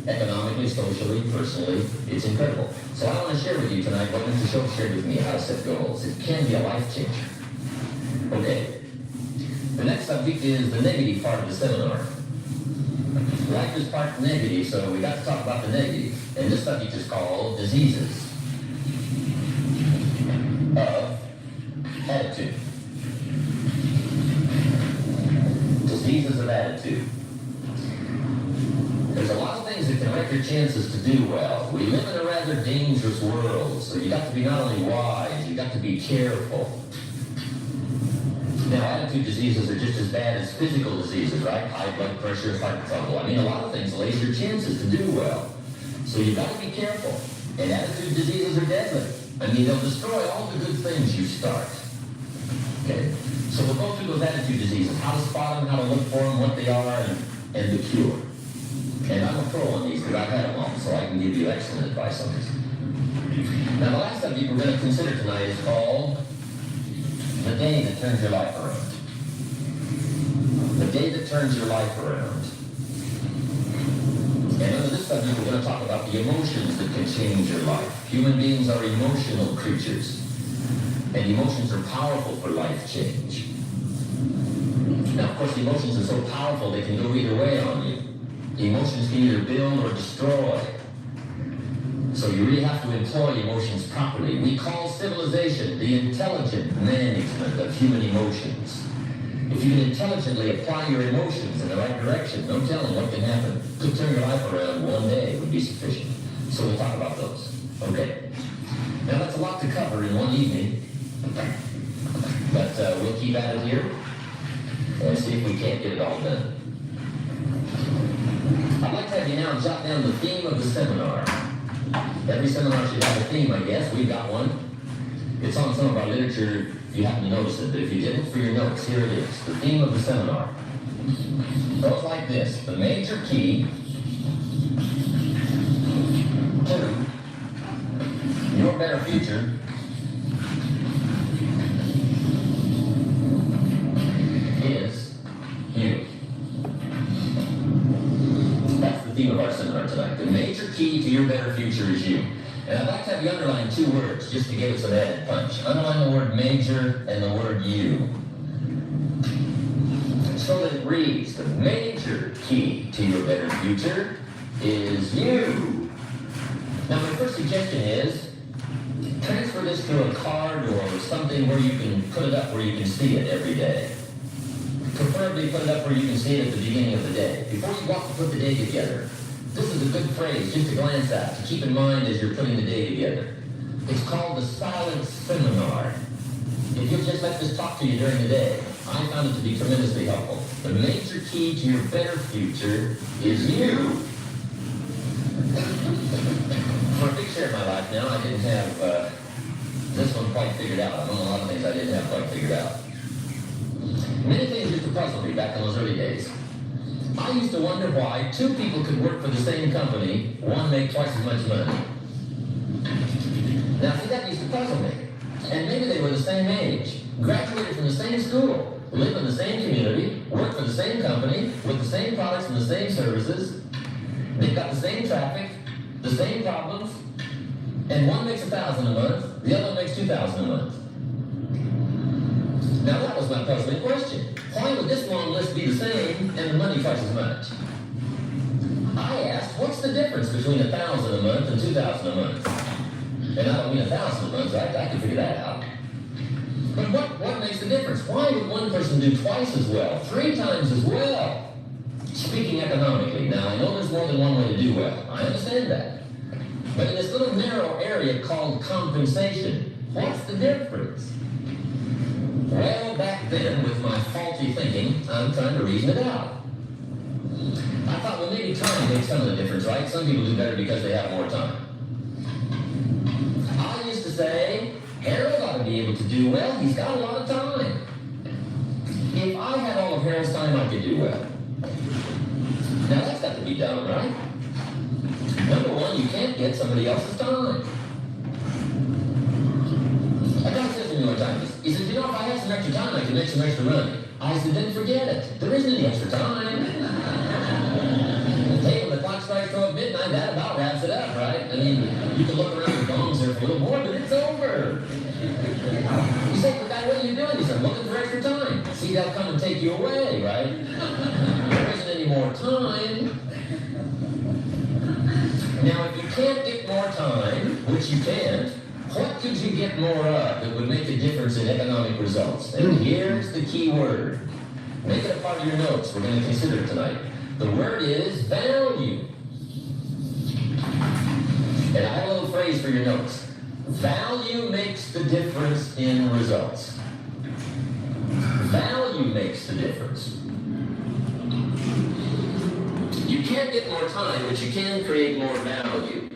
Economically, socially, personally, it's incredible. So I want to share with you tonight what Mr. Schultz shared with me, how to set goals. It can be a life changer. Okay. The next subject is the negative part of the seminar. Life is part negative, so we got to talk about the negative. And this subject is called diseases of attitude. Diseases of attitude. There's a lot of things that can wreck your chances to do well. We live in a rather dangerous world, so you got to be not only wise, you got to be careful. Now, attitude diseases are just as bad as physical diseases, right? High blood pressure, heart trouble. I mean, a lot of things lays your chances to do well. So you've got to be careful. And attitude diseases are deadly. I mean, they'll destroy all the good things you start. Okay? So we'll go through those attitude diseases, how to spot them, how to look for them, what they are, and the cure. And I'm a pro on these because I've had them all, so I can give you excellent advice on this. Now, the last subject we're going to consider tonight is called the day that turns your life around. The day that turns your life around. And under this subject, we're going to talk about the emotions that can change your life. Human beings are emotional creatures, and emotions are powerful for life change. Now, of course, the emotions are so powerful they can go either way on you. Emotions can either build or destroy. So you really have to employ emotions properly. We call civilization the intelligent management of human emotions. If you can intelligently apply your emotions in the right direction, no telling what can happen. Could turn your life around one day would be sufficient. So we'll talk about those. Okay. Now that's a lot to cover in one evening. But we'll keep at it here and see if we can't get it all done. I'd like to have you now jot down the theme of the seminar. Every seminar should have a theme, I guess. We've got one. It's on some of our literature if you happen to notice it, but if you didn't, for your notes, here it is. The theme of the seminar goes like this. The major key to your better future is you. That's the theme of our seminar tonight. The major key to your better future is you. And I'd like to have you underline two words just to give it some added punch. Underline the word major and the word you. So that it reads, the major key to your better future is you. Now my first suggestion is, transfer this to a card or something where you can put it up where you can see it every day. Preferably put it up where you can see it at the beginning of the day. Before you go off to put the day together, this is a good phrase just to glance at, to keep in mind as you're putting the day together. It's called the silent seminar. If you'll just let this talk to you during the day, I found it to be tremendously helpful. The major key to your better future is you. For a big share of my life now, I didn't have this one quite figured out. Among a lot of things I didn't have quite figured out. Many things used to puzzle me back in those early days. I used to wonder why two people could work for the same company, one make twice as much money. Now, see, that used to puzzle me. And maybe they were the same age, graduated from the same school, live in the same community, work for the same company, with the same products and the same services. They've got the same traffic, the same problems, and one makes $1,000 a month, the other one makes $2,000 a month. Now that was my puzzling question. Why would this long list be the same and the money twice as much? I asked, what's the difference between $1,000 a month and $2,000 a month? And I don't mean $1,000 a month, right? I can figure that out. But what makes the difference? Why would one person do twice as well, 3 times as well? Speaking economically, now I know there's more than one way to do well. I understand that. But in this little narrow area called compensation, what's the difference? Well, back then, with my faulty thinking, I'm trying to reason it out. I thought, well, maybe time makes some of the difference, right? Some people do better because they have more time. I used to say, Harold ought to be able to do well. He's got a lot of time. If I had all of Harold's time, I could do well. Now, that's got to be done, right? Number one, you can't get somebody else's time. A guy says to me one time, he says, you know, if I had some extra time, I could make some extra money. I said, then forget it. There isn't any extra time. Hey, when the clock strikes 12 midnight, that about wraps it up, right? I mean, you can look around the gongs there for a little more, but it's over. You say, well, guy, what are you doing? He said, I'm looking for extra time. See, they'll come and take you away, right? There isn't any more time. Now, if you can't get more time, which you can't, what could you get more of that would make a difference in economic results? And here's the key word. Make it a part of your notes. We're going to consider it tonight. The word is value. And I have a little phrase for your notes. Value makes the difference in results. Value makes the difference. You can't get more time, but you can create more value.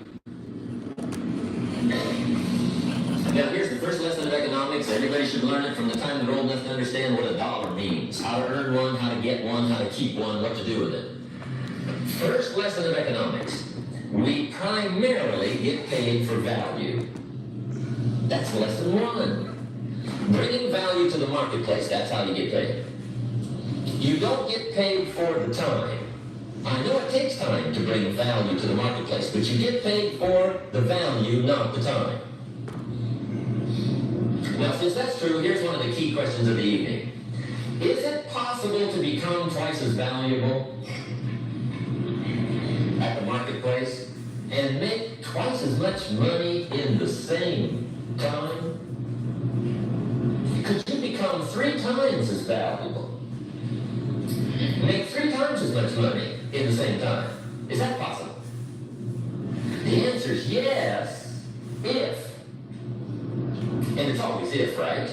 Now, here's the first lesson of economics. Everybody should learn it from the time they're old enough to understand what a dollar means. How to earn one, how to get one, how to keep one, what to do with it. First lesson of economics. We prime primarily get paid for value. That's lesson one. Bringing value to the marketplace, that's how you get paid. You don't get paid for the time. I know it takes time to bring value to the marketplace, but you get paid for the value, not the time. Now, since that's true, here's one of the key questions of the evening. Is it possible to become twice as valuable at the marketplace and make twice as much money in the same time? Could you become 3 times as valuable? Make 3 times as much money in the same time? Is that possible? The answer is yes, if. And it's always if, right?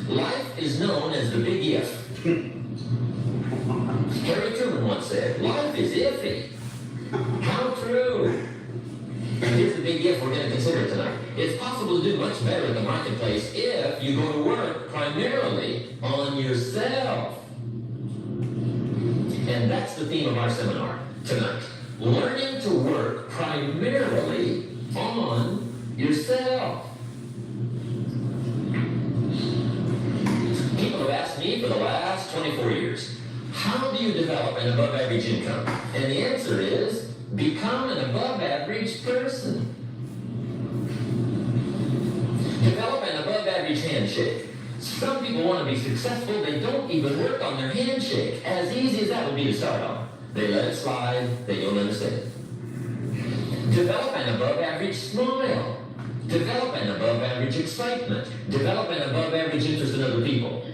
Life is known as the big if. Harry Truman once said, life is iffy. How true. And here's the big if we're going to consider tonight. It's possible to do much better in the marketplace if you go to work primarily on yourself. And that's the theme of our seminar tonight. Learning to work primarily on yourself. People have asked me for the last 24 years, how do you develop an above average income? And the answer is, become an above average person. Develop an above average handshake. Some people want to be successful, they don't even work on their handshake. As easy as that would be to start on. They let it slide, they don't understand it. Develop an above average smile. Develop an above average excitement. Develop an above average interest in other people.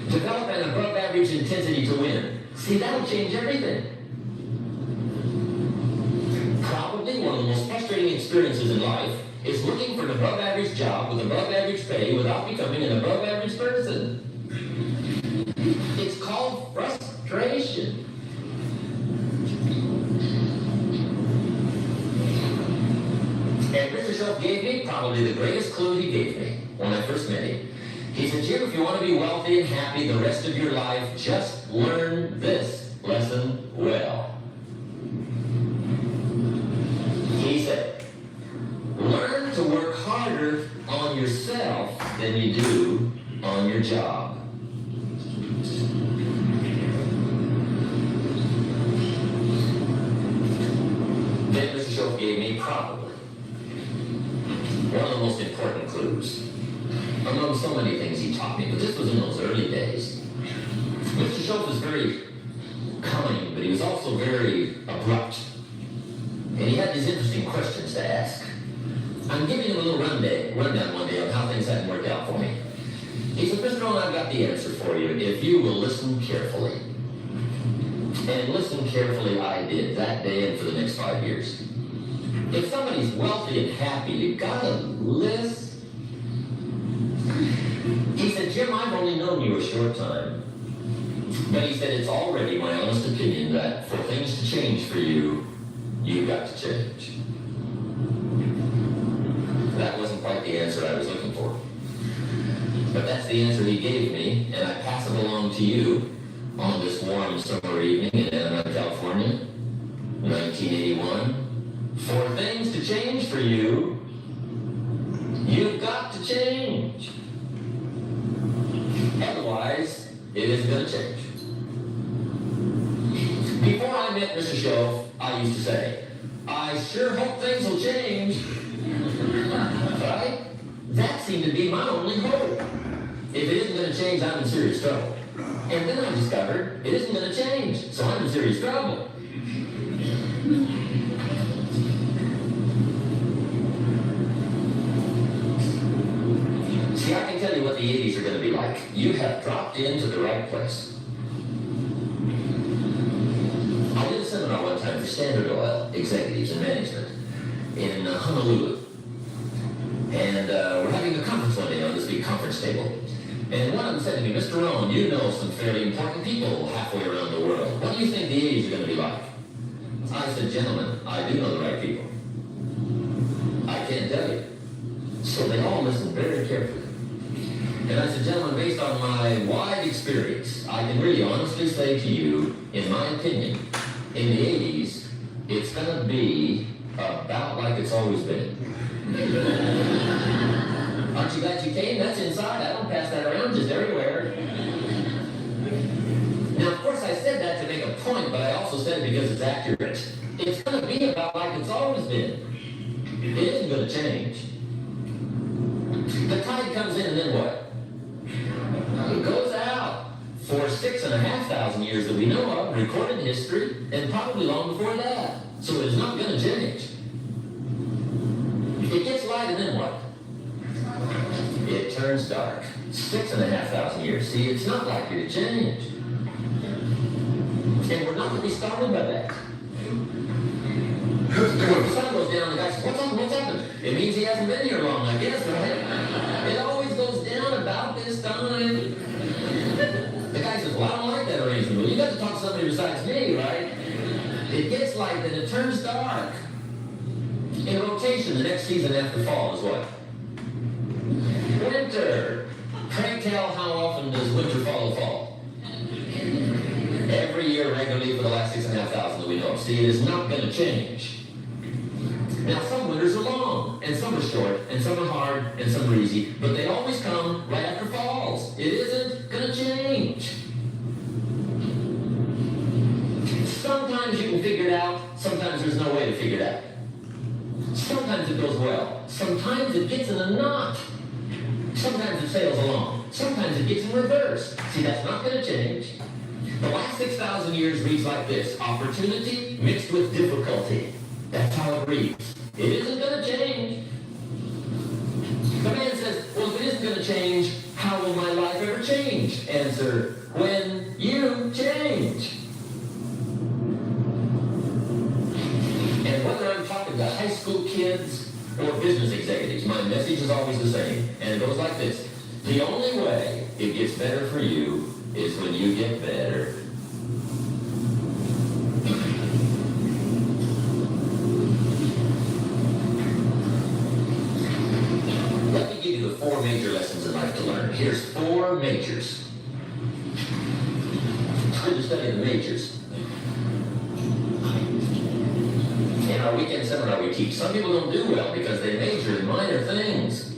Develop an above average intensity to win. See, that'll change everything. Probably one of the most frustrating experiences in life is looking for an above average job with above average pay without becoming an above average person. It's called frustration. And Mr. Schultz gave me probably the greatest clue he gave me when I first met him. He said, Jim, if you want to be wealthy and happy the rest of your life, just learn this lesson well. He said, learn to work harder on yourself than you do on your job. Then Mr. Schultz gave me probably one of the most important clues. Among so many things he taught me, but this was in those early days. Mr. Schultz was very kind, but he was also very abrupt. And he had these interesting questions to ask. I'm giving him a little rundown one day of how things hadn't worked out for me. He said, Mr. Owen, I've got the answer for you if you will listen carefully. And listen carefully I did that day and for the next 5 years. If somebody's wealthy and happy, you've got to listen. He said, Jim, I've only known you a short time. But he said, it's already my honest opinion that for things to change for you, you've got to change. That wasn't quite the answer I was looking for. But that's the answer he gave me, and I pass it along to you on this warm summer evening in Anaheim, California, 1981. For things to change for you, you've got to change. Otherwise, it isn't going to change. Before I met Mr. Schultz, I used to say, I sure hope things will change. Right? That seemed to be my only hope. If it isn't going to change, I'm in serious trouble. And then I discovered it isn't going to change, so I'm in serious trouble. See, I can tell you what the 80s are going to be like. You have dropped into the right place. I did a seminar one time for Standard Oil executives and management in Honolulu. And we're having a conference one day on this big conference table. And one of them said to me, Mr. Rohn, you know some fairly important people halfway around the world. What do you think the 80s are going to be like? I said, gentlemen, I do know the right people. I can't tell you. So they all listened very carefully. And I said, gentlemen, based on my wide experience, I can really honestly say to you, in my opinion, in the 80s, it's going to be About like it's always been. Aren't you glad you came? That's inside. I don't pass that around just everywhere. Now, of course, I said that to make a point, but I also said it because it's accurate. It's going to be about like it's always been. It isn't going to change. The tide comes in and then what? It goes out. For 6,500 years that we know of, recorded history, and probably long before that. So it is not going to change. It gets light and then what? It turns dark. 6,500 years. See, it's not likely to change. And we're not going to be startled by that. The sun goes down and the guy says, what's happened? What's happened? It means he hasn't been here long, I guess, right? It always goes down about this time. The guy says, well, I don't like that arrangement. Well, you got to talk to somebody besides me, right? It gets light, then it turns dark. In rotation, the next season after fall is what? Winter. Pray tell, how often does winter follow fall? Every year regularly for the last 6,500 that we know of. See, it is not going to change. Now, some winters are long, and some are short, and some are hard, and some are easy, but they always come right after falls. It isn't going to change. Sometimes you can figure it out, sometimes there's no way to figure it out. Sometimes it goes well, sometimes it gets in a knot. Sometimes it sails along, sometimes it gets in reverse. See, that's not going to change. The last 6,000 years reads like this: opportunity mixed with difficulty. That's how it reads. It isn't going to change. The man says, well, if it isn't going to change, how will my life ever change? Answer, when you change. And whether I'm talking to high school kids or business executives, my message is always the same. And it goes like this: the only way it gets better for you is when you get better. Let me give you the 4 major lessons in life to learn. Here's 4 majors. It's good to study the majors. In our weekend seminar we teach, some people don't do well because they major in minor things.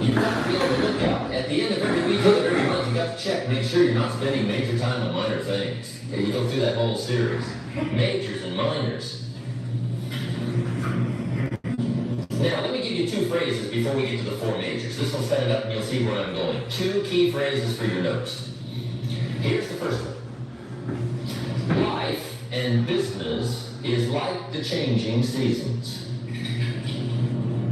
You've got to be on the lookout. At the end of every week, of every month, you got to check, make sure you're not spending major time on minor things. Okay, you go through that whole series. Majors and minors. Now, let me give you 2 phrases before we get to the 4 majors. This will set it up and you'll see where I'm going. 2 key phrases for your notes. Here's the first one. Life and business is like the changing seasons.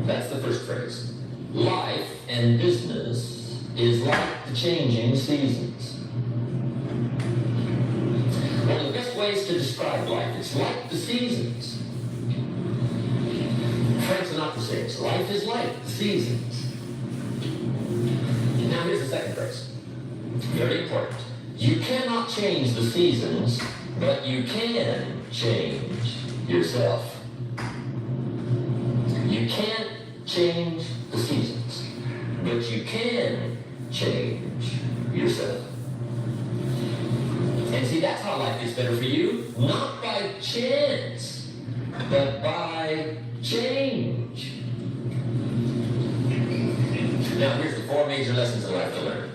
That's the first phrase. Life and business is like the changing seasons. One of the best ways to describe life, it's like the seasons. Frank Sinatra sings, life is like the seasons. Now here's the second phrase. Very important. You cannot change the seasons, but you can change yourself. You can't change the seasons, but you can change yourself. And see, that's how life gets better for you. Not by chance, but by change. Now, here's the 4 major lessons in life to learn.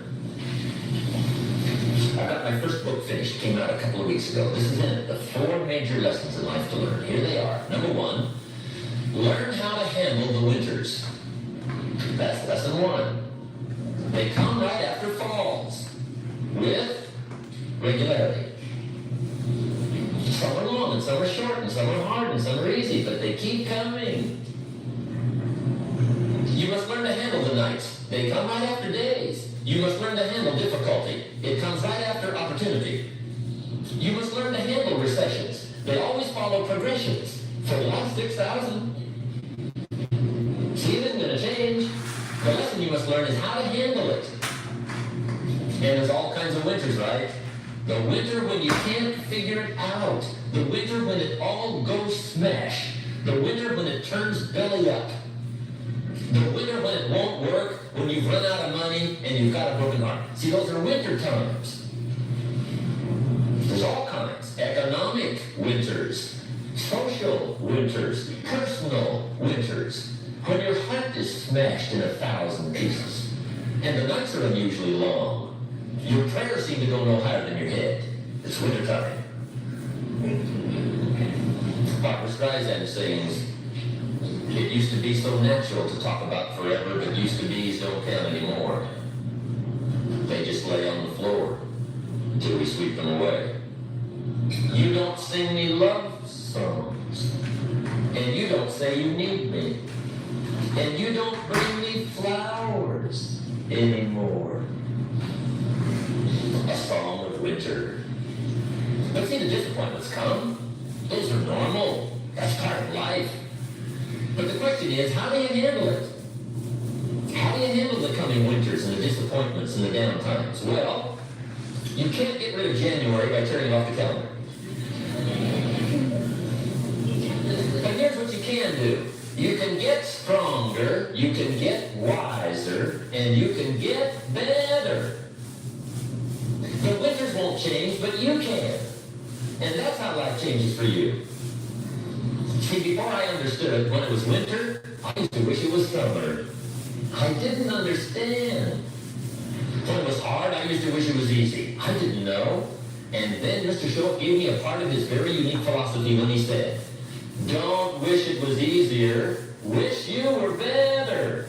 I got my first book finished. It came out a couple of weeks ago. This is it. The 4 major lessons in life to learn. Here they are. Number 1, learn how to handle the winters. That's lesson 1. They come right after falls, with regularity. Some are long, and some are short, and some are hard, and some are easy, but they keep coming. You must learn to handle the nights. They come right after days. You must learn to handle difficulty. It comes right after opportunity. You must learn to handle recessions. They always follow progressions. For the last 6,000. See, it isn't going to change. The lesson you must learn is how to handle it. And there's all kinds of winters, right? The winter when you can't figure it out. The winter when it all goes smash. The winter when it turns belly up. The winter when it won't work, when you've run out of money and you've got a broken heart. See, those are winter times. There's all kinds. Economic winters. social winters, personal winters, when your heart is smashed in 1,000 pieces, and the nights are unusually long. Your prayers seem to go no higher than your head. It's wintertime. Barbara Streisand sings, "It used to be so natural to talk about forever, but used to be's don't count anymore. They just lay on the floor until we sweep them away. You don't sing me love songs, and you don't say you need me, and you don't bring me flowers anymore." A song of winter. But see, the disappointments come. Those are normal. That's part of life. But the question is, how do you handle it? How do you handle the coming winters and the disappointments and the downtimes? Well, you can't get rid of January by turning off the calendar. But here's what you can do. You can get stronger, you can get wiser, and you can get better. The winters won't change, but you can. And that's how life changes for you. See, before I understood when it was winter, I used to wish it was summer. I didn't understand. When it was hard, I used to wish it was easy. I didn't know. And then Mr. Schultz gave me a part of his very unique philosophy when he said, "Don't wish it was easier, wish you were better."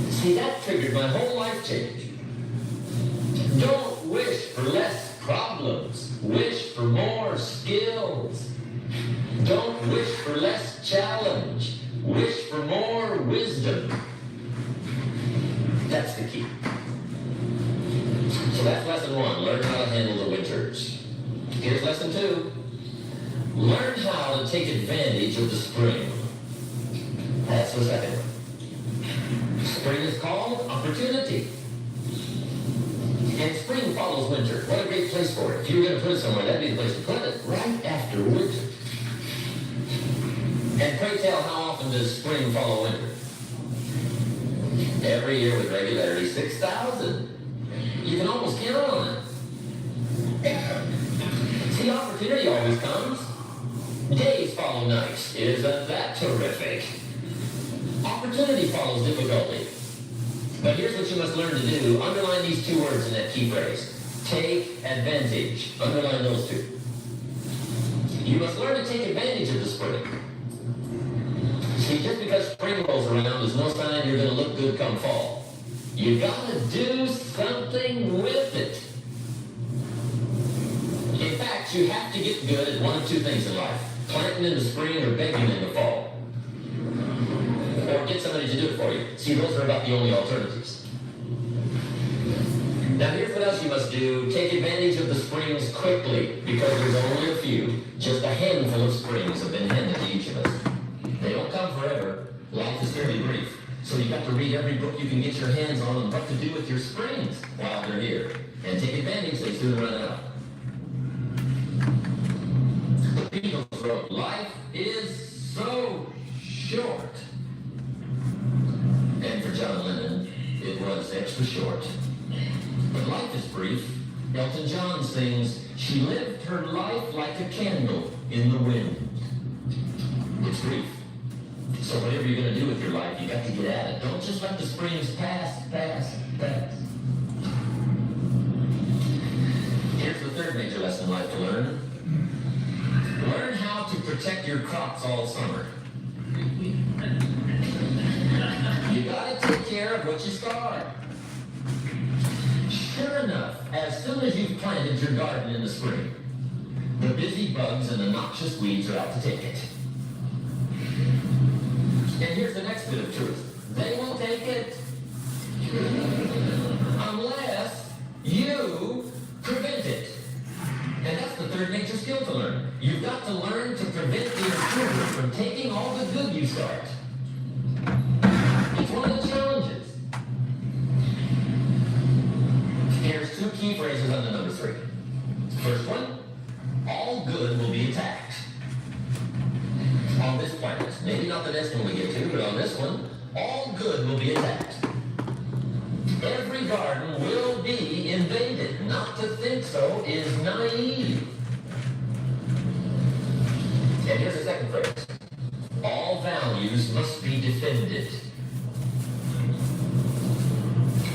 See, that triggered my whole life change. Don't wish for less problems, wish for more skills. Don't wish for less challenge, wish for more wisdom. That's the key. So that's lesson 1, learn how to handle the winters. Here's lesson 2, learn how to take advantage of the spring. That's the second one. Spring is called opportunity. And spring follows winter. What a great place for it. If you were going to put it somewhere, that'd be the place to put it, right after winter. And pray tell, how often does spring follow winter? Every year with regularity, 6,000. You can almost count on it. See, opportunity always comes. Days follow nights. Isn't that terrific? Opportunity follows difficulty. But here's what you must learn to do. Underline these 2 words in that key phrase. Take advantage. Underline those 2. You must learn to take advantage of the spring. See, just because spring rolls around is no sign you're going to look good come fall. You gotta do something with it. In fact, you have to get good at one of 2 things in life. Planting in the spring or begging in the fall. Or get somebody to do it for you. See, those are about the only alternatives. Now here's what else you must do. Take advantage of the springs quickly, because there's only a few. Just a handful of springs have been handed to each of us. They don't come forever. Life is fairly brief. So you've got to read every book you can get your hands on what to do with your springs while they're here. And take advantage, they soon run out. The Beatles wrote, "Life is so short." And for John Lennon, it was extra short. But life is brief. Elton John sings, "She lived her life like a candle in the wind." It's brief. So whatever you're going to do with your life, you got to get at it. Don't just let the springs pass. Here's the 3rd major lesson in life to learn. Learn how to protect your crops all summer. You got to take care of what you start. Sure enough, as soon as you've planted your garden in the spring, the busy bugs and the noxious weeds are out to take it. And here's the next bit of truth. They will take it. Unless you prevent it. And that's the 3rd major skill to learn. You've got to learn to prevent the intruder from taking all the good you start. It's one of the challenges. Here's 2 key phrases on the number 3. First one, all good will be attacked. On this planet. Maybe not the next one we get to, but on this one, all good will be attacked. Every garden will be invaded. Not to think so is naive. And here's the second phrase. All values must be defended.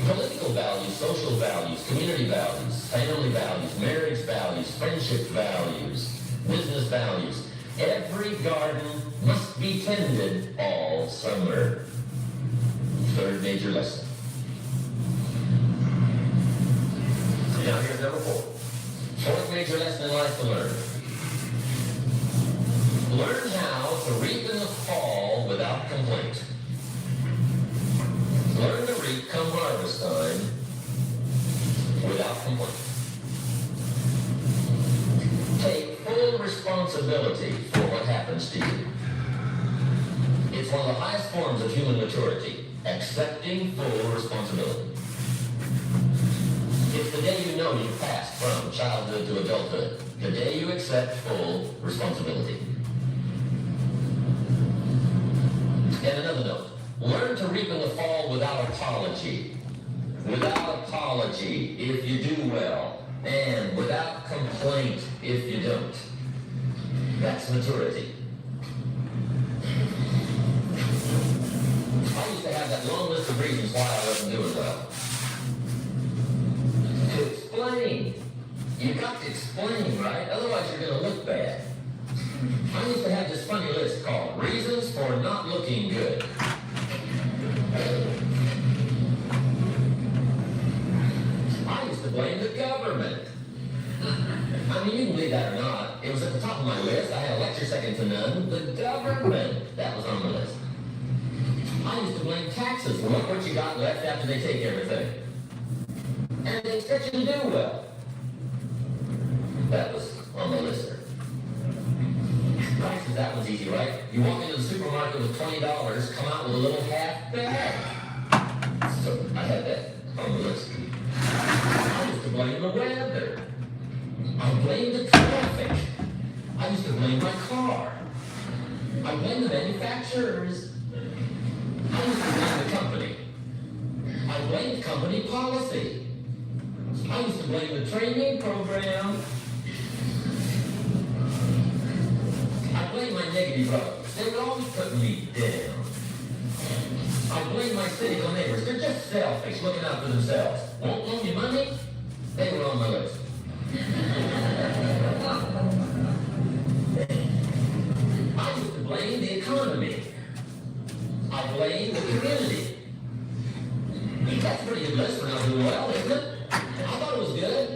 Political values, social values, community values, family values, marriage values, friendship values, business values. Every garden must be tended all summer. Third major lesson. Now here's number 4. Fourth major lesson in life to learn. Learn how to reap in the fall without complaint. Learn to reap come harvest time without complaint. Take full responsibility for what happens to you. It's one of the highest forms of human maturity, accepting full responsibility. It's the day you know you've passed from childhood to adulthood, the day you accept full responsibility. And another note, learn to reap in the fall without apology. Without apology if you do well, and without complaint if you don't. That's maturity. I used to have that long list of reasons why I wasn't doing well. To explain. You've got to explain, right? Otherwise you're going to look bad. I used to have this funny list called Reasons for Not Looking Good. I used to blame the government. I mean, you can believe that or not. It was at the top of my list. I had a lecture second to none. The government. That was on the list. I used to blame taxes. Well, look what you got left after they take everything. And they expect you to do well. That was on the list. Prices, that one's easy, right? You walk into the supermarket with $20, come out with a little half bag. So I had that on the list. I used to blame the weather. I blamed the traffic. I used to blame my car. I blamed the manufacturers. I used to blame the company. I blamed company policy. I used to blame the training program. I blame my negative brothers. They were always putting me down. I blame my cynical neighbors. They're just selfish, looking out for themselves. Won't loan me money? They were on my list. I used to blame the economy. I blame the community. That's a pretty good list for not doing well, isn't it? I thought it was good.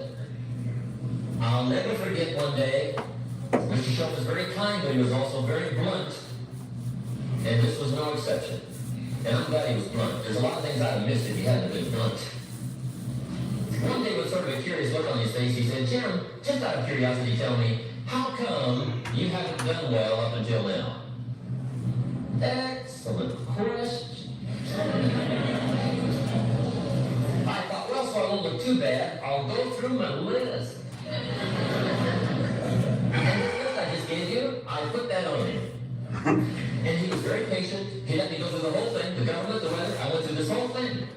I'll never forget one day, Mr. Schultz was very kind, but he was also very blunt. And this was no exception. And I'm glad he was blunt. There's a lot of things I'd have missed if he hadn't been blunt. One day with sort of a curious look on his face, he said, Jim, just out of curiosity, tell me, how come you haven't done well up until now? Excellent question. I thought, well, so I won't look too bad. I'll go through my list. And this list I just gave you, I put that on him. And he was very patient. He let me go through the whole thing, the government, the weather. I went through this whole thing.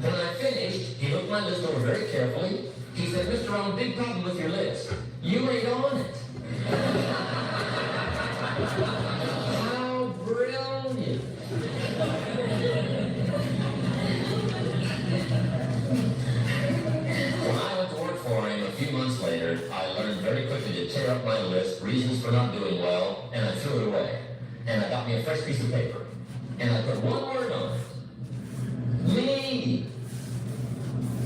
When I finished, he looked my list over very carefully. He said, Mr. Rowan, big problem with your list. You ain't on it. How brilliant. When I went to work for him a few months later, I learned very quickly to tear up my list, reasons for not doing well, and I threw it away. And I got me a fresh piece of paper. And I put one word on it. Me.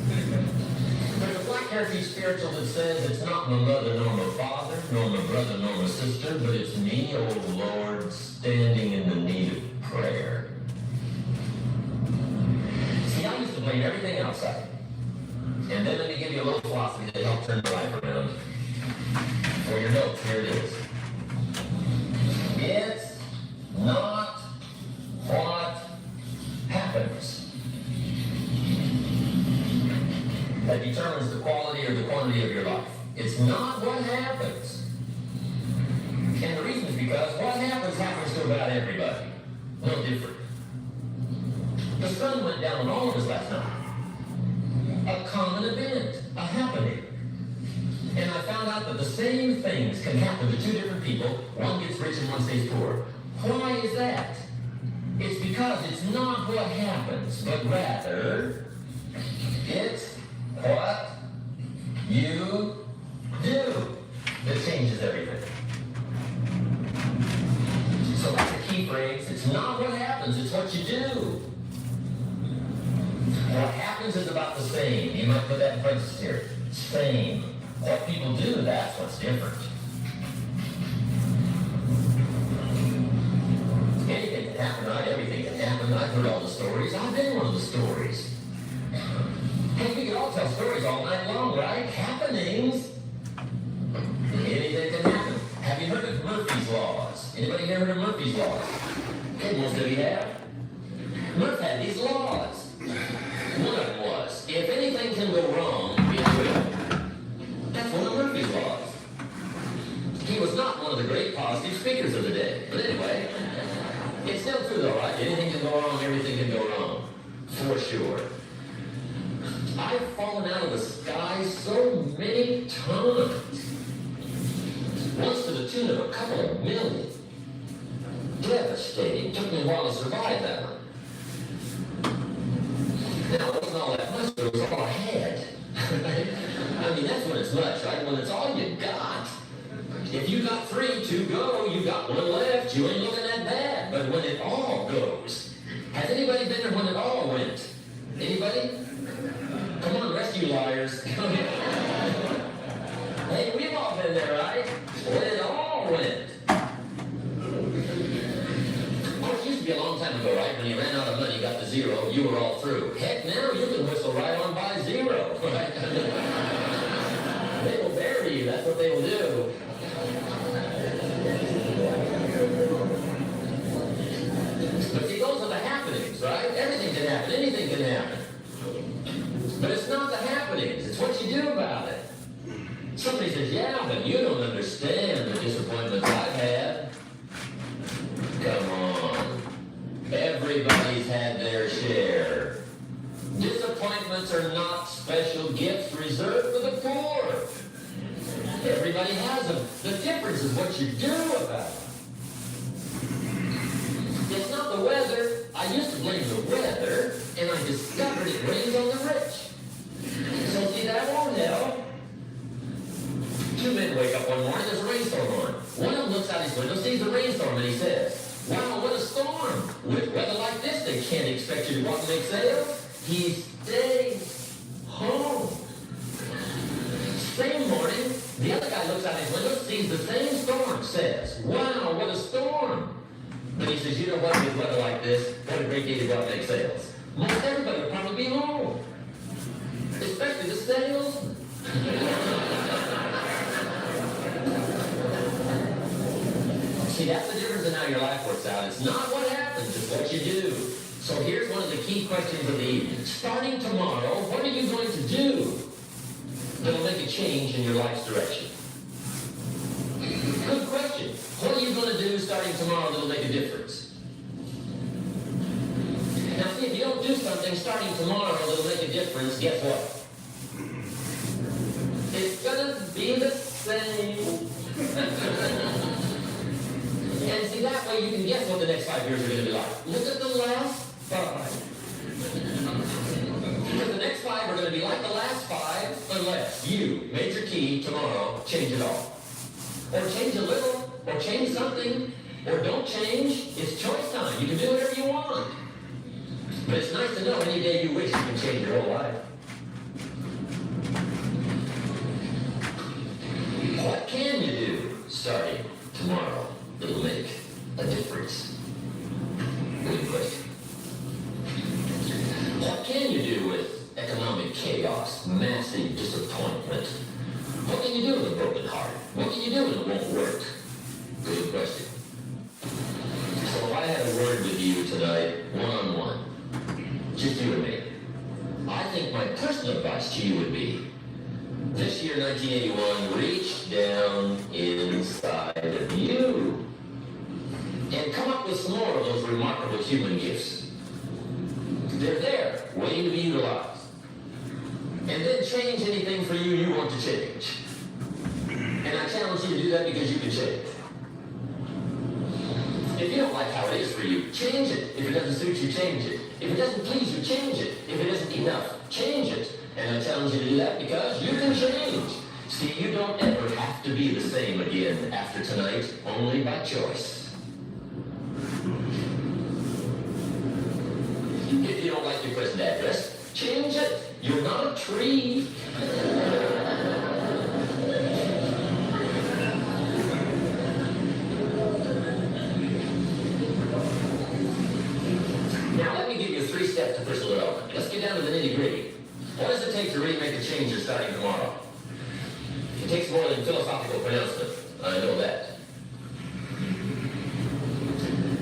There's a Black Heritage spiritual that says it's not my mother nor my father, nor my brother nor my sister, but it's me, oh Lord, standing in the need of prayer. See, I used to blame everything outside. And then let me give you a little philosophy that helped turn my life around. For your notes, here it is. It's not what happens that determines the quality or the quantity of your life. It's not what happens. And the reason is because what happens to about everybody. No different. The sun went down on all of us last night. A common event, a happening. And I found out that the same two things can happen to two different people. One gets rich and one stays poor. Why is that? It's because it's not what happens, but rather, it's what you do that changes everything. So that's the key phrase. It's not what happens, it's what you do. What happens is about the same. You might put that in parentheses here. Same. What people do, that's what's different. Anything can happen, right? Everything can happen. I've heard all the stories. I've been one of the stories. Hey, we can all tell stories all night long, right? Happenings. Anything can happen. Have you heard of Murphy's Laws? Anybody here heard of Murphy's Laws? Okay, most of you have. Murph had these laws. One of them was, if anything can go wrong, it will. That's one of Murphy's laws. He was not one of the great positive speakers of the day. But anyway, it's still true though, right? Anything can go wrong, everything can go wrong. For sure. I've fallen out of the sky so many times. Once to the tune of a couple of million. Devastating. Took me a while to survive that one. Now, it wasn't all that much, but it was all I had. I mean, that's when it's much, right? When it's all you got. If you got 3 to go, you got 1 left, you ain't looking that bad. But when it all goes, has anybody been there when it all went? Anybody? Come on, the rest of you liars. Hey, we've all been there, right? When it all went. It used to be a long time ago, right? When you ran out of money, got to 0, you were all through. Heck, now you can whistle right on by 0, right? They will bury you. That's what they will do. But see, those are the happenings, right? Everything can happen. Anything can happen. But it's not the happenings. It's what you do about it. Somebody says, yeah, but you don't understand the disappointments I've had. Come on. Everybody's had their share. Disappointments are not special gifts reserved for the poor. Everybody has them. The difference is what you do about it. It's not the weather. I used to blame the weather, and I discovered it rains on the rich. So see, that won't help. 2 men wake up one morning, there's a rainstorm on. One of them looks out his window, sees the rainstorm, and he says, wow, what a storm. With weather like this, they can't expect you to want to make sales. He stays home. Same morning, the other guy looks out his window, sees the same storm, says, wow, what a storm. But he says, you know what, with weather like this, what a great day to go out and make sales. Most everybody will probably be home. Especially the salesman. See, that's the difference in how your life works out. It's not what happens, it's what you do. So here's one of the key questions of the evening. Starting tomorrow, what are you going to do that'll make a change in your life's direction? Good question. What are you going to do starting tomorrow that'll make a difference? Now see, if you don't do something starting tomorrow that'll make a difference, guess what? It's going to be the same. And see, that way you can guess what the next 5 years are going to be like. Look at the last 5. Because the next 5 are going to be like the last 5 unless you, major key, tomorrow, change it all. Or change a little, or change something, or don't change. It's choice time. You can do whatever you want. But it's nice to know any day you wish you can change your whole life. What can you do starting tomorrow that'll make a difference? Good question. What can you do with economic chaos, massive disappointment? What can you do with a broken heart? What can you do when it won't work? Good question. So if I had a word with you tonight, one-on-one, just you and me, I think my personal advice to you would be, this year, 1981, reach down inside of you and come up with some more of those remarkable human gifts. They're there, waiting to be utilized. And then change anything for you want to change. And I challenge you to do that because you can change. If you don't like how it is for you, change it. If it doesn't suit you, change it. If it doesn't please you, change it. If it isn't enough, change it. And I challenge you to do that because you can change. See, you don't ever have to be the same again after tonight, only by choice. If you don't like your present address, change it. You're not a tree. Now, let me give you 3 steps to personal development. Let's get down to the nitty-gritty. What does it take to really make a change starting tomorrow? It takes more than philosophical pronouncement. I know that.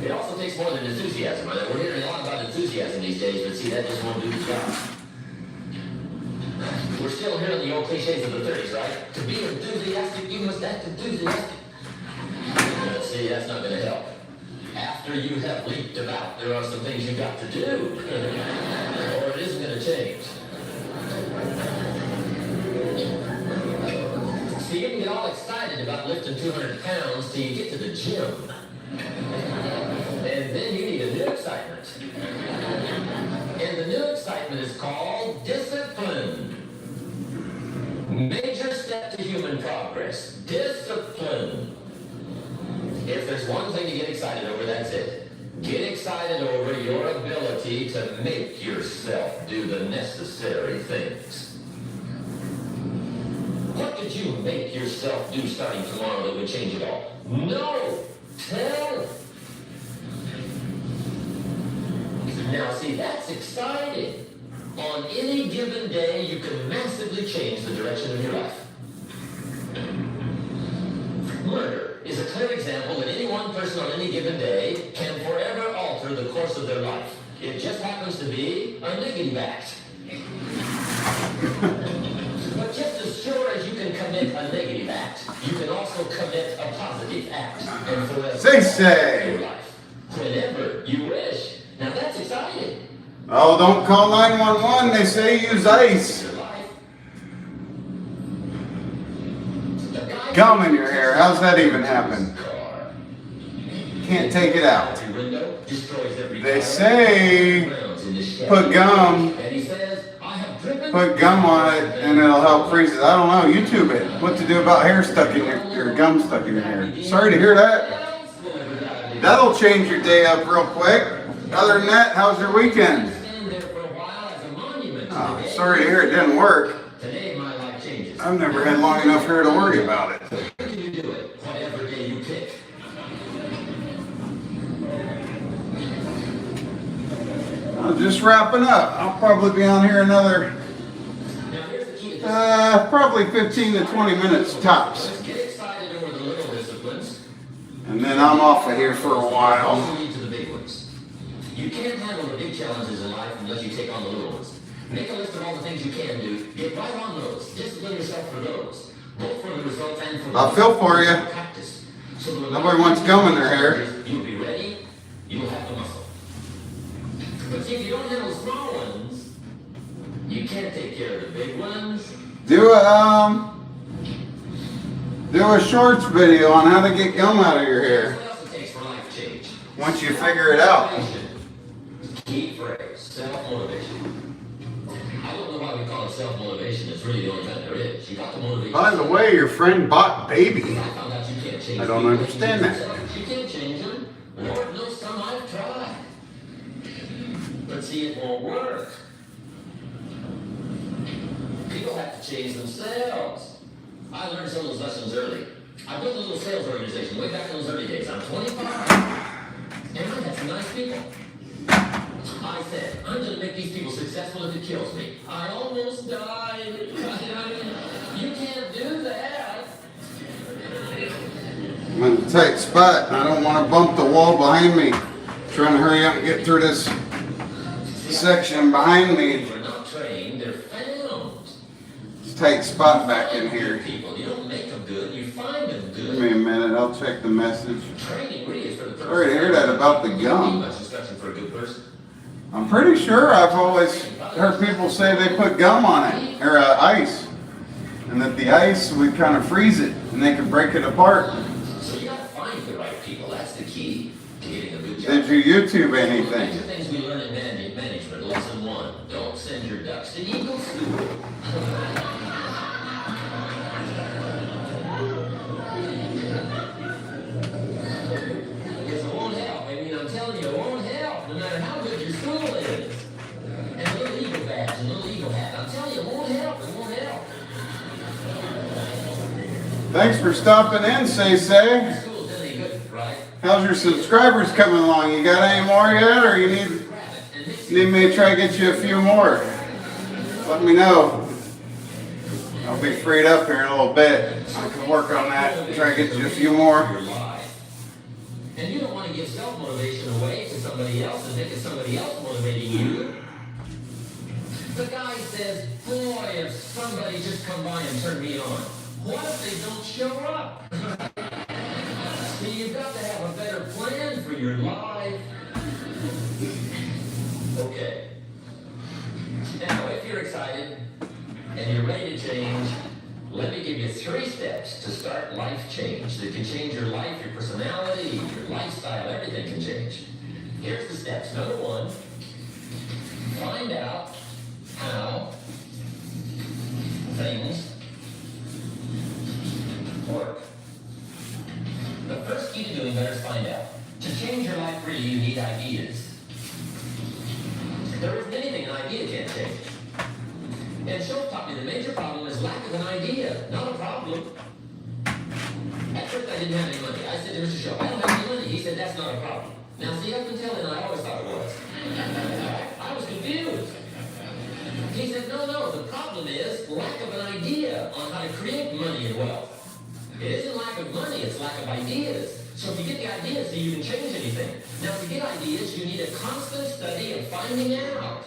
It also takes more than enthusiasm. I know we're hearing a lot about enthusiasm these days, but see, that just won't do the job. We're still hearing the old cliches of the 30s, right? To be enthusiastic, you must act enthusiastic. See, that's not going to help. After you have leaped about, there are some things you've got to do, or it isn't going to change. See, you can get all excited about lifting 200 pounds till you get to the gym. And then you need a new excitement. And the new excitement is called discipline. Major step to human progress. Discipline. If there's one thing to get excited over, that's it. Get excited over your ability to make yourself do the necessary things. What could you make yourself do starting tomorrow that would change it all? No! Tell! Now, see, that's exciting. On any given day, you can massively change the direction of your life. Murder is a clear example that any one person on any given day can forever alter the course of their life. It just happens to be a negative act. But just as sure as you can commit a negative act, you can also commit a positive act. And forever Say. your life. Whenever you wish. Now that's exciting. Oh, don't call 911. They say use ice. Your life. Gum in your hair. How's that even happen? Can't take it out. They say put gum on it and it'll help freeze it. I don't know. YouTube it. What to do about hair stuck in your gum stuck in your hair. Sorry to hear that. That'll change your day up real quick. Other than that, how's your weekend? Oh, sorry to hear it didn't work. I've never had long enough hair to worry about it. I'm just wrapping up. I'll probably be on here another, probably 15 to 20 minutes tops. And then I'm off of here for a while. You can't handle the big challenges in life unless you take on the little ones. Make a list of all the things you can do. Get right on those. Discipline yourself for those. Both for the results and for the I feel for you. practice. So Nobody wants gum in their hair. You'll be ready. You'll have the muscle. But see, if you don't handle the small ones, you can't take care of the big ones. Do a shorts video on how to get gum out of your hair. What else it takes for life change? Once you figure it out. Key phrase, self-motivation. I don't know why we call it self-motivation. It's really the only kind there is. You got the motivation. By the way, your friend bought baby. I found out you can't change I don't people. understand that. You can't change them. Lord knows some I've tried. But see, it won't work. People have to change themselves. I learned some of those lessons early. I built a little sales organization way back in those early days. I'm 25. And I had some nice people. I said, I'm going to make these people successful if it kills me. I almost died. I mean, you can't do that. I'm in a tight spot and I don't want to bump the wall behind me. Trying to hurry up and get through this section behind me. They're not trained, they're found. It's a tight spot back in here. People, you don't make them good, you find them good. Give me a minute, I'll check the message. Training really is for the person. Sorry to hear that about the gum. Much instruction for a good person. I'm pretty sure I've always heard people say they put gum on it, or ice. and that the ice would kind of freeze it and they could break it apart. So you gotta find the right people. That's the key to getting a good job. Did you YouTube anything? These are things we learn in management. Lesson 1: don't send your ducks to eagle school. Because it won't help. I mean, I'm telling you, it won't help. No matter how good your school is. And a little eagle badge, and a little eagle hat. I'm telling you, it won't help. It won't help. Thanks for stopping in, Say. School's done any good, right? How's your subscribers coming along? You got any more yet, or you need me to try to get you a few more? Let me know. I'll be freed up here in a little bit. I can work on that and try to get you a few more. Your life. And you don't want to give self-motivation away to somebody else and make it somebody else motivating you. The guy says, boy, if somebody just come by and turn me on. What if they don't show up? See, you've got to have a better plan for your life. Okay. Now, if you're excited and you're ready to change, let me give you 3 steps to start life change that can change your life, your personality, your lifestyle, everything can change. Here's the steps. Number 1, find out how things work. The first key to doing better is find out. To change your life really, you need ideas. There isn't anything an idea can't change. And Schultz taught me the major problem is lack of an idea, not a problem. At first I didn't have any money. I said to Mr. Schultz, I don't have any money. He said, that's not a problem. Now see, up until then, I always thought it was. I was confused. He said, no, the problem is lack of an idea on how to create money and wealth. It isn't lack of money, it's lack of ideas. So if you get the ideas, so you can change anything. Now to get ideas, you need a constant study of finding out.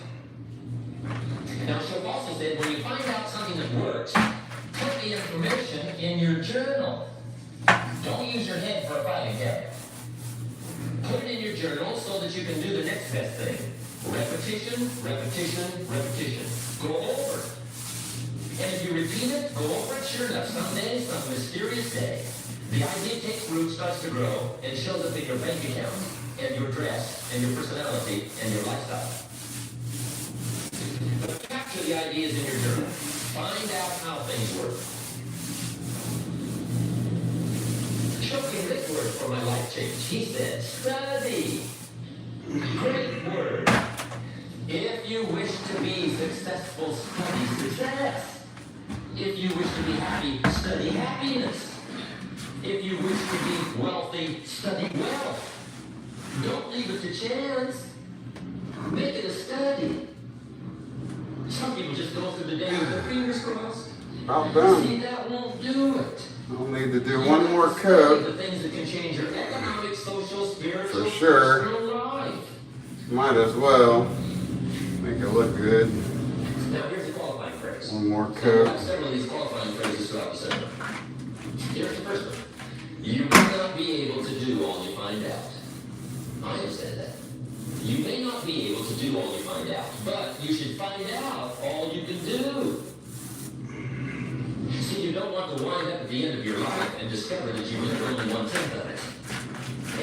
Now Schultz also said, when you find out something that works, put the information in your journal. Don't use your head for a filing cabinet. Put it in your journal so that you can do the next best thing. Repetition, repetition, repetition. Go over it. And if you repeat it, go over it, sure enough, someday, some mysterious day, the idea takes root, starts to grow, and shows up in your bank account, and your dress, and your personality, and your lifestyle. But capture the ideas in your journal. Find out how things work. Show me this word for my life change. He said, study. Great word. If you wish to be successful, study success. If you wish to be happy, study happiness. If you wish to be wealthy, study wealth. Don't leave it to chance. Make it a study. Some people just go through the day with their fingers crossed. About done. See, that won't do it. I'll need to do one more coat. The things that can change your economic, social, spiritual, For sure. personal life. Might as well. Make it look good. Now here's the qualifying phrase. One more I have coat. several of these qualifying phrases throughout the seminar. Here's the first one. You may not be able to do all you find out. I have said that. You may not be able to do all you find out, but you should find out all you can do. See, you don't want to wind up at the end of your life and discover that you lived only 1/10 of it.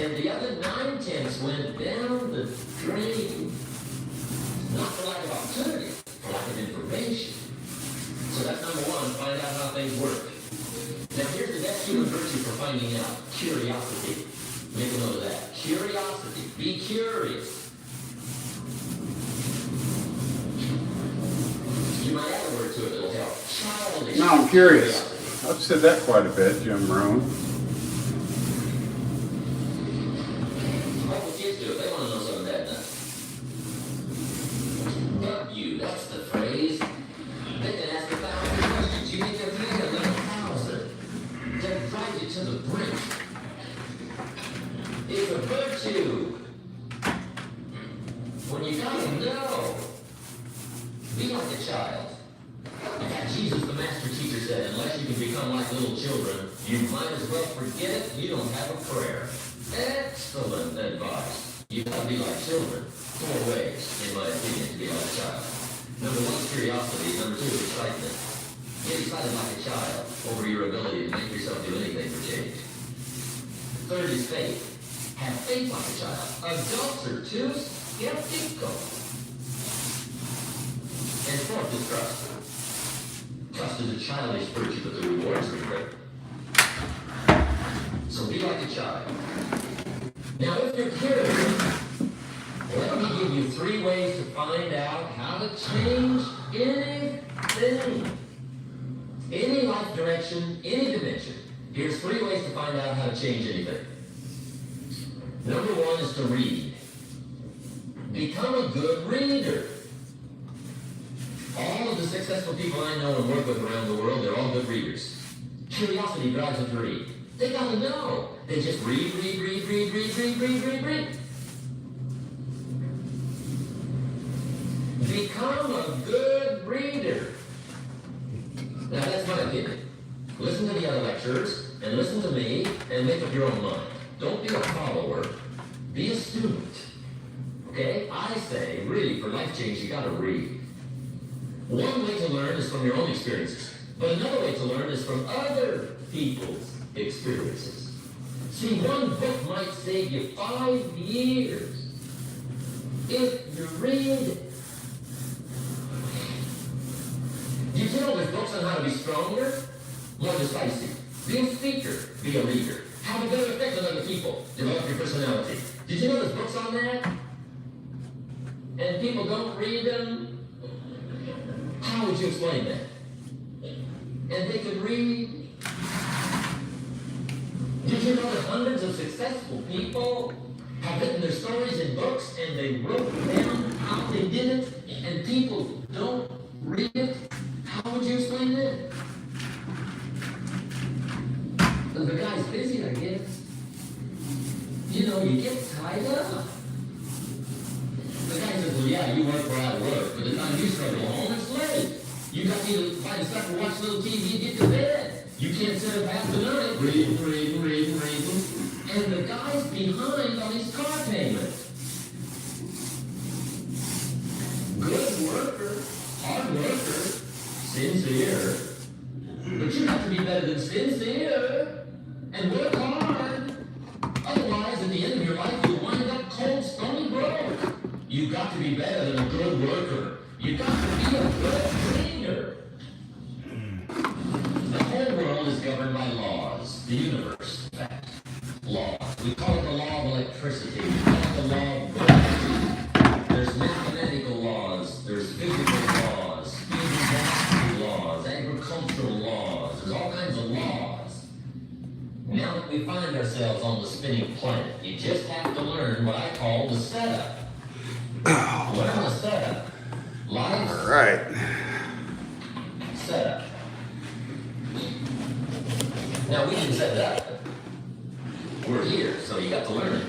And the other 9/10 went down the drain. Not for lack of opportunity, for lack of information. So that's number 1, find out how things work. Now here's the next human virtue for finding out. Curiosity. Make a note of that. Curiosity. Be curious. You might add a word to it that'll help. Childish. No, I'm curious. I've said that quite a bit, Jim Rohn. What will kids do? They want to know something bad enough. Bug you, that's the phrase. They can ask 1,000 questions. You make them feel like 1,000. They'll drive you to the brink. It's a virtue. When you gotta know, be like a child. In fact, Jesus, the master teacher, said, unless you can become like little children, you might as well forget it. You don't have a prayer. Excellent advice. You gotta be like children. 4 ways, in my opinion, to be like a child. Number 1 is curiosity. Number 2 is excitement. Get excited like a child over your ability to make yourself do anything for change. Third is faith. Have faith like a child. Adults are too skeptical. And fourth is trust. Trust is a childish virtue, but the rewards are great. So be like a child. Now, if you're curious, let me give you 3 ways to find out how to change anything. Any life direction, any dimension. Here's 3 ways to find out how to change anything. Number 1 is to read. Become a good reader. All of the successful people I know and work with around the world, they're all good readers. Curiosity drives them to read. They gotta know. They just read. Become a good reader. Now that's my opinion. Listen to the other lecturers, and listen to me, and make up your own mind. Don't be a follower. Be a student. Okay? I say, really, for life change, you gotta read. One way to learn is from your own experiences, but another way to learn is from other people's experiences. See, one book might save you 5 years if you read it. Did you know there's books on how to be stronger, more decisive, be a speaker, be a leader, have a better effect on other people, develop your personality? Did you know there's books on that? And people don't read them? How would you explain that? And they can read. Did you know that hundreds of successful people have written their stories in books and they wrote down how they did it and people don't read it? How would you explain that? Well, the guy's busy, I guess. You know, you get tied up. The guy says, well, yeah, you work where I work, but the time you struggle home, it's late. You got to either find stuff or watch a little TV and get to bed. You can't sit up half the night reading. And the guy's behind on his car payment. Good worker, hard worker, sincere. But you have to be better than sincere and work hard. Otherwise, at the end of your life, you'll wind up cold, stony broke. You've got to be better than a good worker. You've got to be a good reader. The whole world is governed by laws. The universe, in fact. Laws. We call it the law of electricity. We call it the law of gravity. There's mathematical laws. There's physical laws. Speed and velocity laws. Agricultural laws. There's all kinds of laws. Now that we find ourselves on the spinning planet, you just have to learn what I call the setup. Learn the setup. Life's All right. setup. Now we didn't set it up. We're here, so you got to learn it.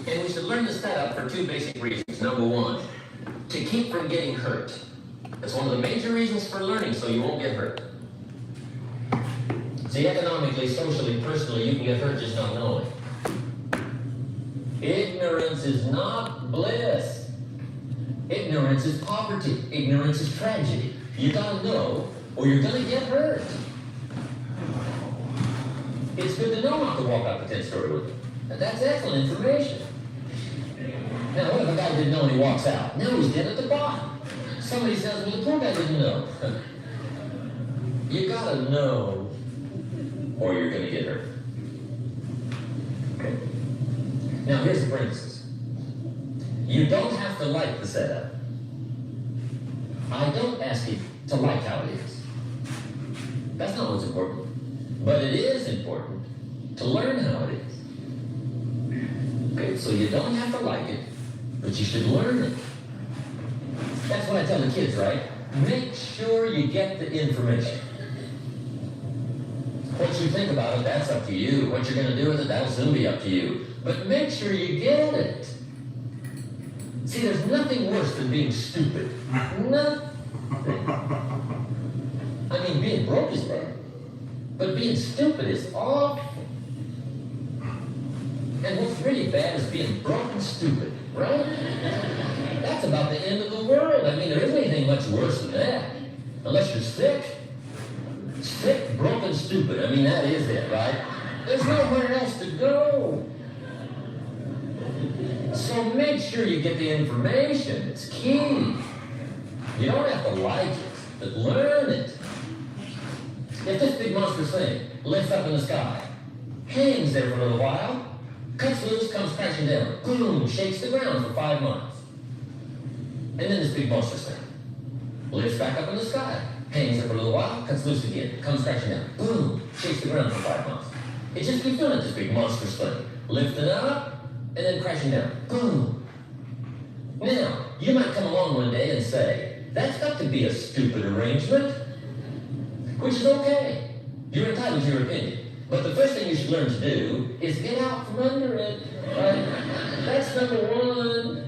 And we should learn the setup for 2 basic reasons. Number 1, to keep from getting hurt. That's one of the major reasons for learning, so you won't get hurt. See, economically, socially, personally, you can get hurt just not knowing. Ignorance is not bliss. Ignorance is poverty. Ignorance is tragedy. You gotta know, or you're gonna get hurt. It's good to know not to walk out the 10th-story window. That's excellent information. Now, what if a guy didn't know and he walks out? Now he's dead at the bottom. Somebody says, well, the poor guy didn't know. You gotta know, or you're gonna get hurt. Okay. Now, here's the parenthesis. You don't have to like the setup. I don't ask you to like how it is. That's not what's important. But it is important to learn how it is. Okay, so you don't have to like it, but you should learn it. That's what I tell the kids, right? Make sure you get the information. What you think about it, that's up to you. What you're going to do with it, that'll soon be up to you. But make sure you get it. See, there's nothing worse than being stupid. Nothing. I mean, being broke is bad. But being stupid is awful. And what's really bad is being broke and stupid, right? That's about the end of the world. I mean, there isn't anything much worse than that. Unless you're sick. stupid. I mean, that is it, right? There's nowhere else to go. So make sure you get the information. It's key. You don't have to like it, but learn it. If this big monster thing lifts up in the sky, hangs there for a little while, cuts loose, comes crashing down, boom, shakes the ground for 5 months. And then this big monster thing lifts back up in the sky, hangs there for a little while, cuts loose again, comes crashing down, boom, shakes the ground for 5 months. It just keeps doing it, this big monster thing, lifting up and then crashing down, boom. Now, you might come along one day and say, that's got to be a stupid arrangement, which is okay. You're entitled to your opinion. But the first thing you should learn to do is get out from under it. Right? That's number one.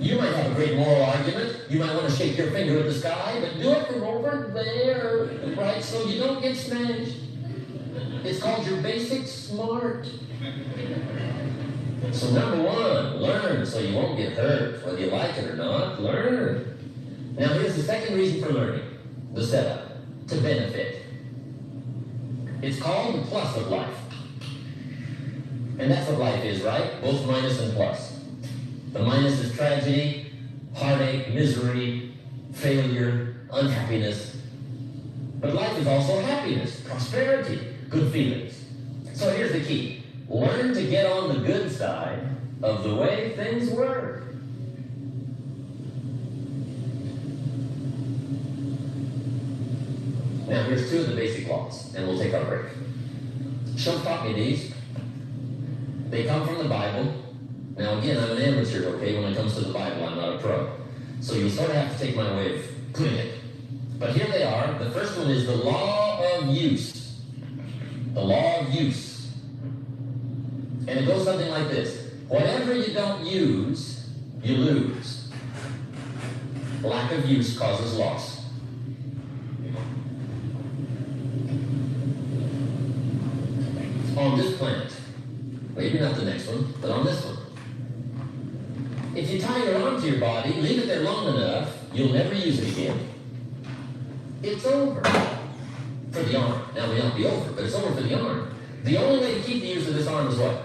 You might have a great moral argument. You might want to shake your finger at the sky, but do it from over there, right? So you don't get smashed. It's called your basic smart. So number one, learn so you won't get hurt. Whether you like it or not, learn. Now here's the second reason for learning. The setup. To benefit. It's called the plus of life. And that's what life is, right? Both minus and plus. The minus is tragedy, heartache, misery, failure, unhappiness. But life is also happiness, prosperity, good feelings. So here's the key. Learn to get on the good side of the way things work. Now here's 2 of the basic laws, and we'll take our break. Sean taught me these. They come from the Bible. Now again, I'm an amateur, okay? When it comes to the Bible, I'm not a pro. So you'll sort of have to take my way of putting it. But here they are. The first one is the law of use. The law of use. And it goes something like this. Whatever you don't use, you lose. Lack of use causes loss. On this planet, maybe not the next one, but on this one. If you tie your arm to your body, leave it there long enough, you'll never use it again. It's over. For the arm. Now, it may not be over, but it's over for the arm. The only way to keep the use of this arm is what?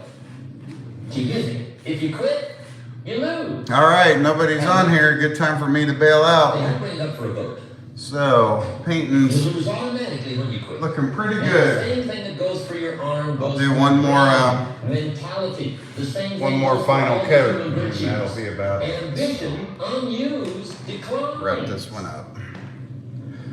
Keep using it. If you quit, you lose. All right, nobody's on here. Good time for me to bail They out. have to bring it up for a vote. So, You painting's lose automatically when you quit. looking pretty Now, good. the same thing that goes for your arm goes do for one your more, mentality. The same one thing more goes for final all the coat, human and virtues. that'll be about it. Ambition, unused, decline. Wrap this one up.